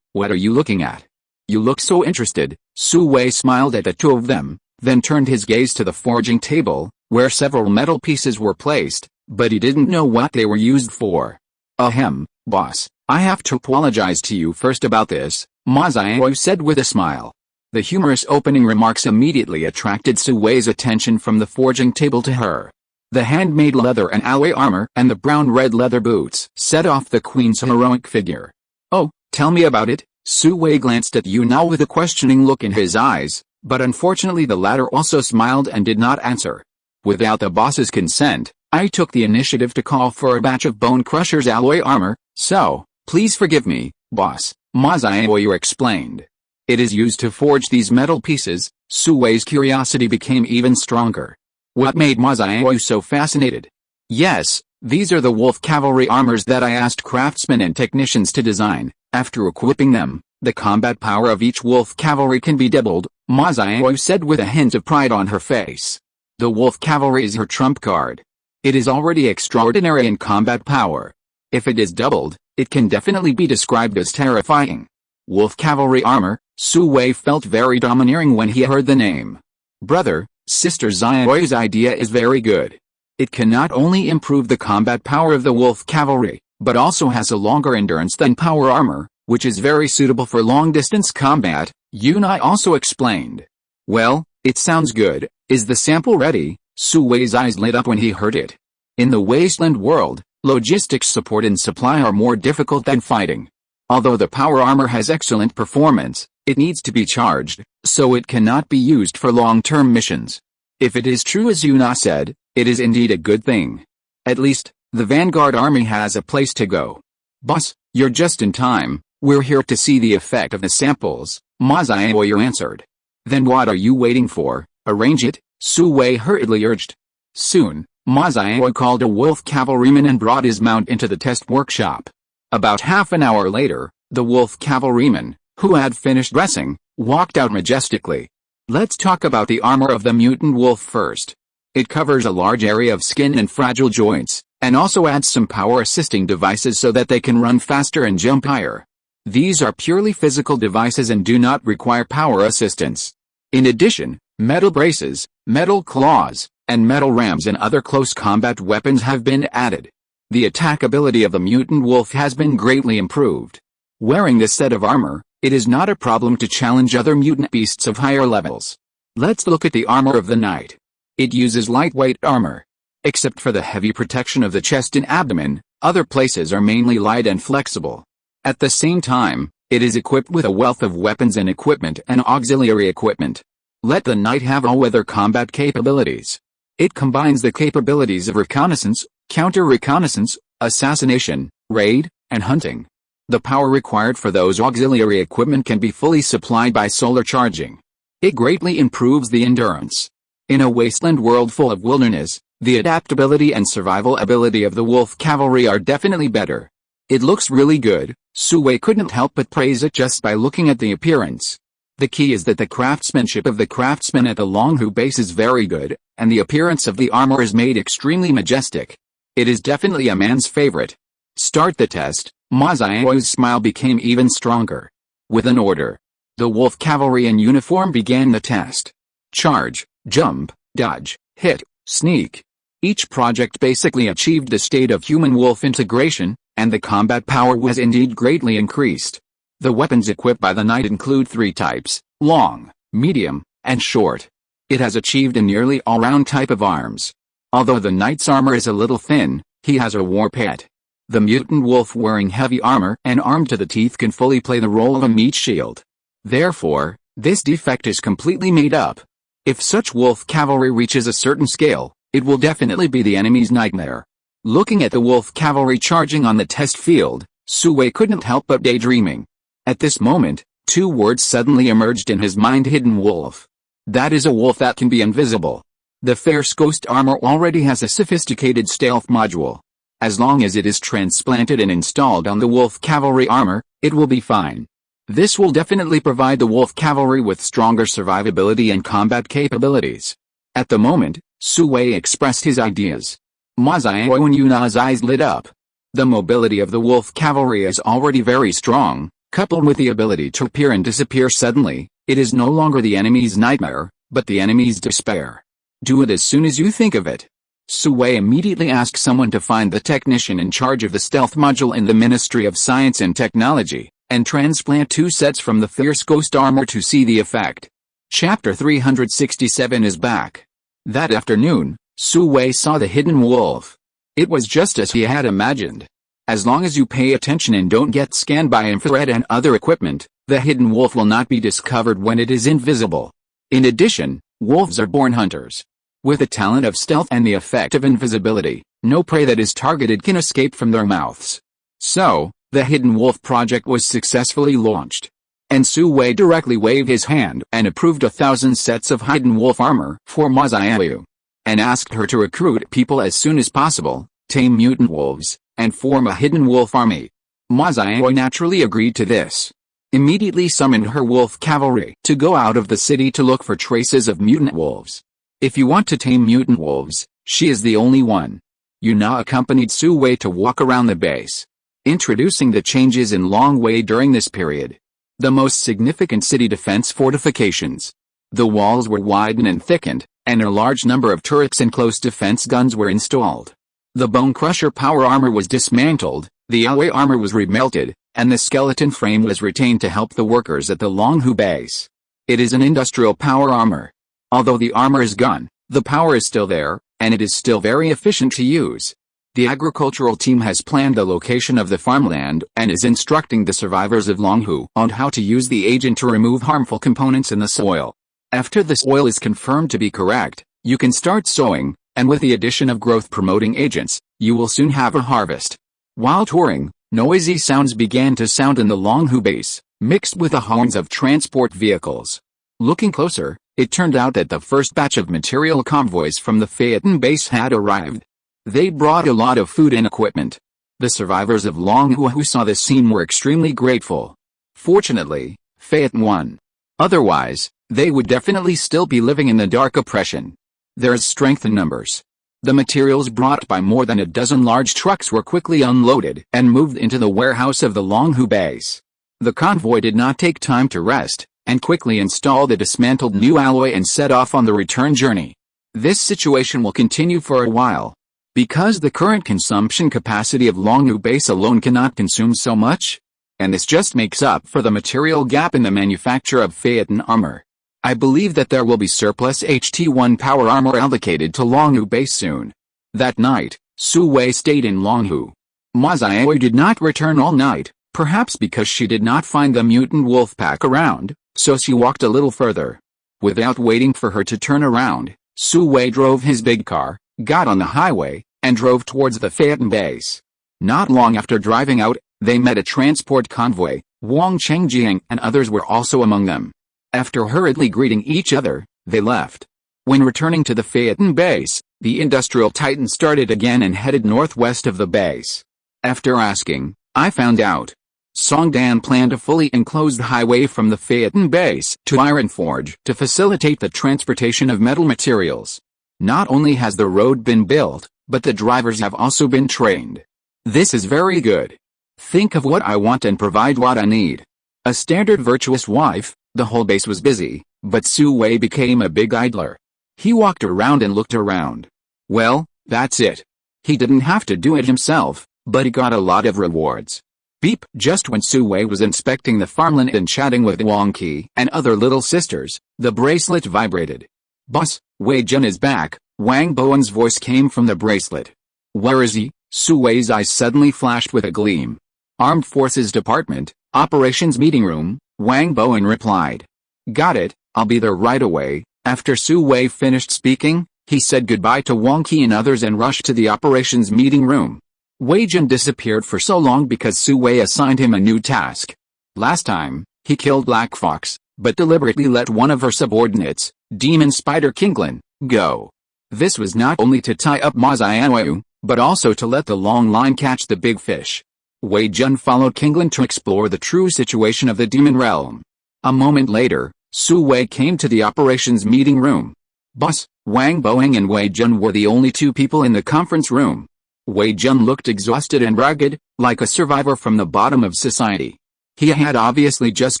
What are you looking at? You look so interested. Su Wei smiled at the two of them, then turned his gaze to the forging table, where several metal pieces were placed, but he didn't know what they were used for. Ahem, boss, I have to apologize to you first about this, Ma Xiao said with a smile. The humorous opening remarks immediately attracted Su Wei's attention from the forging table to her. The handmade leather and alloy armor and the brown-red leather boots set off the queen's heroic figure. Oh, tell me about it. Su Wei glanced at Yuna with a questioning look in his eyes, but unfortunately the latter also smiled and did not answer. Without the boss's consent, I took the initiative to call for a batch of Bone Crusher's alloy armor, so, please forgive me, boss, Ma Xiao explained. It is used to forge these metal pieces. Su Wei's curiosity became even stronger. What made Ma Xiao so fascinated? Yes, these are the wolf cavalry armors that I asked craftsmen and technicians to design. After equipping them, the combat power of each wolf cavalry can be doubled, Ma Xiao said with a hint of pride on her face. The wolf cavalry is her trump card. It is already extraordinary in combat power. If it is doubled, it can definitely be described as terrifying. Wolf cavalry armor. Su Wei felt very domineering when he heard the name. Brother, Sister Xiao's idea is very good. It can not only improve the combat power of the wolf cavalry, but also has a longer endurance than power armor, which is very suitable for long-distance combat, Yuna also explained. Well, it sounds good. Is the sample ready? Su Wei's eyes lit up when he heard it. In the wasteland world, logistics support and supply are more difficult than fighting. Although the power armor has excellent performance, it needs to be charged, so it cannot be used for long-term missions. If it is true as Yuna said, it is indeed a good thing. At least, the Vanguard army has a place to go. Boss, you're just in time. We're here to see the effect of the samples, Masaoyu answered. Then what are you waiting for? Arrange it, Su Wei hurriedly urged. Soon, Masaoyu called a wolf cavalryman and brought his mount into the test workshop. About half an hour later, the wolf cavalryman, who had finished dressing, walked out majestically. Let's talk about the armor of the mutant wolf first. It covers a large area of skin and fragile joints, and also adds some power-assisting devices so that they can run faster and jump higher. These are purely physical devices and do not require power assistance. In addition, metal braces, metal claws, and metal rams and other close combat weapons have been added. The attack ability of the mutant wolf has been greatly improved. Wearing this set of armor, it is not a problem to challenge other mutant beasts of higher levels. Let's look at the armor of the knight. It uses lightweight armor. Except for the heavy protection of the chest and abdomen, other places are mainly light and flexible. At the same time, it is equipped with a wealth of weapons and equipment and auxiliary equipment. Let the knight have all-weather combat capabilities. It combines the capabilities of reconnaissance, counter-reconnaissance, assassination, raid, and hunting. The power required for those auxiliary equipment can be fully supplied by solar charging. It greatly improves the endurance. In a wasteland world full of wilderness, the adaptability and survival ability of the wolf cavalry are definitely better. It looks really good. Su Wei couldn't help but praise it just by looking at the appearance. The key is that the craftsmanship of the craftsman at the Longhu base is very good, and the appearance of the armor is made extremely majestic. It is definitely a man's favorite. Start the test. Masaoyu's smile became even stronger. With an order, the wolf cavalry in uniform began the test. Charge, jump, dodge, hit, sneak. Each project basically achieved the state of human-wolf integration, and the combat power was indeed greatly increased. The weapons equipped by the knight include 3 types, long, medium, and short. It has achieved a nearly all-round type of arms. Although the knight's armor is a little thin, he has a war pet. The mutant wolf wearing heavy armor and armed to the teeth can fully play the role of a meat shield. Therefore, this defect is completely made up. If such wolf cavalry reaches a certain scale, it will definitely be the enemy's nightmare. Looking at the wolf cavalry charging on the test field, Su Wei couldn't help but daydreaming. At this moment, 2 words suddenly emerged in his mind: hidden wolf. That is a wolf that can be invisible. The Fierce Ghost armor already has a sophisticated stealth module. As long as it is transplanted and installed on the wolf cavalry armor, it will be fine. This will definitely provide the wolf cavalry with stronger survivability and combat capabilities. At the moment, Su Wei expressed his ideas. Masaoyu and Yuna's eyes lit up. The mobility of the wolf cavalry is already very strong, coupled with the ability to appear and disappear suddenly. It is no longer the enemy's nightmare, but the enemy's despair. Do it as soon as you think of it. Su Wei immediately asked someone to find the technician in charge of the stealth module in the Ministry of Science and Technology, and transplant 2 sets from the Fierce Ghost armor to see the effect. Chapter 367 is back. That afternoon, Su Wei saw the hidden wolf. It was just as he had imagined. As long as you pay attention and don't get scanned by infrared and other equipment, the hidden wolf will not be discovered when it is invisible. In addition, wolves are born hunters. With the talent of stealth and the effect of invisibility, no prey that is targeted can escape from their mouths. So, the Hidden Wolf project was successfully launched. And Su Wei directly waved his hand and approved 1,000 sets of Hidden Wolf armor for Masaoyu, and asked her to recruit people as soon as possible, tame mutant wolves, and form a Hidden Wolf army. Masaoyu naturally agreed to this. Immediately summoned her wolf cavalry to go out of the city to look for traces of mutant wolves. If you want to tame mutant wolves, she is the only one. Yuna accompanied Su Wei to walk around the base, introducing the changes in Longwei during this period. The most significant city defense fortifications. The walls were widened and thickened, and a large number of turrets and close defense guns were installed. The Bone Crusher power armor was dismantled, the alloy armor was remelted, and the skeleton frame was retained to help the workers at the Longhu base. It is an industrial power armor. Although the armor is gone, the power is still there, and it is still very efficient to use. The agricultural team has planned the location of the farmland and is instructing the survivors of Longhu on how to use the agent to remove harmful components in the soil. After the soil is confirmed to be correct, you can start sowing, and with the addition of growth-promoting agents, you will soon have a harvest. While touring, noisy sounds began to sound in the Longhu base, mixed with the horns of transport vehicles. Looking closer, it turned out that the first batch of material convoys from the Phaeton base had arrived. They brought a lot of food and equipment. The survivors of Longhu who saw this scene were extremely grateful. Fortunately, Phaeton won. Otherwise, they would definitely still be living in the dark oppression. There is strength in numbers. The materials brought by more than a dozen large trucks were quickly unloaded and moved into the warehouse of the Longhu base. The convoy did not take time to rest, and quickly installed the dismantled new alloy and set off on the return journey. This situation will continue for a while. Because the current consumption capacity of Longhu base alone cannot consume so much, and this just makes up for the material gap in the manufacture of Phaeton armor. I believe that there will be surplus HT-1 power armor allocated to Longhu base soon. That night, Su Wei stayed in Longhu. Ma Xiaoyu did not return all night, perhaps because she did not find the mutant wolf pack around, so she walked a little further. Without waiting for her to turn around, Su Wei drove his big car, got on the highway, and drove towards the Phaeton base. Not long after driving out, they met a transport convoy. Wang Chengjiang and others were also among them. After hurriedly greeting each other, they left. When returning to the Phaeton base, the industrial titan started again and headed northwest of the base. After asking, I found out. Songdan planned to fully enclose the highway from the Phaeton base to Iron Forge to facilitate the transportation of metal materials. Not only has the road been built, but the drivers have also been trained. This is very good. Think of what I want and provide what I need. A standard virtuous wife. The whole base was busy, but Su Wei became a big idler. He walked around and looked around. Well, that's it. He didn't have to do it himself, but he got a lot of rewards. Beep! Just when Su Wei was inspecting the farmland and chatting with Wang Qi and other little sisters, the bracelet vibrated. Boss, Wei Jun is back. Wang Bowen's voice came from the bracelet. Where is he? Su Wei's eyes suddenly flashed with a gleam. Armed Forces Department, Operations Meeting Room, Wang Bowen replied. Got it, I'll be there right away. After Su Wei finished speaking, he said goodbye to Wang Qi and others and rushed to the Operations Meeting Room. Wei Jun disappeared for so long because Su Wei assigned him a new task. Last time, he killed Black Fox, but deliberately let one of her subordinates, Demon Spider Kinglin, go. This was not only to tie up Ma Xiaoyu, but also to let the long line catch the big fish. Wei Jun followed Kinglin to explore the true situation of the demon realm. A moment later, Su Wei came to the operations meeting room. Boss, Wang Bowen and Wei Jun were the only two people in the conference room. Wei Jun looked exhausted and ragged, like a survivor from the bottom of society. He had obviously just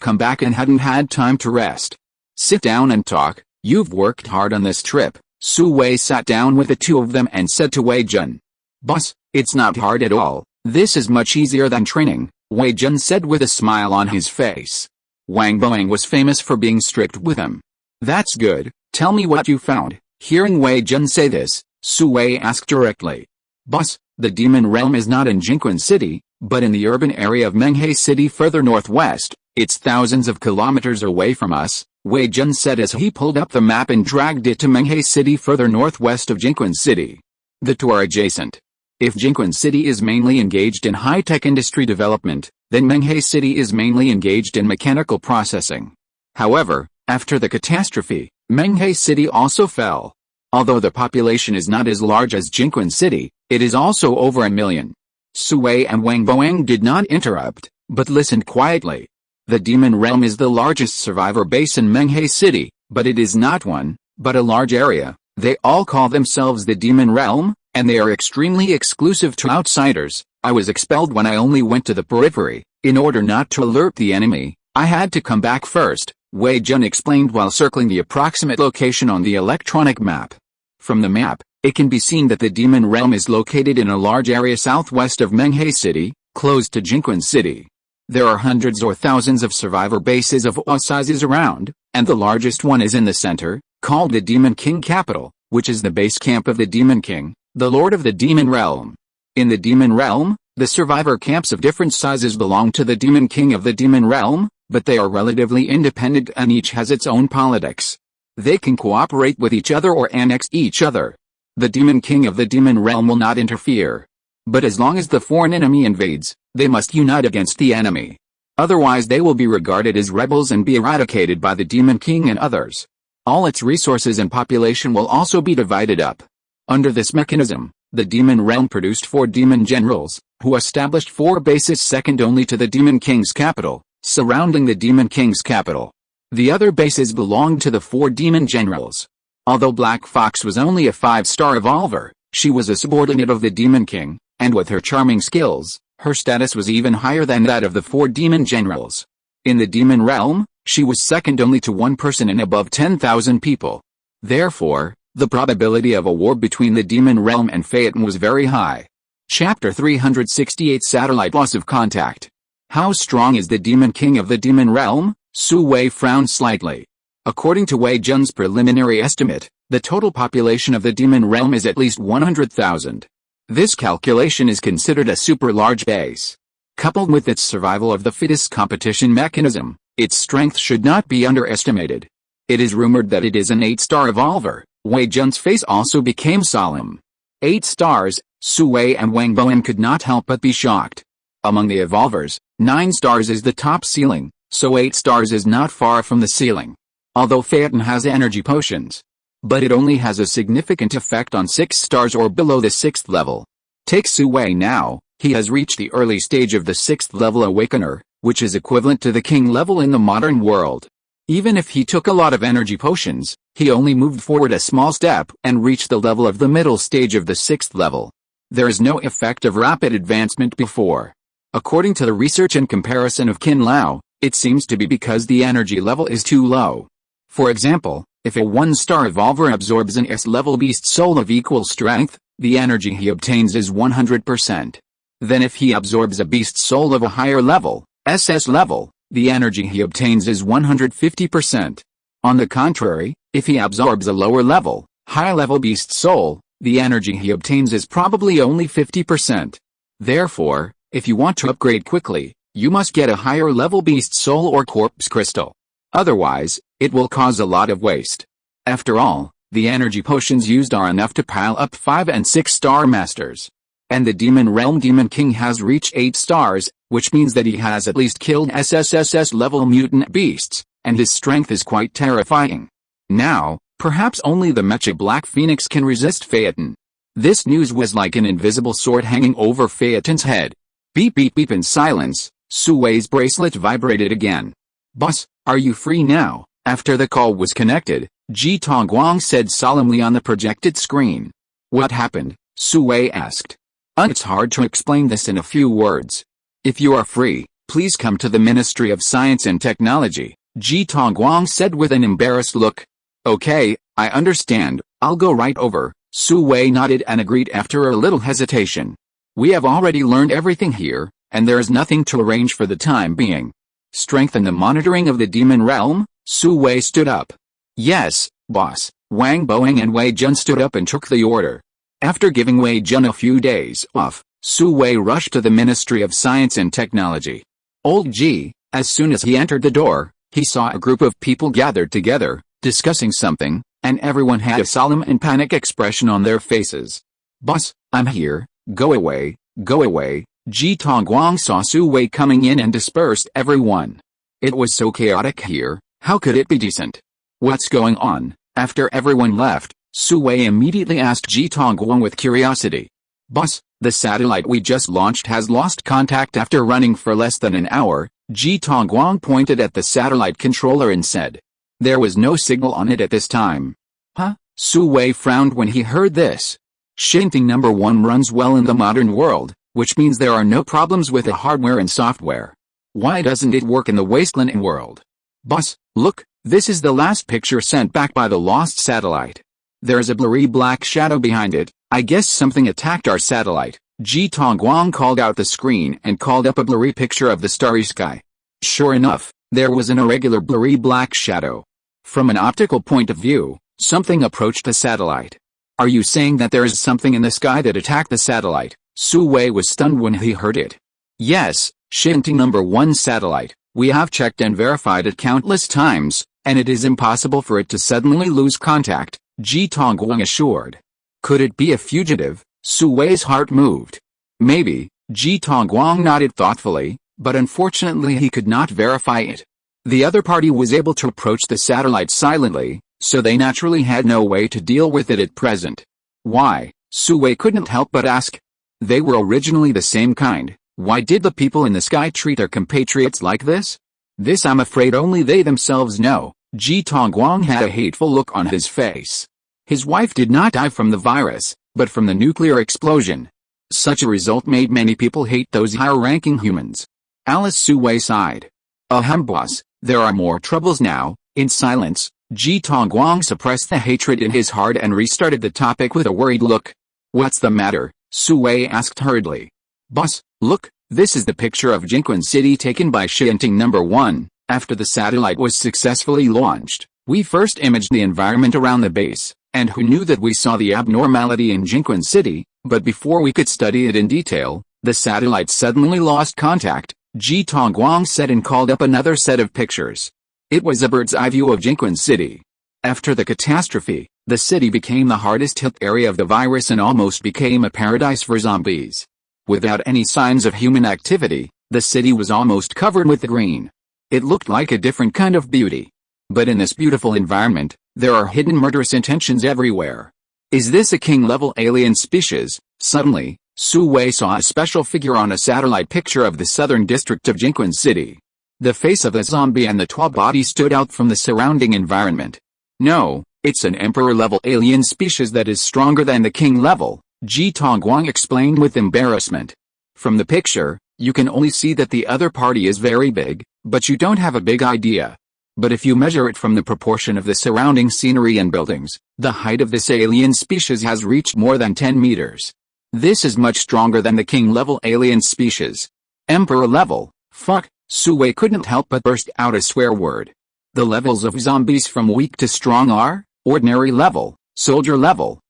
come back and hadn't had time to rest. Sit down and talk, you've worked hard on this trip. Su Wei sat down with the two of them and said to Wei Jun. Boss, it's not hard at all, this is much easier than training, Wei Jun said with a smile on his face. Wang Bowen was famous for being strict with him. That's good, tell me what you found. Hearing Wei Jun say this, Su Wei asked directly. Boss, the demon realm is not in Jinquan City, but in the urban area of Menghe City further northwest. It's thousands of kilometers away from us, Wei Jun said as he pulled up the map and dragged it to Menghe City further northwest of Jinquan City. The two are adjacent. If Jinquan City is mainly engaged in high-tech industry development, then Menghe City is mainly engaged in mechanical processing. However, after the catastrophe, Menghe City also fell. Although the population is not as large as Jinquan City, it is also over 1 million. Su Wei and Wang Bowen did not interrupt, but listened quietly. The demon realm is the largest survivor base in Menghe City, but it is not one, but a large area. They all call themselves the demon realm, and they are extremely exclusive to outsiders. I was expelled when I only went to the periphery. In order not to alert the enemy, I had to come back first, Wei Jun explained while circling the approximate location on the electronic map. From the map, it can be seen that the demon realm is located in a large area southwest of Menghe City, close to Jinquan City. There are hundreds or thousands of survivor bases of all sizes around, and the largest one is in the center, called the Demon King Capital, which is the base camp of the Demon King, the Lord of the Demon Realm. In the Demon Realm, the survivor camps of different sizes belong to the Demon King of the Demon Realm, but they are relatively independent and each has its own politics. They can cooperate with each other or annex each other. The Demon King of the Demon Realm will not interfere. But as long as the foreign enemy invades, they must unite against the enemy. Otherwise they will be regarded as rebels and be eradicated by the Demon King and others. All its resources and population will also be divided up. Under this mechanism, the Demon Realm produced 4 demon generals, who established 4 bases second only to the Demon King's capital, surrounding the Demon King's capital. The other bases belonged to the 4 demon generals. Although Black Fox was only a 5-star evolver, she was a subordinate of the Demon King, and with her charming skills, her status was even higher than that of the 4 demon generals. In the Demon Realm, she was second only to one person in above 10,000 people. Therefore, the probability of a war between the Demon Realm and Phaeton was very high. Chapter 368 Satellite Loss of Contact. How strong is the Demon King of the Demon Realm? Su Wei frowned slightly. According to Wei Jun's preliminary estimate, the total population of the Demon Realm is at least 100,000. This calculation is considered a super large base. Coupled with its survival of the fittest competition mechanism, its strength should not be underestimated. It is rumored that it is an 8-star evolver. Wei Jun's face also became solemn. 8 stars, Su Wei and Wang Bowen could not help but be shocked. Among the evolvers, 9 stars is the top ceiling, so 8 stars is not far from the ceiling. Although Phaeton has energy potions, but it only has a significant effect on 6 stars or below the 6th level. Take Su Wei now, he has reached the early stage of the 6th level Awakener, which is equivalent to the king level in the modern world. Even if he took a lot of energy potions, he only moved forward a small step and reached the level of the middle stage of the 6th level. There is no effect of rapid advancement before. According to the research and comparison of Qin Lao, it seems to be because the energy level is too low. For example, if a 1-star evolver absorbs an S-level beast soul of equal strength, the energy he obtains is 100%. Then if he absorbs a beast soul of a higher level, SS level, the energy he obtains is 150%. On the contrary, if he absorbs a lower level, high-level beast soul, the energy he obtains is probably only 50%. Therefore, if you want to upgrade quickly, you must get a higher level beast soul or corpse crystal. Otherwise, it will cause a lot of waste. After all, the energy potions used are enough to pile up 5 and 6-star masters. And the Demon Realm Demon King has reached 8 stars, which means that he has at least killed SSSS level mutant beasts, and his strength is quite terrifying. Now, perhaps only the Mecha Black Phoenix can resist Phaeton. This news was like an invisible sword hanging over Phaeton's head. Beep beep beep in silence, Su Wei's bracelet vibrated again. Boss, are you free now? After the call was connected, Ji Tongguang said solemnly on the projected screen. What happened? Su Wei asked. It's hard to explain this in a few words. If you are free, please come to the Ministry of Science and Technology, Ji Tongguang said with an embarrassed look. Okay, I understand, I'll go right over, Su Wei nodded and agreed after a little hesitation. We have already learned everything here, and there is nothing to arrange for the time being. Strengthen the monitoring of the Demon Realm? Su Wei stood up. Yes, boss. Wang Bowen and Wei Jun stood up and took the order. After giving Wei Jun a few days off, Su Wei rushed to the Ministry of Science and Technology. Old Ji, as soon as he entered the door, he saw a group of people gathered together, discussing something, and everyone had a solemn and panic expression on their faces. Boss, I'm here, go away, go away. Ji Tongguang saw Su Wei coming in and dispersed everyone. It was so chaotic here, how could it be decent? What's going on? After everyone left, Su Wei immediately asked Ji Tongguang with curiosity. Boss, the satellite we just launched has lost contact after running for less than an hour. Ji Tongguang pointed at the satellite controller and said. There was no signal on it at this time. Huh? Su Wei frowned when he heard this. Shinting number 1 runs well in the modern world, which means there are no problems with the hardware and software. Why doesn't it work in the wasteland world? Boss, look, this is the last picture sent back by the lost satellite. There's a blurry black shadow behind it. I guess something attacked our satellite. Ji Tongguang called out the screen and called up a blurry picture of the starry sky. Sure enough, there was an irregular blurry black shadow. From an optical point of view, something approached the satellite. Are you saying that there is something in the sky that attacked the satellite? Su Wei was stunned when he heard it. Yes, Shinting number 1 satellite. We have checked and verified it countless times, and it is impossible for it to suddenly lose contact, Ji Tongguang assured. Could it be a fugitive? Su Wei's heart moved. Maybe, Ji Tongguang nodded thoughtfully, but unfortunately he could not verify it. The other party was able to approach the satellite silently, so they naturally had no way to deal with it at present. Why? Su Wei couldn't help but ask. They were originally the same kind. Why did the people in the sky treat their compatriots like this? This I'm afraid only they themselves know. Ji Tongguang had a hateful look on his face. His wife did not die from the virus, but from the nuclear explosion. Such a result made many people hate those higher-ranking humans. Alice Su Wei sighed. Ahem boss, there are more troubles now. In silence, Ji Tongguang suppressed the hatred in his heart and restarted the topic with a worried look. What's the matter? Su Wei asked hurriedly. Boss, look, this is the picture of Jinquan City taken by Shinting number 1. After the satellite was successfully launched, we first imaged the environment around the base, and who knew that we saw the abnormality in Jinquan City, but before we could study it in detail, the satellite suddenly lost contact, Ji Tongguang said and called up another set of pictures. It was a bird's-eye view of Jinquan City. After the catastrophe, the city became the hardest hit area of the virus and almost became a paradise for zombies. Without any signs of human activity, the city was almost covered with green. It looked like a different kind of beauty. But in this beautiful environment, there are hidden murderous intentions everywhere. Is this a king-level alien species? Suddenly, Su Wei saw a special figure on a satellite picture of the southern district of Jinquan City. The face of a zombie and the tall body stood out from the surrounding environment. No, it's an emperor-level alien species that is stronger than the king-level, Ji Tongguang explained with embarrassment. From the picture, you can only see that the other party is very big, but you don't have a big idea. But if you measure it from the proportion of the surrounding scenery and buildings, the height of this alien species has reached more than 10 meters. This is much stronger than the king-level alien species. Emperor-level, fuck, Su Wei couldn't help but burst out a swear word. The levels of zombies from weak to strong are, ordinary level, soldier level,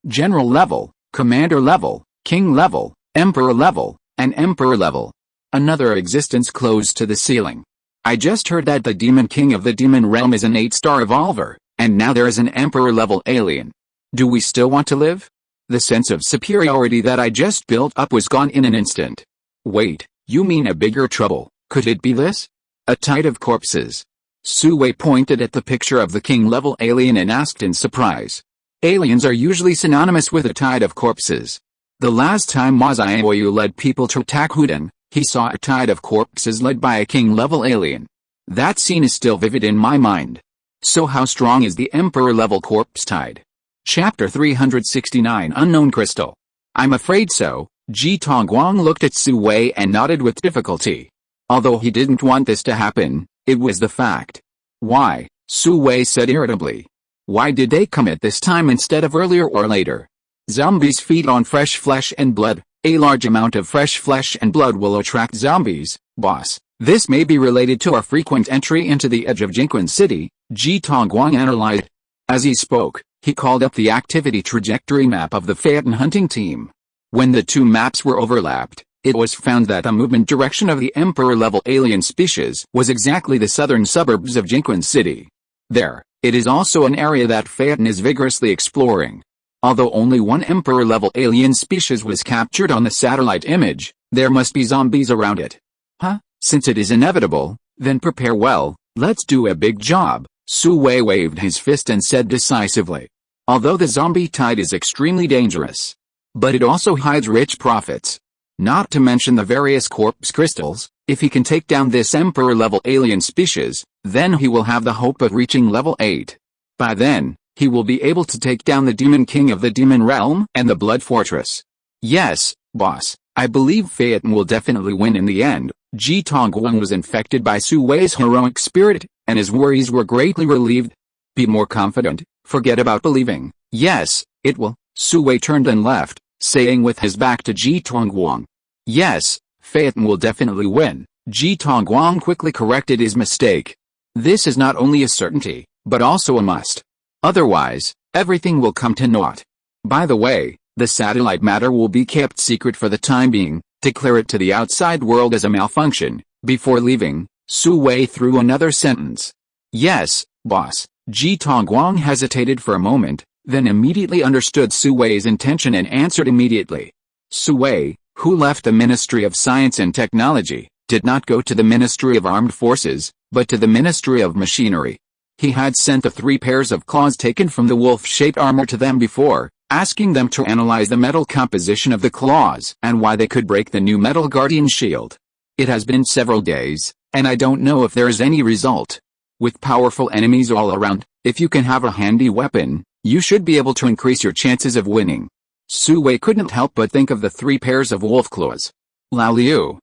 general level, commander level, king level, emperor level, and emperor level. Another existence close to the ceiling. I just heard that the demon king of the demon realm is an 8-star evolver, and now there is an emperor level alien. Do we still want to live? The sense of superiority that I just built up was gone in an instant. Wait, you mean a bigger trouble? Could it be this? A tide of corpses. Su Wei pointed at the picture of the king level alien and asked in surprise. Aliens are usually synonymous with a tide of corpses. The last time Ma Xiaoyu led people to attack Hudan, he saw a tide of corpses led by a king-level alien. That scene is still vivid in my mind. So how strong is the emperor-level corpse tide? Chapter 369 Unknown Crystal. I'm afraid so. Ji Tongguang looked at Su Wei and nodded with difficulty. Although he didn't want this to happen, it was the fact. Why? Su Wei said irritably. Why did they come at this time instead of earlier or later? Zombies feed on fresh flesh and blood. A large amount of fresh flesh and blood will attract zombies, boss. This may be related to our frequent entry into the edge of Jinquan City, Ji Tongguang analyzed. As he spoke, he called up the activity trajectory map of the Phaeton hunting team. When the two maps were overlapped, it was found that the movement direction of the emperor-level alien species was exactly the southern suburbs of Jinquan City. There, it is also an area that Phaeton is vigorously exploring. Although only one emperor-level alien species was captured on the satellite image, there must be zombies around it. Huh? Since it is inevitable, then prepare well, let's do a big job, Su Wei waved his fist and said decisively. Although the zombie tide is extremely dangerous, but it also hides rich profits. Not to mention the various corpse crystals, if he can take down this emperor-level alien species, then he will have the hope of reaching level 8. By then, he will be able to take down the demon king of the demon realm and the blood fortress. Yes, boss, I believe Phaeton will definitely win in the end. Ji Tongguang was infected by Su Wei's heroic spirit, and his worries were greatly relieved. Be more confident, forget about believing. Yes, it will. Su Wei turned and left, saying with his back to Ji Tongguang. Yes, Phaeton will definitely win. Ji Tongguang quickly corrected his mistake. This is not only a certainty, but also a must. Otherwise, everything will come to naught. By the way, the satellite matter will be kept secret for the time being. Declare it to the outside world as a malfunction. Before leaving, Su Wei threw another sentence. Yes, boss. Ji Tongguang hesitated for a moment, then immediately understood Su Wei's intention and answered immediately. Su Wei, who left the Ministry of Science and Technology, did not go to the Ministry of Armed Forces, but to the Ministry of Machinery. He had sent the 3 pairs of claws taken from the wolf-shaped armor to them before, asking them to analyze the metal composition of the claws and why they could break the new metal guardian shield. It has been several days, and I don't know if there is any result. With powerful enemies all around, if you can have a handy weapon, you should be able to increase your chances of winning. Su Wei couldn't help but think of the 3 pairs of wolf claws. Lao Liu.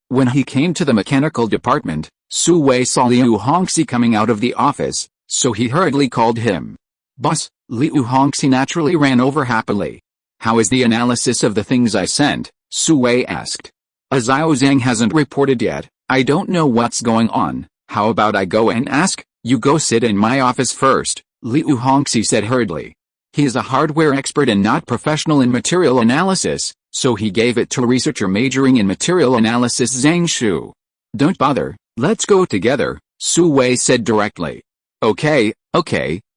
When he came to the mechanical department, Su Wei saw Liu Hongxi coming out of the office, so he hurriedly called him. Boss, Liu Hongxi naturally ran over happily. How is the analysis of the things I sent? Su Wei asked. Xiao Zhang hasn't reported yet. I don't know what's going on. How about I go and ask? You go sit in my office first, Liu Hongxi said hurriedly. He is a hardware expert and not professional in material analysis, so he gave it to a researcher majoring in material analysis Zhang Shu. Don't bother, let's go together, Su Wei said directly. Okay.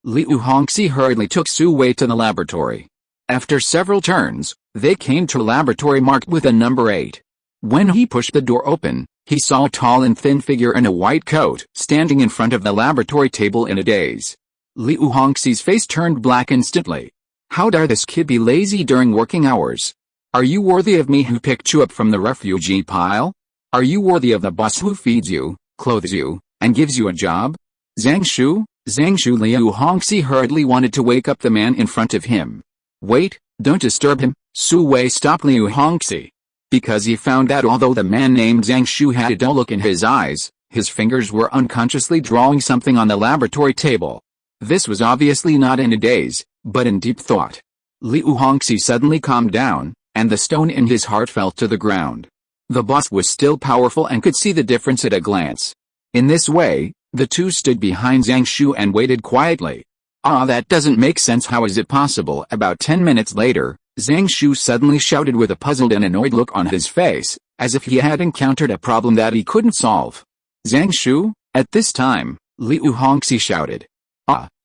Liu Hongxi hurriedly took Su Wei to the laboratory. After several turns, they came to a laboratory marked with a number 8. When he pushed the door open, he saw a tall and thin figure in a white coat standing in front of the laboratory table in a daze. Liu Hongxi's face turned black instantly. How dare this kid be lazy during working hours? Are you worthy of me who picked you up from the refugee pile? Are you worthy of the boss who feeds you, clothes you, and gives you a job? Zhang Shu, Liu Hongxi hurriedly wanted to wake up the man in front of him. Wait, don't disturb him, Su Wei stopped Liu Hongxi. Because he found that although the man named Zhang Shu had a dull look in his eyes, his fingers were unconsciously drawing something on the laboratory table. This was obviously not in a daze, but in deep thought. Liu Hongxi suddenly calmed down, and the stone in his heart fell to the ground. The boss was still powerful and could see the difference at a glance. In this way, the two stood behind Zhang Shu and waited quietly. That doesn't make sense. How is it possible? About 10 minutes later, Zhang Shu suddenly shouted with a puzzled and annoyed look on his face, as if he had encountered a problem that he couldn't solve. Zhang Shu? At this time, Liu Hongxi shouted.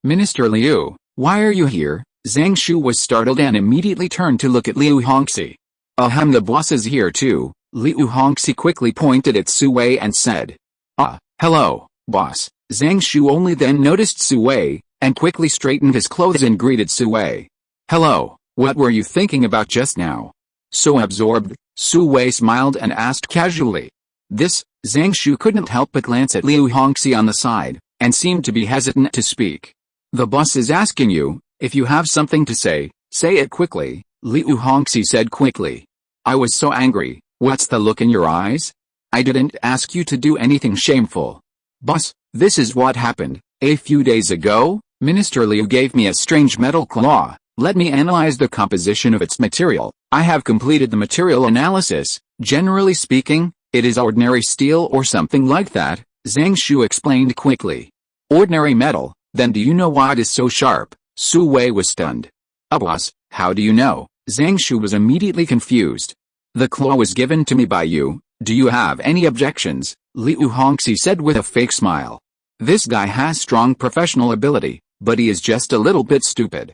Minister Liu, why are you here? Zhang Shu was startled and immediately turned to look at Liu Hongxi. The boss is here too. Liu Hongxi quickly pointed at Su Wei and said. Hello, boss. Zhang Shu only then noticed Su Wei, and quickly straightened his clothes and greeted Su Wei. Hello, what were you thinking about just now? So absorbed, Su Wei smiled and asked casually. Zhang Shu couldn't help but glance at Liu Hongxi on the side, and seemed to be hesitant to speak. The boss is asking you, if you have something to say it quickly, Liu Hongxi said quickly. I was so angry. What's the look in your eyes? I didn't ask you to do anything shameful. Boss, this is what happened. A few days ago, Minister Liu gave me a strange metal claw. Let me analyze the composition of its material. I have completed the material analysis. Generally speaking, it is ordinary steel or something like that, Zhang Shu explained quickly. Ordinary metal? Then do you know why it is so sharp? Su Wei was stunned. Boss, how do you know? Zhang Shu was immediately confused. The claw was given to me by you. Do you have any objections? Liu Hongxi said with a fake smile. This guy has strong professional ability, but he is just a little bit stupid.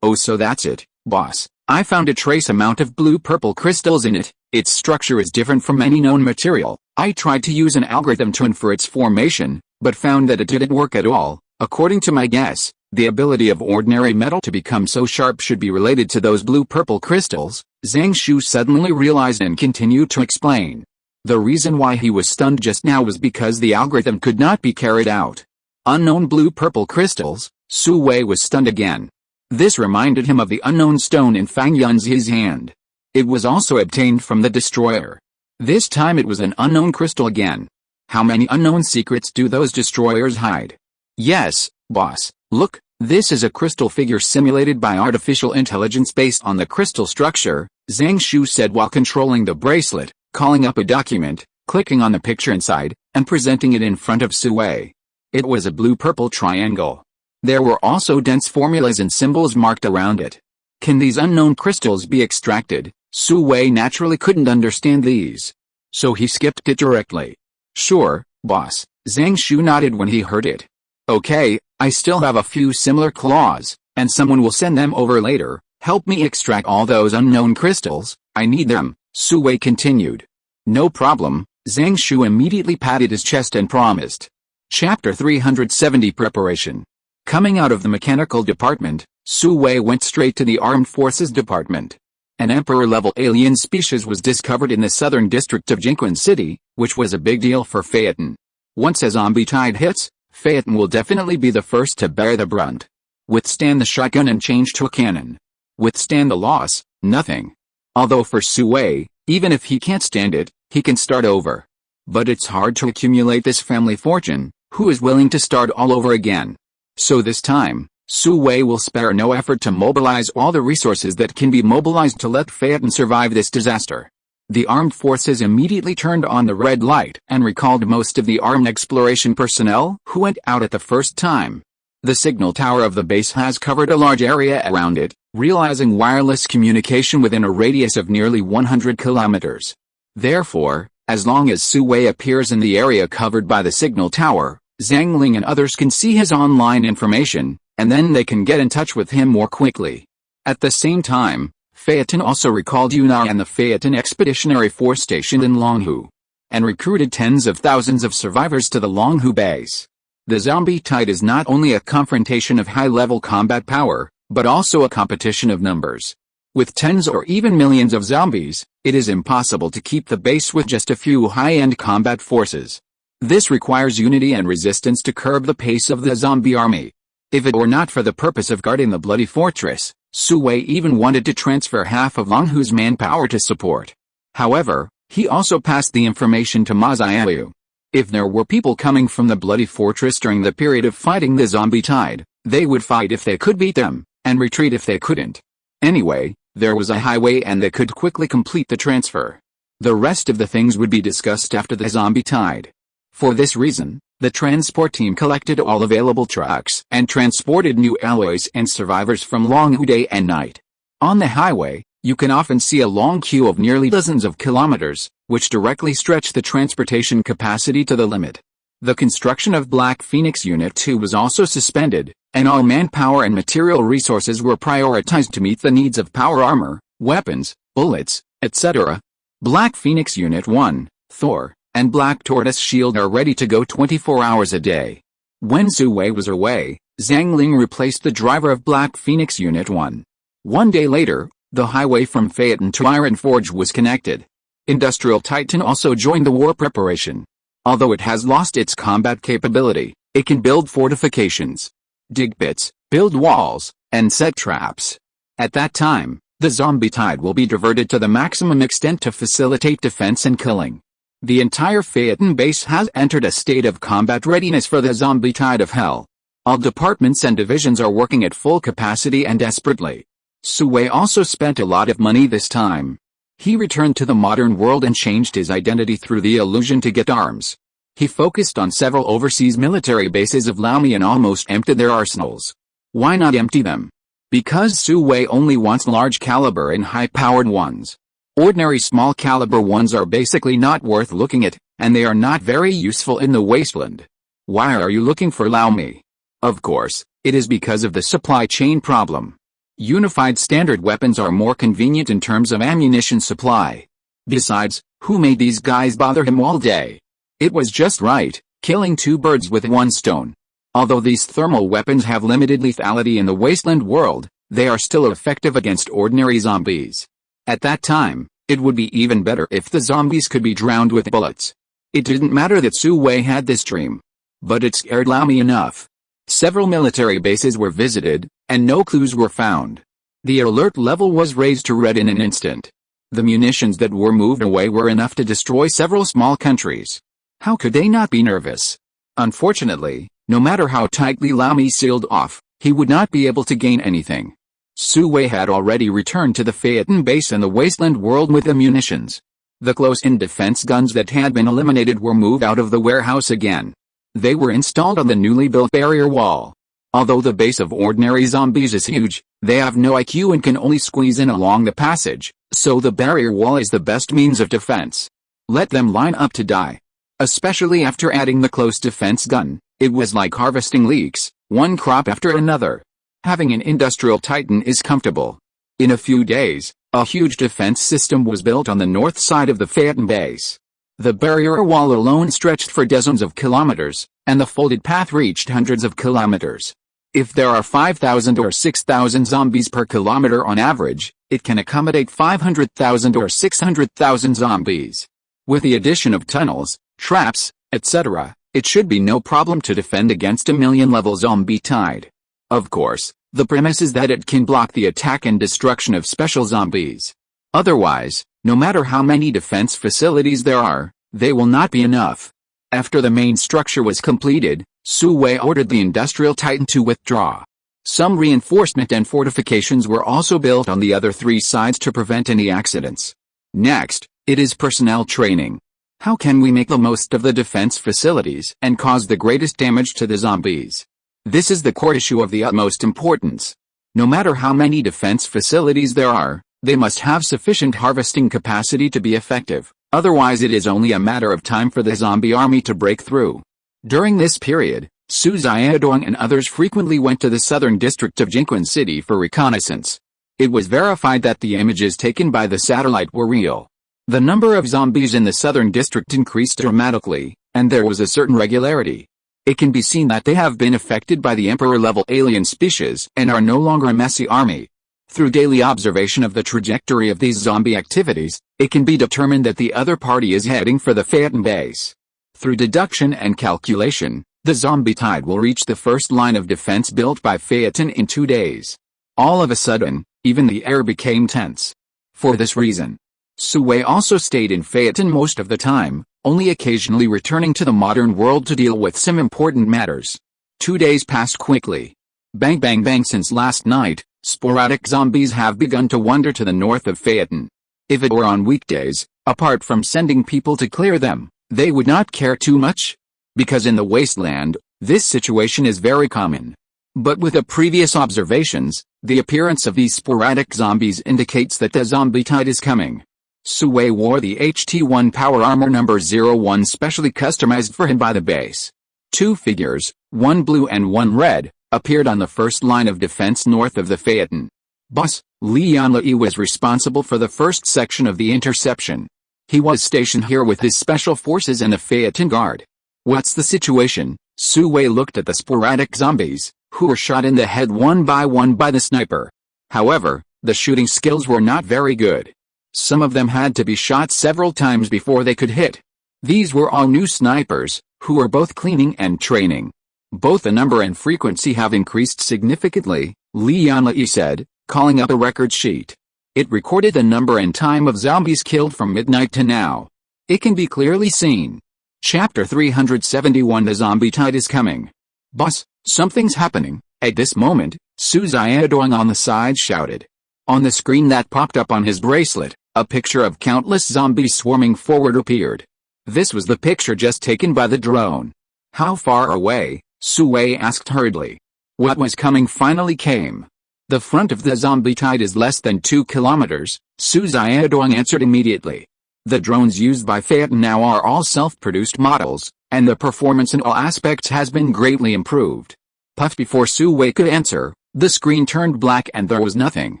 So that's it, boss. I found a trace amount of blue-purple crystals in it. Its structure is different from any known material. I tried to use an algorithm to infer its formation, but found that it didn't work at all. According to my guess, the ability of ordinary metal to become so sharp should be related to those blue-purple crystals, Zhang Shu suddenly realized and continued to explain. The reason why he was stunned just now was because the algorithm could not be carried out. Unknown blue-purple crystals? Su Wei was stunned again. This reminded him of the unknown stone in Fang Yunzi's hand. It was also obtained from the destroyer. This time it was an unknown crystal again. How many unknown secrets do those destroyers hide? Yes, boss. Look, this is a crystal figure simulated by artificial intelligence based on the crystal structure, Zhang Shu said while controlling the bracelet, calling up a document, clicking on the picture inside, and presenting it in front of Su Wei. It was a blue-purple triangle. There were also dense formulas and symbols marked around it. Can these unknown crystals be extracted? Su Wei naturally couldn't understand these. So he skipped it directly. Sure, boss, Zhang Shu nodded when he heard it. Okay, I still have a few similar claws, and someone will send them over later. Help me extract all those unknown crystals, I need them, Su Wei continued. No problem, Zhang Shu immediately patted his chest and promised. Chapter 370 Preparation. Coming out of the mechanical department, Su Wei went straight to the armed forces department. An emperor-level alien species was discovered in the southern district of Jinquan City, which was a big deal for Phaeton. Once a zombie tide hits, Phaeton will definitely be the first to bear the brunt. Withstand the shotgun and change to a cannon. Withstand the loss, nothing. Although for Su Wei, even if he can't stand it, he can start over. But it's hard to accumulate this family fortune. Who is willing to start all over again? So this time, Su Wei will spare no effort to mobilize all the resources that can be mobilized to let Phaeton survive this disaster. The armed forces immediately turned on the red light and recalled most of the armed exploration personnel who went out at the first time. The signal tower of the base has covered a large area around it, realizing wireless communication within a radius of nearly 100 kilometers. Therefore, as long as Su Wei appears in the area covered by the signal tower, Zhang Ling and others can see his online information, and then they can get in touch with him more quickly. At the same time, Phaeton also recalled Yuna and the Phaeton Expeditionary Force stationed in Longhu, and recruited tens of thousands of survivors to the Longhu base. The zombie tide is not only a confrontation of high-level combat power, but also a competition of numbers. With tens or even millions of zombies, it is impossible to keep the base with just a few high-end combat forces. This requires unity and resistance to curb the pace of the zombie army. If it were not for the purpose of guarding the bloody fortress, Su Wei even wanted to transfer half of Longhu's manpower to support. However, he also passed the information to Ma Xiaoyu. If there were people coming from the bloody fortress during the period of fighting the zombie tide, they would fight if they could beat them, and retreat if they couldn't. Anyway, there was a highway and they could quickly complete the transfer. The rest of the things would be discussed after the zombie tide. For this reason, the transport team collected all available trucks and transported new alloys and survivors from Longhu day and night. On the highway, you can often see a long queue of nearly dozens of kilometers, which directly stretch the transportation capacity to the limit. The construction of Black Phoenix Unit 2 was also suspended, and all manpower and material resources were prioritized to meet the needs of power armor, weapons, bullets, etc. Black Phoenix Unit 1, Thor, and Black Tortoise Shield are ready to go 24 hours a day. When Su Wei was away, Zhang Ling replaced the driver of Black Phoenix Unit 1. One day later, the highway from Phaeton to Iron Forge was connected. Industrial Titan also joined the war preparation. Although it has lost its combat capability, it can build fortifications, dig pits, build walls, and set traps. At that time, the zombie tide will be diverted to the maximum extent to facilitate defense and killing. The entire Phaeton base has entered a state of combat readiness for the zombie tide of hell. All departments and divisions are working at full capacity and desperately. Su Wei also spent a lot of money this time. He returned to the modern world and changed his identity through the illusion to get arms. He focused on several overseas military bases of Laomi and almost emptied their arsenals. Why not empty them? Because Su Wei only wants large caliber and high-powered ones. Ordinary small caliber ones are basically not worth looking at, and they are not very useful in the wasteland. Why are you looking for Laomi? Of course, it is because of the supply chain problem. Unified standard weapons are more convenient in terms of ammunition supply. Besides, who made these guys bother him all day? It was just right, killing two birds with one stone. Although these thermal weapons have limited lethality in the wasteland world, they are still effective against ordinary zombies. At that time, it would be even better if the zombies could be drowned with bullets. It didn't matter that Su Wei had this dream. But it scared Laomi enough. Several military bases were visited, and no clues were found. The alert level was raised to red in an instant. The munitions that were moved away were enough to destroy several small countries. How could they not be nervous? Unfortunately, no matter how tightly Laomi sealed off, he would not be able to gain anything. Su Wei had already returned to the Phaeton base in the wasteland world with the munitions. The close-in defense guns that had been eliminated were moved out of the warehouse again. They were installed on the newly built barrier wall. Although the base of ordinary zombies is huge, they have no IQ and can only squeeze in along the passage, so the barrier wall is the best means of defense. Let them line up to die. Especially after adding the close defense gun, it was like harvesting leeks, one crop after another. Having an industrial titan is comfortable. In a few days, a huge defense system was built on the north side of the Phaeton base. The barrier wall alone stretched for dozens of kilometers, and the folded path reached hundreds of kilometers. If there are 5,000 or 6,000 zombies per kilometer on average, it can accommodate 500,000 or 600,000 zombies. With the addition of tunnels, traps, etc., it should be no problem to defend against a million-level zombie tide. Of course, the premise is that it can block the attack and destruction of special zombies. Otherwise, no matter how many defense facilities there are, they will not be enough. After the main structure was completed, Su Wei ordered the industrial titan to withdraw. Some reinforcement and fortifications were also built on the other three sides to prevent any accidents. Next, it is personnel training. How can we make the most of the defense facilities and cause the greatest damage to the zombies? This is the core issue of the utmost importance. No matter how many defense facilities there are, they must have sufficient harvesting capacity to be effective, otherwise it is only a matter of time for the zombie army to break through. During this period, Su Xiaodong and others frequently went to the southern district of Jinquan City for reconnaissance. It was verified that the images taken by the satellite were real. The number of zombies in the southern district increased dramatically, and there was a certain regularity. It can be seen that they have been affected by the Emperor-level alien species and are no longer a messy army. Through daily observation of the trajectory of these zombie activities, it can be determined that the other party is heading for the Phaeton base. Through deduction and calculation, the zombie tide will reach the first line of defense built by Phaeton in 2 days. All of a sudden, even the air became tense. For this reason, Su Wei also stayed in Phaeton most of the time, only occasionally returning to the modern world to deal with some important matters. 2 days passed quickly. Bang bang bang. Since last night, sporadic zombies have begun to wander to the north of Phaeton. If it were on weekdays, apart from sending people to clear them, they would not care too much. Because in the wasteland, this situation is very common. But with the previous observations, the appearance of these sporadic zombies indicates that the zombie tide is coming. Su Wei wore the HT-1 power armor number 01 specially customized for him by the base. 2 figures, one blue and one red, appeared on the first line of defense north of the Phaeton. Boss, Li Yanlei was responsible for the first section of the interception. He was stationed here with his special forces and the Phaeton guard. What's the situation? Su Wei looked at the sporadic zombies, who were shot in the head one by the sniper. However, the shooting skills were not very good. Some of them had to be shot several times before they could hit. These were all new snipers, who were both cleaning and training. Both the number and frequency have increased significantly, Li Yanlei said, calling up a record sheet. It recorded the number and time of zombies killed from midnight to now. It can be clearly seen. Chapter 371. The zombie tide is coming. Boss, something's happening. At this moment, Su Xiaodong on the side shouted. On the screen that popped up on his bracelet, a picture of countless zombies swarming forward appeared. This was the picture just taken by the drone. How far away? Su Wei asked hurriedly. What was coming finally came. The front of the zombie tide is less than 2 kilometers, Su Xiaodong answered immediately. The drones used by Phaeton now are all self-produced models, and the performance in all aspects has been greatly improved. Puff before Su Wei could answer, the screen turned black and there was nothing.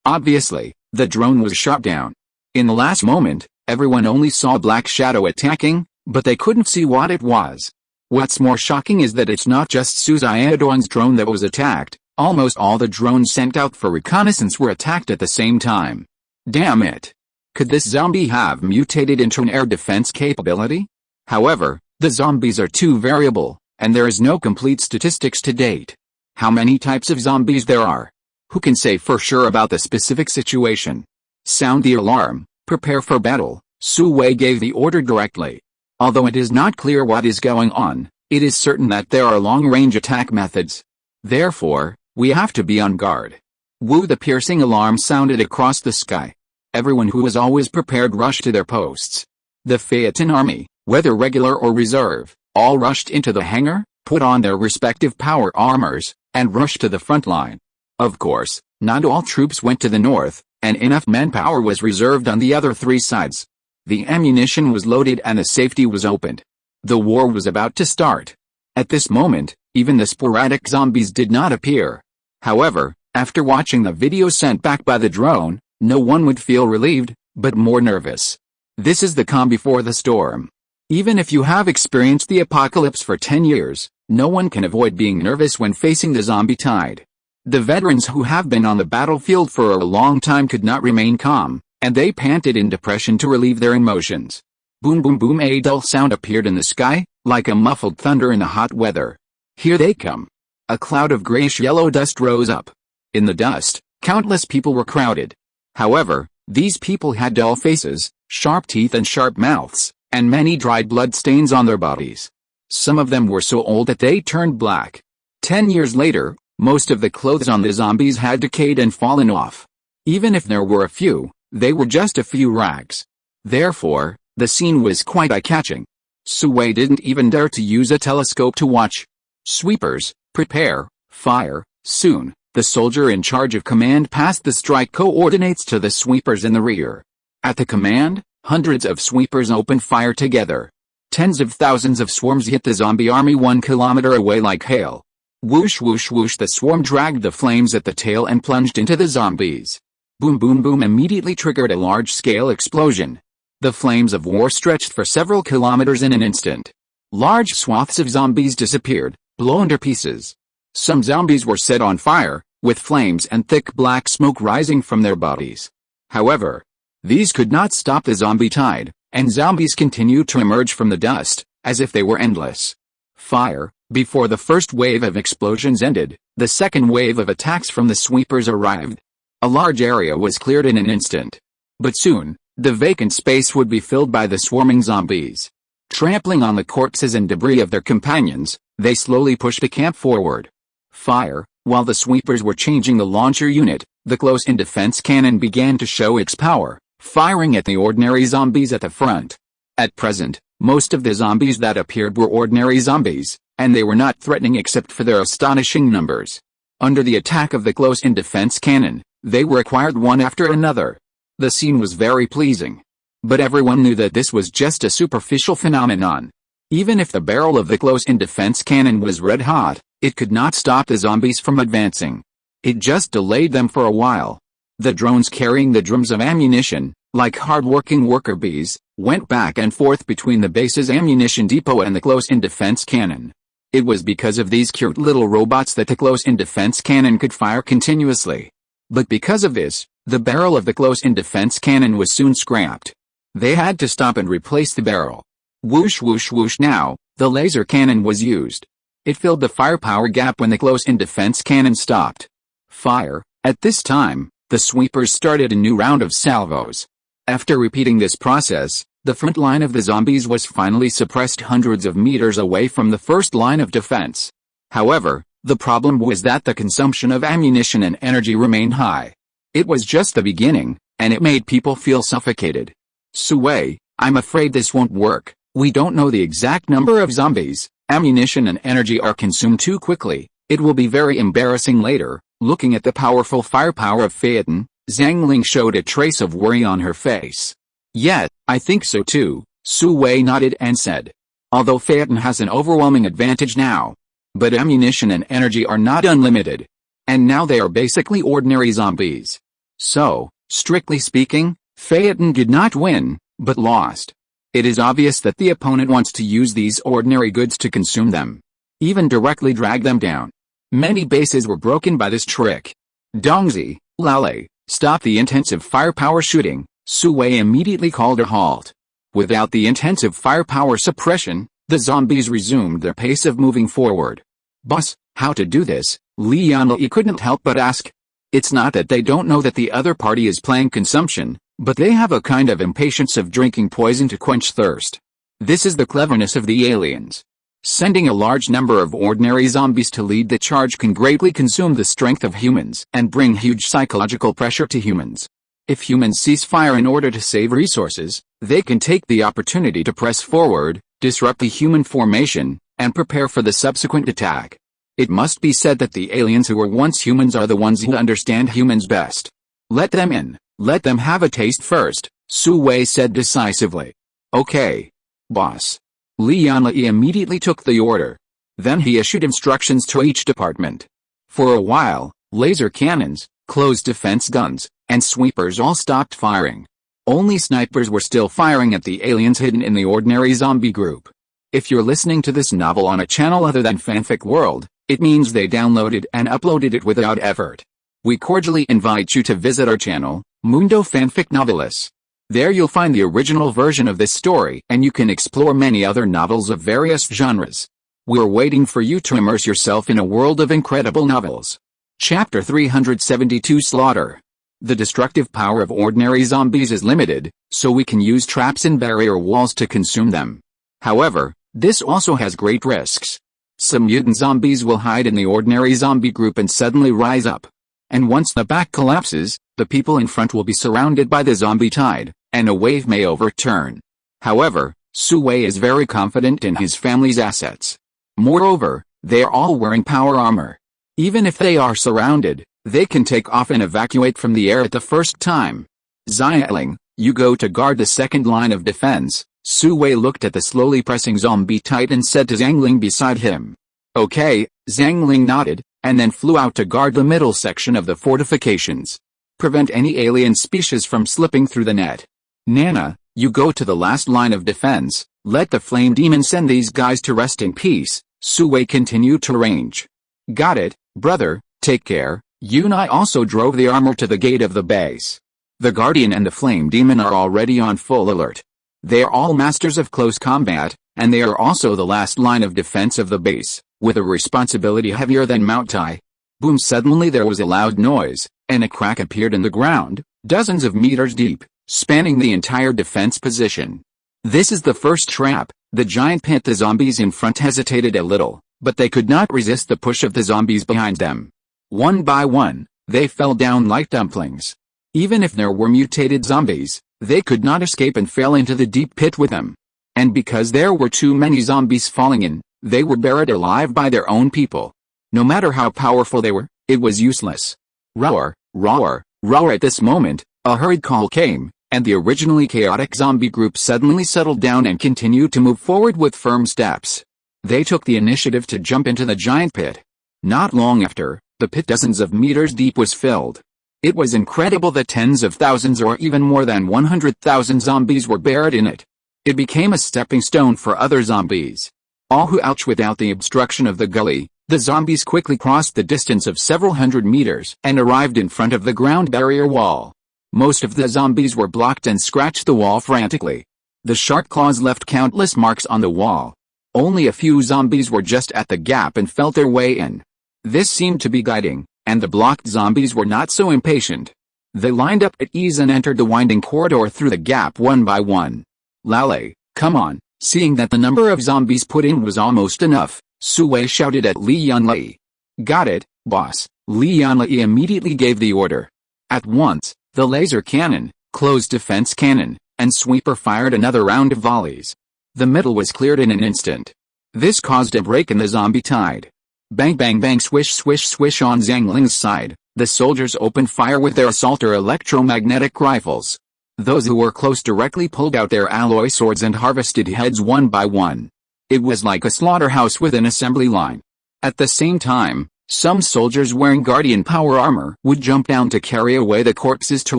Obviously, the drone was shot down. In the last moment, everyone only saw a black shadow attacking, but they couldn't see what it was. What's more shocking is that it's not just Su Xiaodong's drone that was attacked, almost all the drones sent out for reconnaissance were attacked at the same time. Damn it! Could this zombie have mutated into an air defense capability? However, the zombies are too variable, and there is no complete statistics to date. How many types of zombies there are? Who can say for sure about the specific situation? Sound the alarm, prepare for battle, Su Wei gave the order directly. Although it is not clear what is going on, it is certain that there are long-range attack methods. Therefore, we have to be on guard. Woo! The piercing alarm sounded across the sky. Everyone who was always prepared rushed to their posts. The Phaeton army, whether regular or reserve, all rushed into the hangar, put on their respective power armors, and rushed to the front line. Of course, not all troops went to the north, and enough manpower was reserved on the other three sides. The ammunition was loaded and the safety was opened. The war was about to start. At this moment, even the sporadic zombies did not appear. However, after watching the video sent back by the drone, no one would feel relieved, but more nervous. This is the calm before the storm. Even if you have experienced the apocalypse for 10 years, no one can avoid being nervous when facing the zombie tide. The veterans who have been on the battlefield for a long time could not remain calm, and they panted in depression to relieve their emotions. Boom boom boom, a dull sound appeared in the sky, like a muffled thunder in the hot weather. Here they come. A cloud of grayish-yellow dust rose up. In the dust, countless people were crowded. However, these people had dull faces, sharp teeth and sharp mouths, and many dried blood stains on their bodies. Some of them were so old that they turned black. 10 years later, most of the clothes on the zombies had decayed and fallen off. Even if there were a few, they were just a few rags. Therefore, the scene was quite eye-catching. Sue didn't even dare to use a telescope to watch. Sweepers, prepare, fire, soon. The soldier in charge of command passed the strike coordinates to the sweepers in the rear. At the command, hundreds of sweepers opened fire together. Tens of thousands of swarms hit the zombie army 1 kilometer away like hail. Whoosh whoosh whoosh, the swarm dragged the flames at the tail and plunged into the zombies. Boom boom boom immediately triggered a large-scale explosion. The flames of war stretched for several kilometers in an instant. Large swaths of zombies disappeared, blown to pieces. Some zombies were set on fire, with flames and thick black smoke rising from their bodies. However, these could not stop the zombie tide, and zombies continued to emerge from the dust, as if they were endless. Fire. Before the first wave of explosions ended, the second wave of attacks from the sweepers arrived. A large area was cleared in an instant. But soon, the vacant space would be filled by the swarming zombies. Trampling on the corpses and debris of their companions, they slowly pushed the camp forward. Fire. While the sweepers were changing the launcher unit, the close-in defense cannon began to show its power, firing at the ordinary zombies at the front. At present, most of the zombies that appeared were ordinary zombies, and they were not threatening except for their astonishing numbers. Under the attack of the close-in defense cannon, they were acquired one after another. The scene was very pleasing. But everyone knew that this was just a superficial phenomenon. Even if the barrel of the close-in defense cannon was red-hot, it could not stop the zombies from advancing. It just delayed them for a while. The drones carrying the drums of ammunition, like hard-working worker bees, went back and forth between the base's ammunition depot and the close-in defense cannon. It was because of these cute little robots that the close-in defense cannon could fire continuously. But because of this, the barrel of the close-in defense cannon was soon scrapped. They had to stop and replace the barrel. Whoosh whoosh whoosh, now, the laser cannon was used. It filled the firepower gap when the close-in defense cannon stopped. Fire. At this time, the sweepers started a new round of salvos. After repeating this process, the front line of the zombies was finally suppressed hundreds of meters away from the first line of defense. However, the problem was that the consumption of ammunition and energy remained high. It was just the beginning, and it made people feel suffocated. Sue, I'm afraid this won't work. We don't know the exact number of zombies. Ammunition and energy are consumed too quickly. It will be very embarrassing later. Looking at the powerful firepower of Phaeton, Zhang Ling showed a trace of worry on her face. Yet, I think so too, Sue nodded and said. Although Phaeton has an overwhelming advantage now. But ammunition and energy are not unlimited. And now they are basically ordinary zombies. So, strictly speaking, Phaeton did not win, but lost. It is obvious that the opponent wants to use these ordinary goods to consume them. Even directly drag them down. Many bases were broken by this trick. Dongzi, Lale, stop the intensive firepower shooting, Sue immediately called a halt. Without the intensive firepower suppression, the zombies resumed their pace of moving forward. Boss, how to do this? Li Yanli couldn't help but ask. It's not that they don't know that the other party is playing consumption, but they have a kind of impatience of drinking poison to quench thirst. This is the cleverness of the aliens. Sending a large number of ordinary zombies to lead the charge can greatly consume the strength of humans and bring huge psychological pressure to humans. If humans cease fire in order to save resources, they can take the opportunity to press forward, disrupt the human formation, and prepare for the subsequent attack. It must be said that the aliens who were once humans are the ones who understand humans best. Let them in, let them have a taste first, Su Wei said decisively. Okay, boss. Li Yanlei immediately took the order. Then he issued instructions to each department. For a while, laser cannons, closed defense guns, and sweepers all stopped firing. Only snipers were still firing at the aliens hidden in the ordinary zombie group. If you're listening to this novel on a channel other than Fanfic World, it means they downloaded and uploaded it without effort. We cordially invite you to visit our channel, Mundo Fanfic Novelis. There you'll find the original version of this story and you can explore many other novels of various genres. We're waiting for you to immerse yourself in a world of incredible novels. Chapter 372 Slaughter. The destructive power of ordinary zombies is limited, so we can use traps and barrier walls to consume them. However, this also has great risks. Some mutant zombies will hide in the ordinary zombie group and suddenly rise up. And once the back collapses, the people in front will be surrounded by the zombie tide, and a wave may overturn. However, Su Wei is very confident in his family's assets. Moreover, they are all wearing power armor. Even if they are surrounded, they can take off and evacuate from the air at the first time. Xiaoling, you go to guard the second line of defense. Su Wei looked at the slowly pressing zombie tide and said to Zhangling beside him. Okay, Zhangling nodded, and then flew out to guard the middle section of the fortifications. Prevent any alien species from slipping through the net. Nana, you go to the last line of defense. Let the flame demon send these guys to rest in peace. Su Wei continued to arrange. Got it, brother, take care. Yunai also drove the armor to the gate of the base. The Guardian and the Flame Demon are already on full alert. They are all masters of close combat, and they are also the last line of defense of the base, with a responsibility heavier than Mount Tai. Boom! Suddenly there was a loud noise, and a crack appeared in the ground, dozens of meters deep, spanning the entire defense position. This is the first trap. The giant pit. The zombies in front hesitated a little, but they could not resist the push of the zombies behind them. One by one, they fell down like dumplings. Even if there were mutated zombies, they could not escape and fell into the deep pit with them. And because there were too many zombies falling in, they were buried alive by their own people. No matter how powerful they were, it was useless. Roar, roar, roar. At this moment, a hurried call came, and the originally chaotic zombie group suddenly settled down and continued to move forward with firm steps. They took the initiative to jump into the giant pit. Not long after, the pit dozens of meters deep was filled. It was incredible that tens of thousands or even more than 100,000 zombies were buried in it. It became a stepping stone for other zombies. All who ouch without the obstruction of the gully, the zombies quickly crossed the distance of several hundred meters and arrived in front of the ground barrier wall. Most of the zombies were blocked and scratched the wall frantically. The sharp claws left countless marks on the wall. Only a few zombies were just at the gap and felt their way in. This seemed to be guiding, and the blocked zombies were not so impatient. They lined up at ease and entered the winding corridor through the gap one by one. Lale, come on. Seeing that the number of zombies put in was almost enough, Su Wei shouted at Li Yanlei. Got it, boss. Li Yanlei immediately gave the order. At once, the laser cannon, closed defense cannon, and sweeper fired another round of volleys. The middle was cleared in an instant. This caused a break in the zombie tide. Bang bang bang, swish swish swish. On Zhangling's side, the soldiers opened fire with their assault or electromagnetic rifles. Those who were close directly pulled out their alloy swords and harvested heads one by one. It was like a slaughterhouse with an assembly line. At the same time, some soldiers wearing Guardian power armor would jump down to carry away the corpses to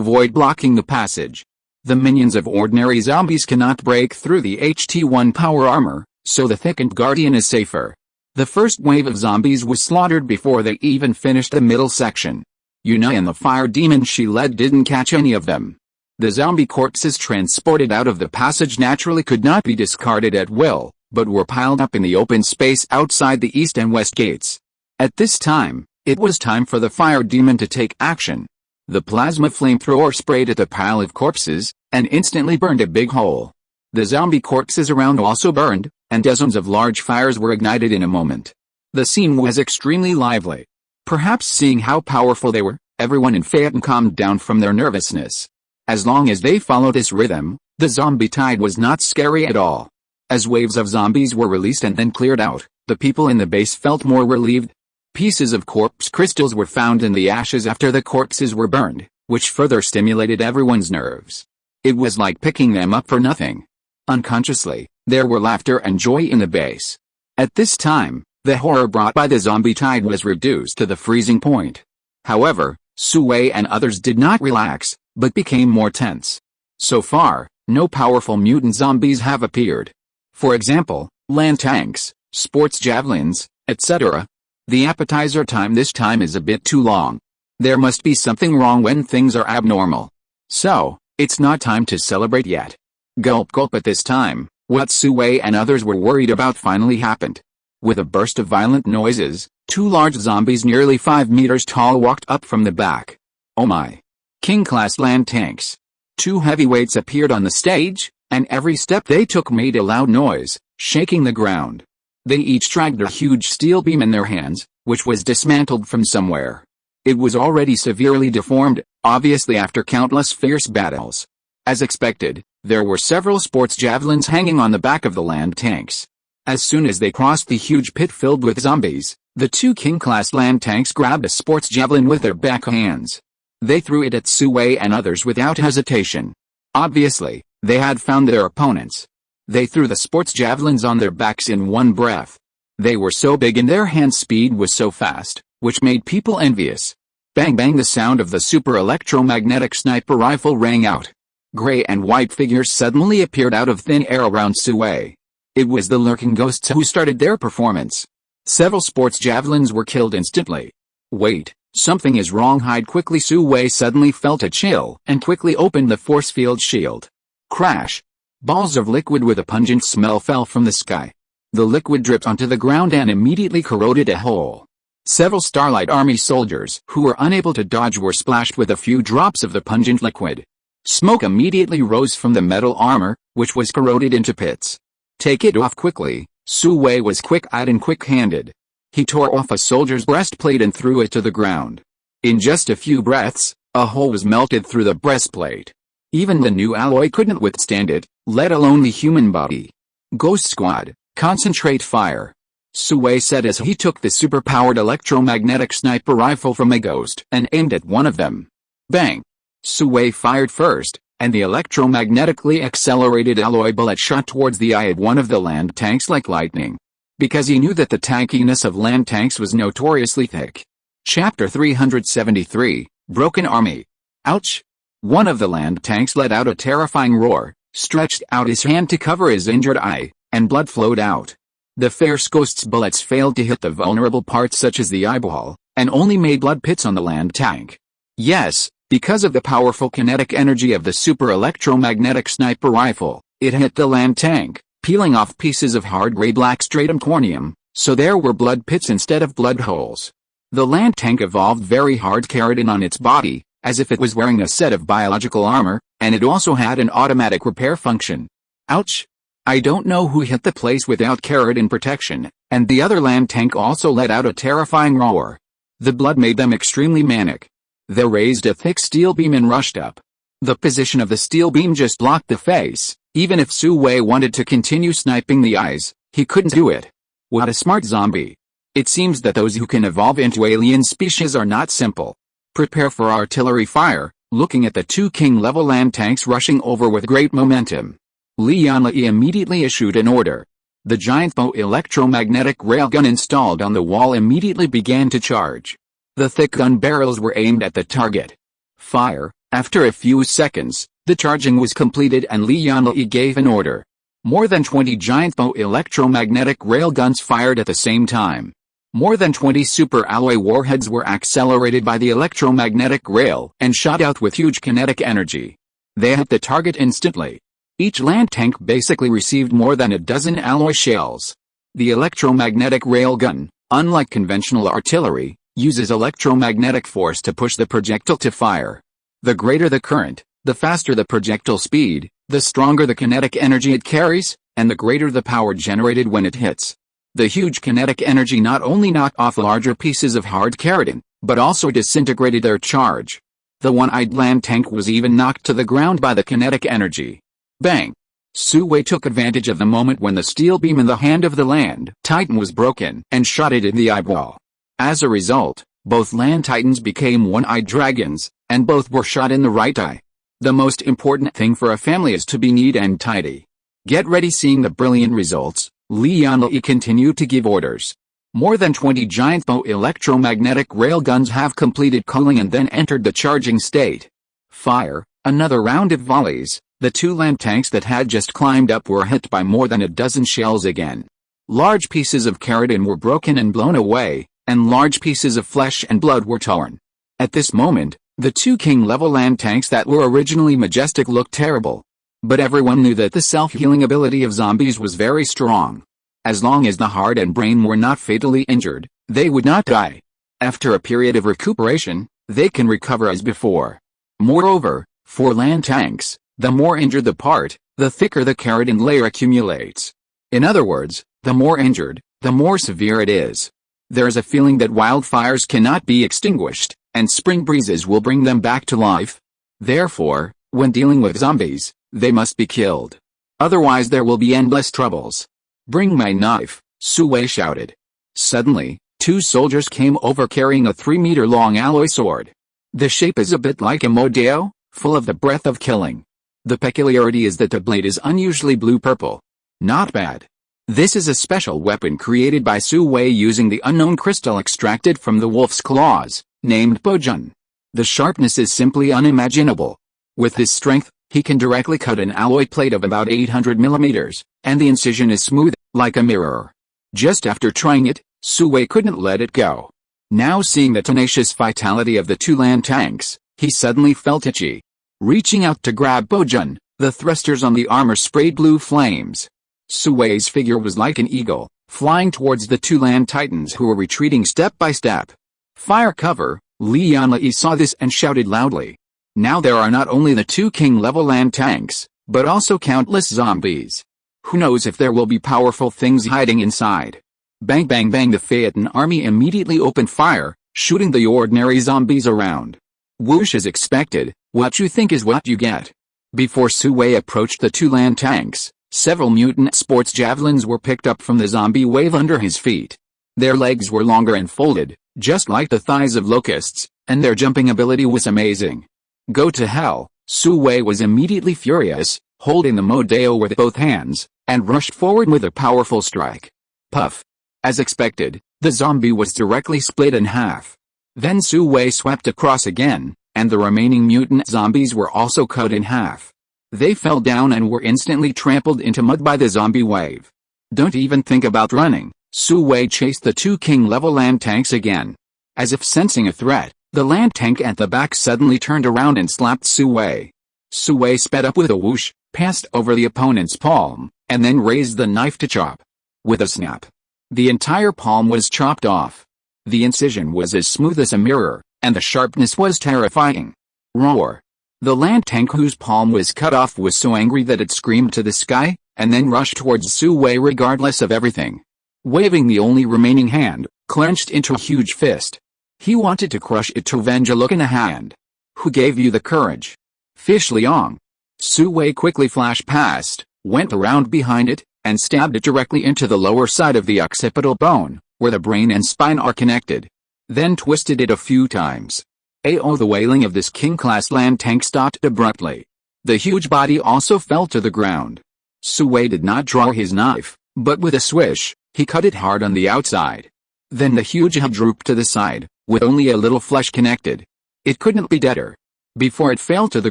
avoid blocking the passage. The minions of ordinary zombies cannot break through the HT1 power armor, so the thickened Guardian is safer. The first wave of zombies was slaughtered before they even finished the middle section. Yunai and the fire demon she led didn't catch any of them. The zombie corpses transported out of the passage naturally could not be discarded at will, but were piled up in the open space outside the east and west gates. At this time, it was time for the fire demon to take action. The plasma flamethrower sprayed at the pile of corpses, and instantly burned a big hole. The zombie corpses around also burned, and dozens of large fires were ignited in a moment. The scene was extremely lively. Perhaps seeing how powerful they were, everyone in Phaeton calmed down from their nervousness. As long as they followed this rhythm, the zombie tide was not scary at all. As waves of zombies were released and then cleared out, the people in the base felt more relieved. Pieces of corpse crystals were found in the ashes after the corpses were burned, which further stimulated everyone's nerves. It was like picking them up for nothing. Unconsciously, there were laughter and joy in the base. At this time, the horror brought by the zombie tide was reduced to the freezing point. However, Sui and others did not relax, but became more tense. So far, no powerful mutant zombies have appeared. For example, land tanks, sports javelins, etc. The appetizer time this time is a bit too long. There must be something wrong when things are abnormal. So, it's not time to celebrate yet. Gulp gulp. At this time, what Sui and others were worried about finally happened. With a burst of violent noises, two large zombies nearly 5 meters tall walked up from the back. Oh my! King-class land tanks. Two heavyweights appeared on the stage, and every step they took made a loud noise, shaking the ground. They each dragged a huge steel beam in their hands, which was dismantled from somewhere. It was already severely deformed, obviously after countless fierce battles. As expected, there were several sports javelins hanging on the back of the land tanks. As soon as they crossed the huge pit filled with zombies, the two king-class land tanks grabbed a sports javelin with their back hands. They threw it at Sui and others without hesitation. Obviously, they had found their opponents. They threw the sports javelins on their backs in one breath. They were so big and their hand speed was so fast, which made people envious. Bang bang, the sound of the super electromagnetic sniper rifle rang out. Gray and white figures suddenly appeared out of thin air around Sui. It was the lurking ghosts who started their performance. Several sports javelins were killed instantly. Wait, something is wrong. Hide quickly. Sui suddenly felt a chill and quickly opened the force field shield. Crash! Balls of liquid with a pungent smell fell from the sky. The liquid dripped onto the ground and immediately corroded a hole. Several Starlight Army soldiers who were unable to dodge were splashed with a few drops of the pungent liquid. Smoke immediately rose from the metal armor, which was corroded into pits. Take it off quickly. Sui was quick-eyed and quick-handed. He tore off a soldier's breastplate and threw it to the ground. In just a few breaths, a hole was melted through the breastplate. Even the new alloy couldn't withstand it, let alone the human body. Ghost Squad, concentrate fire. Sui said as he took the super-powered electromagnetic sniper rifle from a ghost and aimed at one of them. Bang! Sui fired first, and the electromagnetically accelerated alloy bullet shot towards the eye of one of the land tanks like lightning. Because he knew that the tankiness of land tanks was notoriously thick. Chapter 373, Broken Army. Ouch! One of the land tanks let out a terrifying roar, stretched out his hand to cover his injured eye, and blood flowed out. The fierce ghost's bullets failed to hit the vulnerable parts such as the eyeball, and only made blood pits on the land tank. Yes, because of the powerful kinetic energy of the super electromagnetic sniper rifle, it hit the land tank, peeling off pieces of hard gray-black stratum corneum, so there were blood pits instead of blood holes. The land tank evolved very hard keratin on its body, as if it was wearing a set of biological armor, and it also had an automatic repair function. Ouch! I don't know who hit the place without keratin protection, and the other land tank also let out a terrifying roar. The blood made them extremely manic. They raised a thick steel beam and rushed up. The position of the steel beam just blocked the face. Even if Sui wanted to continue sniping the eyes, he couldn't do it. What a smart zombie. It seems that those who can evolve into alien species are not simple. Prepare for artillery fire, looking at the two king-level land tanks rushing over with great momentum. Li Yanlei immediately issued an order. The giant bow electromagnetic railgun installed on the wall immediately began to charge. The thick gun barrels were aimed at the target. Fire! After a few seconds, the charging was completed and Li Yanlei gave an order. More than 20 giant bow electromagnetic railguns fired at the same time. More than 20 super alloy warheads were accelerated by the electromagnetic rail and shot out with huge kinetic energy. They hit the target instantly. Each land tank basically received more than a dozen alloy shells. The electromagnetic railgun, unlike conventional artillery, uses electromagnetic force to push the projectile to fire. The greater the current, the faster the projectile speed, the stronger the kinetic energy it carries, and the greater the power generated when it hits. The huge kinetic energy not only knocked off larger pieces of hard keratin, but also disintegrated their charge. The one-eyed land tank was even knocked to the ground by the kinetic energy. Bang! Su Wei took advantage of the moment when the steel beam in the hand of the land titan was broken and shot it in the eyeball. As a result, both land titans became one-eyed dragons, and both were shot in the right eye. The most important thing for a family is to be neat and tidy. Get ready. Seeing the brilliant results, Li Yanli continued to give orders. More than 20 giant electromagnetic railguns have completed cooling and then entered the charging state. Fire, another round of volleys. The two land tanks that had just climbed up were hit by more than a dozen shells again. Large pieces of keratin were broken and blown away, and large pieces of flesh and blood were torn. At this moment, the two king-level land tanks that were originally majestic looked terrible. But everyone knew that the self-healing ability of zombies was very strong. As long as the heart and brain were not fatally injured, they would not die. After a period of recuperation, they can recover as before. Moreover, for land tanks, the more injured the part, the thicker the keratin layer accumulates. In other words, the more injured, the more severe it is. There is a feeling that wildfires cannot be extinguished, and spring breezes will bring them back to life. Therefore, when dealing with zombies, they must be killed. Otherwise there will be endless troubles. "Bring my knife," Su Wei shouted. Suddenly, two soldiers came over carrying a 3-meter-long alloy sword. The shape is a bit like a modeo, full of the breath of killing. The peculiarity is that the blade is unusually blue-purple. Not bad. This is a special weapon created by Su Wei using the unknown crystal extracted from the wolf's claws, named Bojun. The sharpness is simply unimaginable. With his strength, he can directly cut an alloy plate of about 800 millimeters, and the incision is smooth, like a mirror. Just after trying it, Su Wei couldn't let it go. Now seeing the tenacious vitality of the two land tanks, he suddenly felt itchy. Reaching out to grab Bojun, the thrusters on the armor sprayed blue flames. Su Wei's figure was like an eagle, flying towards the two land titans who were retreating step by step. "Fire cover!" Li Yanli saw this and shouted loudly. Now there are not only the two king-level land tanks, but also countless zombies. Who knows if there will be powerful things hiding inside. Bang bang bang! The Phaeton army immediately opened fire, shooting the ordinary zombies around. Whoosh! As expected, what you think is what you get. Before Su Wei approached the two land tanks, several mutant sports javelins were picked up from the zombie wave under his feet. Their legs were longer and folded, just like the thighs of locusts, and their jumping ability was amazing. Go to hell! Su Wei was immediately furious, holding the modeo with both hands, and rushed forward with a powerful strike. Puff! As expected, the zombie was directly split in half. Then Su Wei swept across again, and the remaining mutant zombies were also cut in half. They fell down and were instantly trampled into mud by the zombie wave. Don't even think about running. Su Wei chased the two king-level land tanks again. As if sensing a threat, the land tank at the back suddenly turned around and slapped Su Wei. Su Wei sped up with a whoosh, passed over the opponent's palm, and then raised the knife to chop. With a snap, the entire palm was chopped off. The incision was as smooth as a mirror, and the sharpness was terrifying. Roar! The land tank whose palm was cut off was so angry that it screamed to the sky, and then rushed towards Su Wei regardless of everything. Waving the only remaining hand, clenched into a huge fist. He wanted to crush it to avenge a look in a hand. Who gave you the courage? Fish Liang. Su Wei quickly flashed past, went around behind it, and stabbed it directly into the lower side of the occipital bone, where the brain and spine are connected. Then twisted it a few times. The wailing of this king-class land tank stopped abruptly. The huge body also fell to the ground. Su Wei did not draw his knife, but with a swish, he cut it hard on the outside. Then the huge head drooped to the side, with only a little flesh connected. It couldn't be deader. Before it fell to the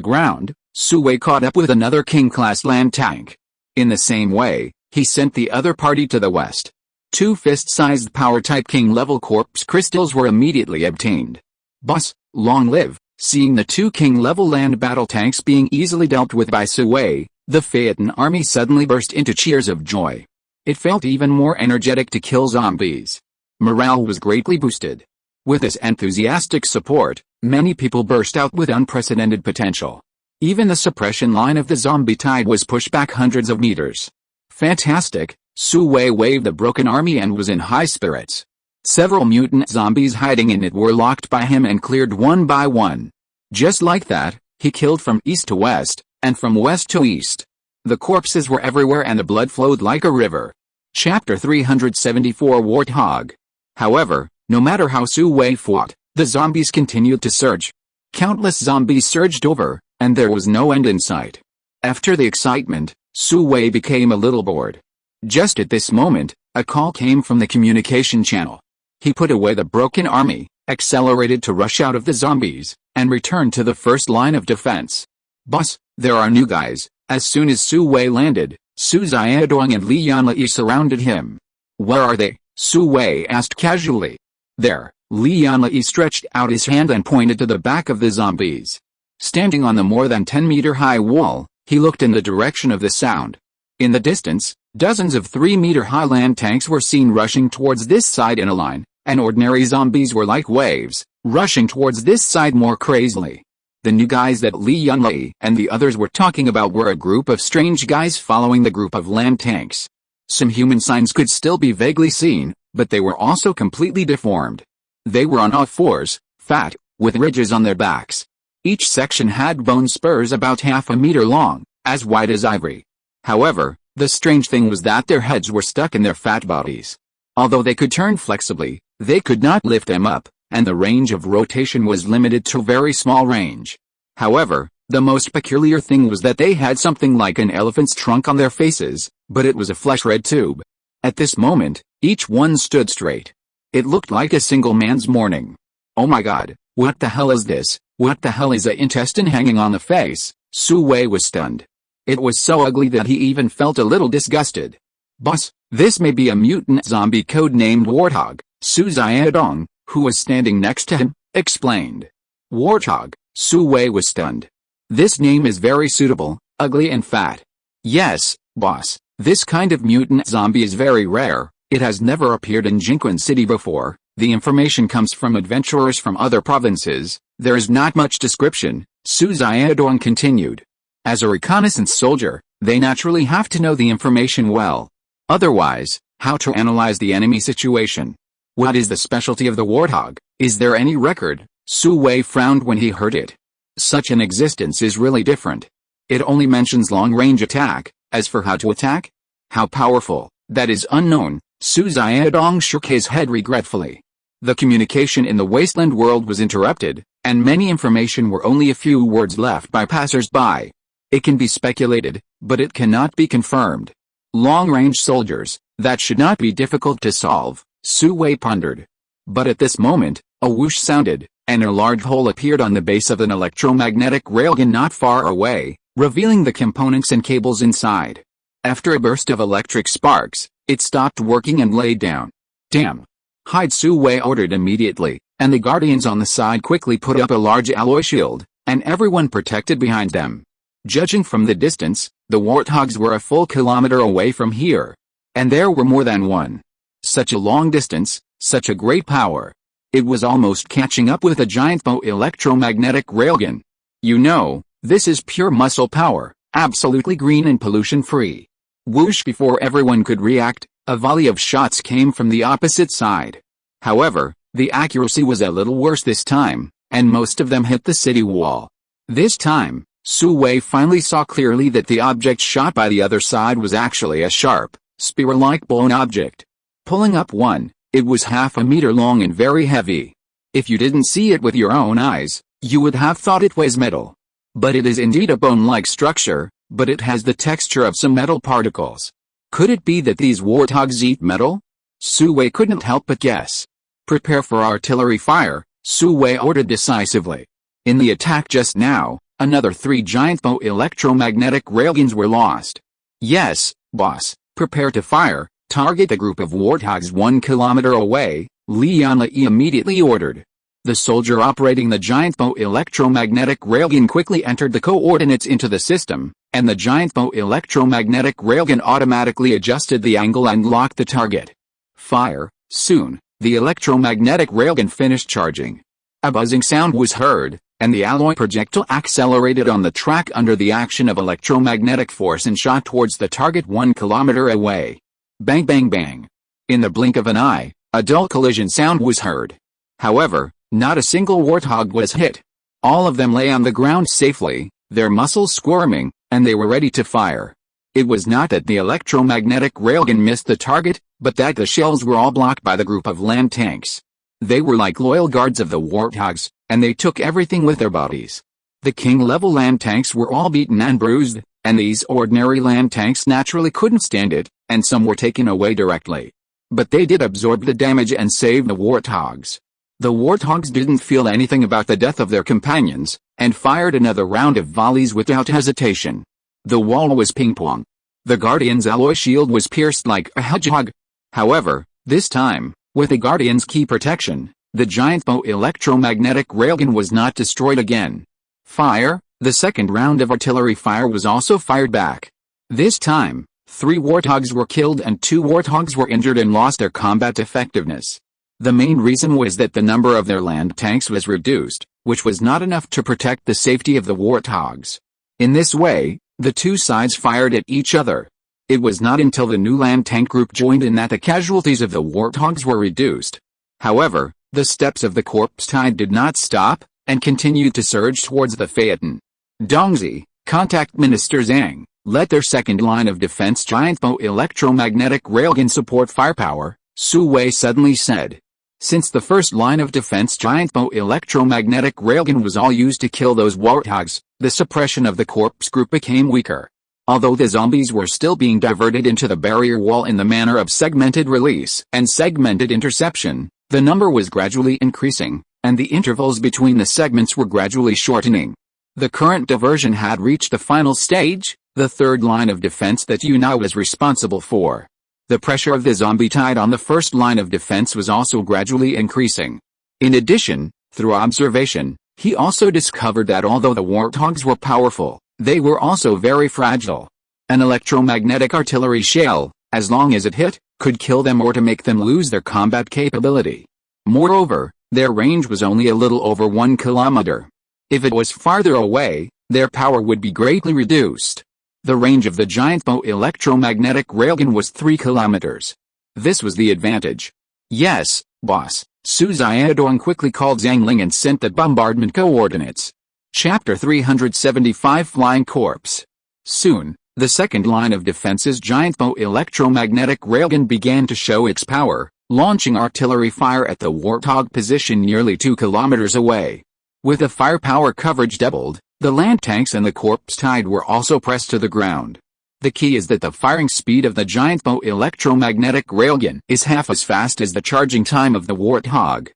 ground, Su Wei caught up with another king-class land tank. In the same way, he sent the other party to the west. 2 fist-sized power-type king-level corpse crystals were immediately obtained. Boss, long live! Seeing the 2 king-level land battle tanks being easily dealt with by Su Wei, the Phaeton army suddenly burst into cheers of joy. It felt even more energetic to kill zombies. Morale was greatly boosted. With this enthusiastic support, many people burst out with unprecedented potential. Even the suppression line of the zombie tide was pushed back hundreds of meters. Fantastic! Su Wei waved the broken army and was in high spirits. Several mutant zombies hiding in it were locked by him and cleared one by one. Just like that, he killed from east to west, and from west to east. The corpses were everywhere and the blood flowed like a river. Chapter 374 Warthog. However, no matter how Su Wei fought, the zombies continued to surge. Countless zombies surged over, and there was no end in sight. After the excitement, Su Wei became a little bored. Just at this moment, a call came from the communication channel. He put away the broken army, accelerated to rush out of the zombies, and returned to the first line of defense. "Boss, there are new guys." As soon as Su Wei landed, Su Xiaodong and Li Yanlei surrounded him. "Where are they?" Su Wei asked casually. "There." Li Yanlei stretched out his hand and pointed to the back of the zombies. Standing on the more than 10-meter-high wall, he looked in the direction of the sound. In the distance, dozens of 3-meter-high land tanks were seen rushing towards this side in a line, and ordinary zombies were like waves, rushing towards this side more crazily. The new guys that Li Yanlei and the others were talking about were a group of strange guys following the group of land tanks. Some human signs could still be vaguely seen, but they were also completely deformed. They were on all fours, fat, with ridges on their backs. Each section had bone spurs about half a meter long, as white as ivory. However, the strange thing was that their heads were stuck in their fat bodies. Although they could turn flexibly, they could not lift them up, and the range of rotation was limited to very small range. However, the most peculiar thing was that they had something like an elephant's trunk on their faces, but it was a flesh-red tube. At this moment, each one stood straight. It looked like a single man's mourning. "Oh my god, what the hell is this? What the hell is a intestine hanging on the face?" Su Wei was stunned. It was so ugly that he even felt a little disgusted. "Boss, this may be a mutant zombie codenamed Warthog," Su Xiaodong, who was standing next to him, explained. "Warthog?" Su Wei was stunned. "This name is very suitable, ugly and fat." "Yes, boss, this kind of mutant zombie is very rare. It has never appeared in Jinquan City before. The information comes from adventurers from other provinces. There is not much description," Su Xiaodong continued. "As a reconnaissance soldier, they naturally have to know the information well. Otherwise, how to analyze the enemy situation? What is the specialty of the Warthog? Is there any record?" Su Wei frowned when he heard it. Such an existence is really different. It only mentions long-range attack. As for how to attack? How powerful, that is unknown. Su Xiaodong shook his head regretfully. The communication in the wasteland world was interrupted, and many information were only a few words left by passers-by. It can be speculated, but it cannot be confirmed. Long-range soldiers, that should not be difficult to solve, Su Wei pondered. But at this moment, a whoosh sounded, and a large hole appeared on the base of an electromagnetic railgun not far away, revealing the components and cables inside. After a burst of electric sparks, it stopped working and laid down. "Damn! Hide!" Su Wei ordered immediately, and the guardians on the side quickly put up a large alloy shield, and everyone protected behind them. Judging from the distance, the Warthogs were a full kilometer away from here. And there were more than one. Such a long distance, such a great power. It was almost catching up with a giant electromagnetic railgun. You know, this is pure muscle power, absolutely green and pollution-free. Whoosh! Before everyone could react, a volley of shots came from the opposite side. However, the accuracy was a little worse this time, and most of them hit the city wall. This time, Su Wei finally saw clearly that the object shot by the other side was actually a sharp, spear-like bone object. Pulling up one, it was half a meter long and very heavy. If you didn't see it with your own eyes, you would have thought it was metal. But it is indeed a bone-like structure, but it has the texture of some metal particles. Could it be that these warthogs eat metal? Su Wei couldn't help but guess. "Prepare for artillery fire," Su Wei ordered decisively. In the attack just now, another 3 giant electromagnetic railguns were lost. "Yes, boss, prepare to fire. Target the group of warthogs 1 kilometer away," Li Yanlei immediately ordered. The soldier operating the giant electromagnetic railgun quickly entered the coordinates into the system, and the giant electromagnetic railgun automatically adjusted the angle and locked the target. Fire! Soon, the electromagnetic railgun finished charging. A buzzing sound was heard, and the alloy projectile accelerated on the track under the action of electromagnetic force and shot towards the target 1 kilometer away. Bang bang bang. In the blink of an eye, a dull collision sound was heard. However, not a single warthog was hit. All of them lay on the ground safely, their muscles squirming, and they were ready to fire. It was not that the electromagnetic railgun missed the target, but that the shells were all blocked by the group of land tanks. They were like loyal guards of the warthogs, and they took everything with their bodies. The king-level land tanks were all beaten and bruised, and these ordinary land tanks naturally couldn't stand it, and some were taken away directly. But they did absorb the damage and save the warthogs. The warthogs didn't feel anything about the death of their companions, and fired another round of volleys without hesitation. The wall was ping-pong. The Guardian's alloy shield was pierced like a hedgehog. However, this time, with the Guardian's key protection, the giant bow electromagnetic railgun was not destroyed again. Fire! The second round of artillery fire was also fired back. This time, 3 warthogs were killed and 2 warthogs were injured and lost their combat effectiveness. The main reason was that the number of their land tanks was reduced, which was not enough to protect the safety of the warthogs. In this way, the two sides fired at each other. It was not until the new land tank group joined in that the casualties of the warthogs were reduced. However, the steps of the corpse tide did not stop, and continued to surge towards the Phaeton. Dongzi, contact Minister Zhang, let their second line of defense giant bow electromagnetic railgun support firepower, Su Wei suddenly said. Since the first line of defense giant bow electromagnetic railgun was all used to kill those warthogs, the suppression of the corpse group became weaker. Although the zombies were still being diverted into the barrier wall in the manner of segmented release and segmented interception, the number was gradually increasing, and the intervals between the segments were gradually shortening. The current diversion had reached the final stage, the third line of defense that Yu now was responsible for. The pressure of the zombie tide on the first line of defense was also gradually increasing. In addition, through observation, he also discovered that although the warthogs were powerful, they were also very fragile. An electromagnetic artillery shell, as long as it hit, could kill them or to make them lose their combat capability. Moreover, their range was only a little over 1 kilometer. If it was farther away, their power would be greatly reduced. The range of the giant bow electromagnetic railgun was 3 kilometers. This was the advantage. Yes, boss, Su Xiaodong quickly called Zhang Ling and sent the bombardment coordinates. Chapter 375 Flying Corpse. Soon, the second line of defense's giant bow electromagnetic railgun began to show its power, launching artillery fire at the warthog position nearly 2 kilometers away. With the firepower coverage doubled, the land tanks and the corpse tide were also pressed to the ground. The key is that the firing speed of the giant bow electromagnetic railgun is half as fast as the charging time of the warthog.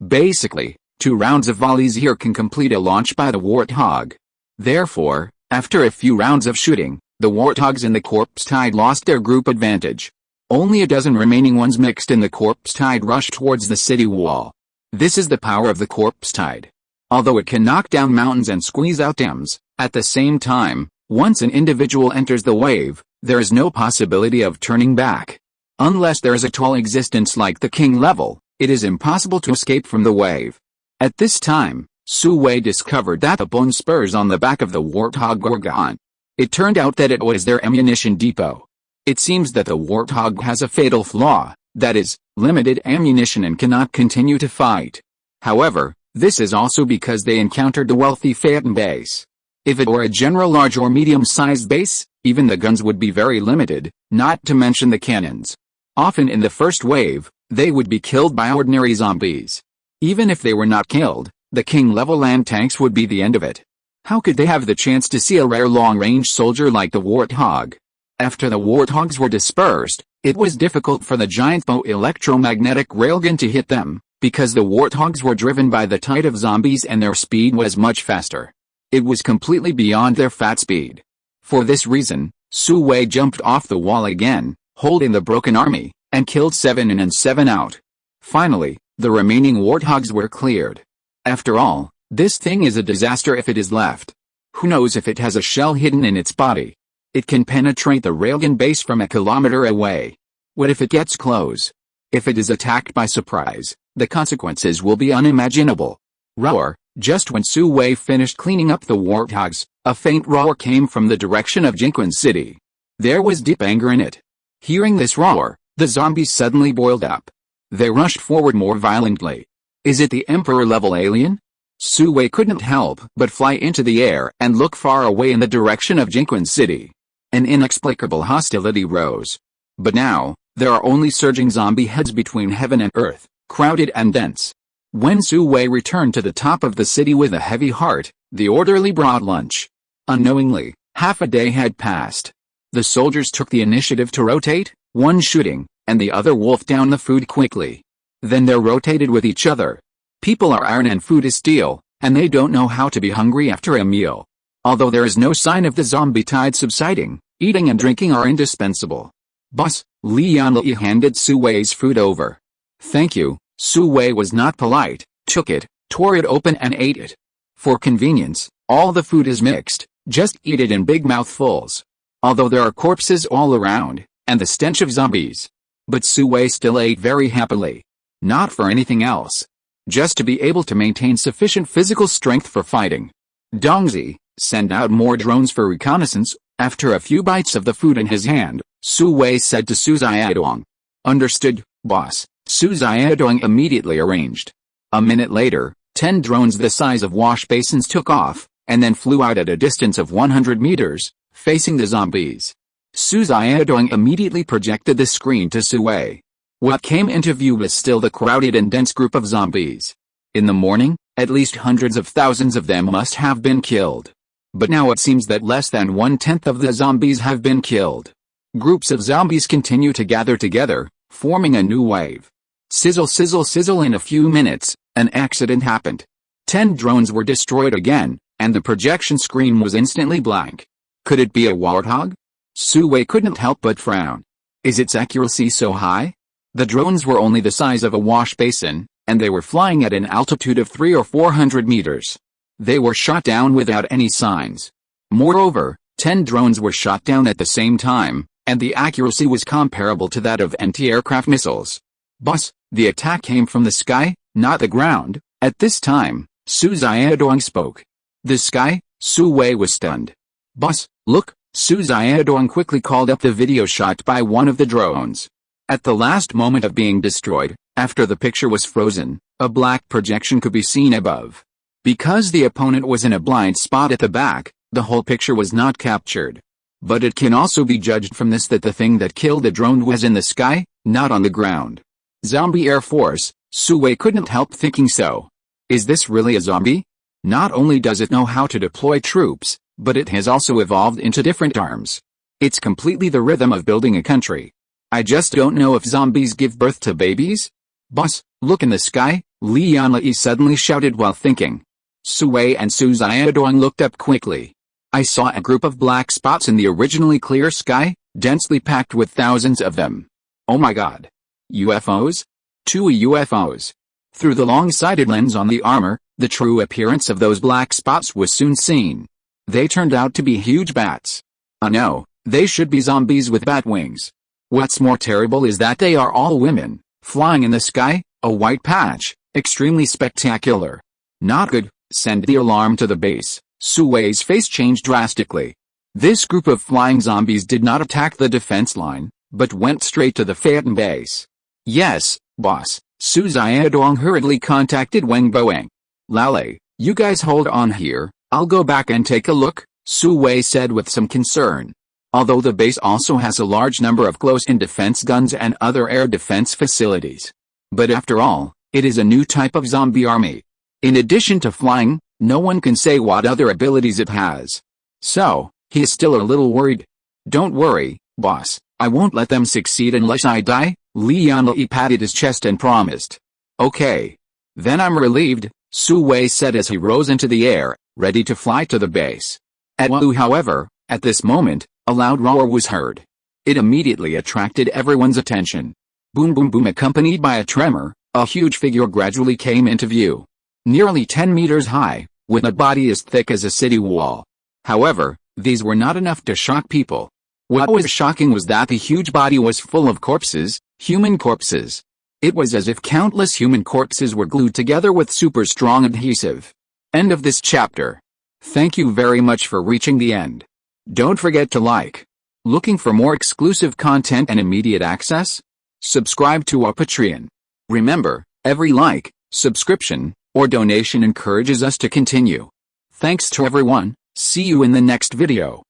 Basically, 2 rounds of volleys here can complete a launch by the warthog. Therefore, after a few rounds of shooting, the warthogs in the corpse tide lost their group advantage. Only a dozen remaining ones mixed in the corpse tide rushed towards the city wall. This is the power of the corpse tide. Although it can knock down mountains and squeeze out dams, at the same time, once an individual enters the wave, there is no possibility of turning back. Unless there is a tall existence like the king level, it is impossible to escape from the wave. At this time, Su Wei discovered that the bone spurs on the back of the warthog were gone. It turned out that it was their ammunition depot. It seems that the warthog has a fatal flaw, that is, limited ammunition and cannot continue to fight. However, this is also because they encountered the wealthy Phaeton base. If it were a general large or medium-sized base, even the guns would be very limited, not to mention the cannons. Often in the first wave, they would be killed by ordinary zombies. Even if they were not killed, the king-level land tanks would be the end of it. How could they have the chance to see a rare long-range soldier like the warthog? After the warthogs were dispersed, it was difficult for the giant bow electromagnetic railgun to hit them, because the warthogs were driven by the tide of zombies and their speed was much faster. It was completely beyond their fat speed. For this reason, Su Wei jumped off the wall again, holding the broken army, and killed 7 in and 7 out. Finally, the remaining warthogs were cleared. After all, this thing is a disaster if it is left. Who knows if it has a shell hidden in its body? It can penetrate the railgun base from a kilometer away. What if it gets close? If it is attacked by surprise, the consequences will be unimaginable. Roar! Just when Su Wei finished cleaning up the warthogs, a faint roar came from the direction of Jinquan City. There was deep anger in it. Hearing this roar, the zombies suddenly boiled up. They rushed forward more violently. Is it the Emperor-level alien? Su Wei couldn't help but fly into the air and look far away in the direction of Jinquan City. An inexplicable hostility rose. But now, there are only surging zombie heads between heaven and earth, crowded and dense. When Su Wei returned to the top of the city with a heavy heart, the orderly brought lunch. Unknowingly, half a day had passed. The soldiers took the initiative to rotate, one shooting, and the other wolfed down the food quickly. Then they rotated with each other. People are iron and food is steel, and they don't know how to be hungry after a meal. Although there is no sign of the zombie tide subsiding, eating and drinking are indispensable. Boss, Li Yanli handed Su Wei's food over. Thank you. Su Wei was not polite, took it, tore it open and ate it. For convenience, all the food is mixed, just eat it in big mouthfuls. Although there are corpses all around, and the stench of zombies. But Su Wei still ate very happily. Not for anything else. Just to be able to maintain sufficient physical strength for fighting. Dongzi, send out more drones for reconnaissance. After a few bites of the food in his hand, Su Wei said to Su Xiaodong. Understood, boss. Su Xiaodong immediately arranged. A minute later, 10 drones the size of wash basins took off, and then flew out at a distance of 100 meters, facing the zombies. Su Xiaodong immediately projected the screen to Su Wei. What came into view was still the crowded and dense group of zombies. In the morning, at least hundreds of thousands of them must have been killed. But now it seems that less than 1/10 of the zombies have been killed. Groups of zombies continue to gather together, forming a new wave. Sizzle sizzle sizzle. In a few minutes, an accident happened. 10 drones were destroyed again, and the projection screen was instantly blank. Could it be a warthog? Su Wei couldn't help but frown. Is its accuracy so high? The drones were only the size of a wash basin, and they were flying at an altitude of 300 or 400 meters. They were shot down without any signs. Moreover, 10 drones were shot down at the same time, and the accuracy was comparable to that of anti-aircraft missiles. Boss, the attack came from the sky, not the ground. At this time, Su Xiaodong spoke. The sky? Su Wei was stunned. Boss, look, Su Xiaodong quickly called up the video shot by one of the drones. At the last moment of being destroyed, after the picture was frozen, a black projection could be seen above. Because the opponent was in a blind spot at the back, the whole picture was not captured. But it can also be judged from this that the thing that killed the drone was in the sky, not on the ground. Zombie Air Force, Su Wei couldn't help thinking so. Is this really a zombie? Not only does it know how to deploy troops, but it has also evolved into different arms. It's completely the rhythm of building a country. I just don't know if zombies give birth to babies? Boss, look in the sky, Li Yanli suddenly shouted while thinking. Su Wei and Su Xiaodong looked up quickly. I saw a group of black spots in the originally clear sky, densely packed with thousands of them. Oh my god. UFOs? 2 UFOs. Through the long-sighted lens on the armor, the true appearance of those black spots was soon seen. They turned out to be huge bats. No, they should be zombies with bat wings. What's more terrible is that they are all women, flying in the sky, a white patch, extremely spectacular. Not good, send the alarm to the base. Su Wei's face changed drastically. This group of flying zombies did not attack the defense line, but went straight to the Phaeton base. Yes, boss, Su Xiaodong hurriedly contacted Wang Boang. Lale, you guys hold on here, I'll go back and take a look, Su Wei said with some concern. Although the base also has a large number of close-in defense guns and other air defense facilities. But after all, it is a new type of zombie army. In addition to flying, no one can say what other abilities it has. So, he is still a little worried. Don't worry, boss, I won't let them succeed unless I die, Li Yanli patted his chest and promised. Okay. Then I'm relieved, Su Wei said as he rose into the air, ready to fly to the base. At Wu, however, at this moment, a loud roar was heard. It immediately attracted everyone's attention. Boom boom boom. Accompanied by a tremor, a huge figure gradually came into view. Nearly 10 meters high, with a body as thick as a city wall. However, these were not enough to shock people. What was shocking was that the huge body was full of corpses, human corpses. It was as if countless human corpses were glued together with super strong adhesive. End of this chapter. Thank you very much for reaching the end. Don't forget to like. Looking for more exclusive content and immediate access? Subscribe to our Patreon. Remember, every like, subscription, or donation encourages us to continue. Thanks to everyone, see you in the next video.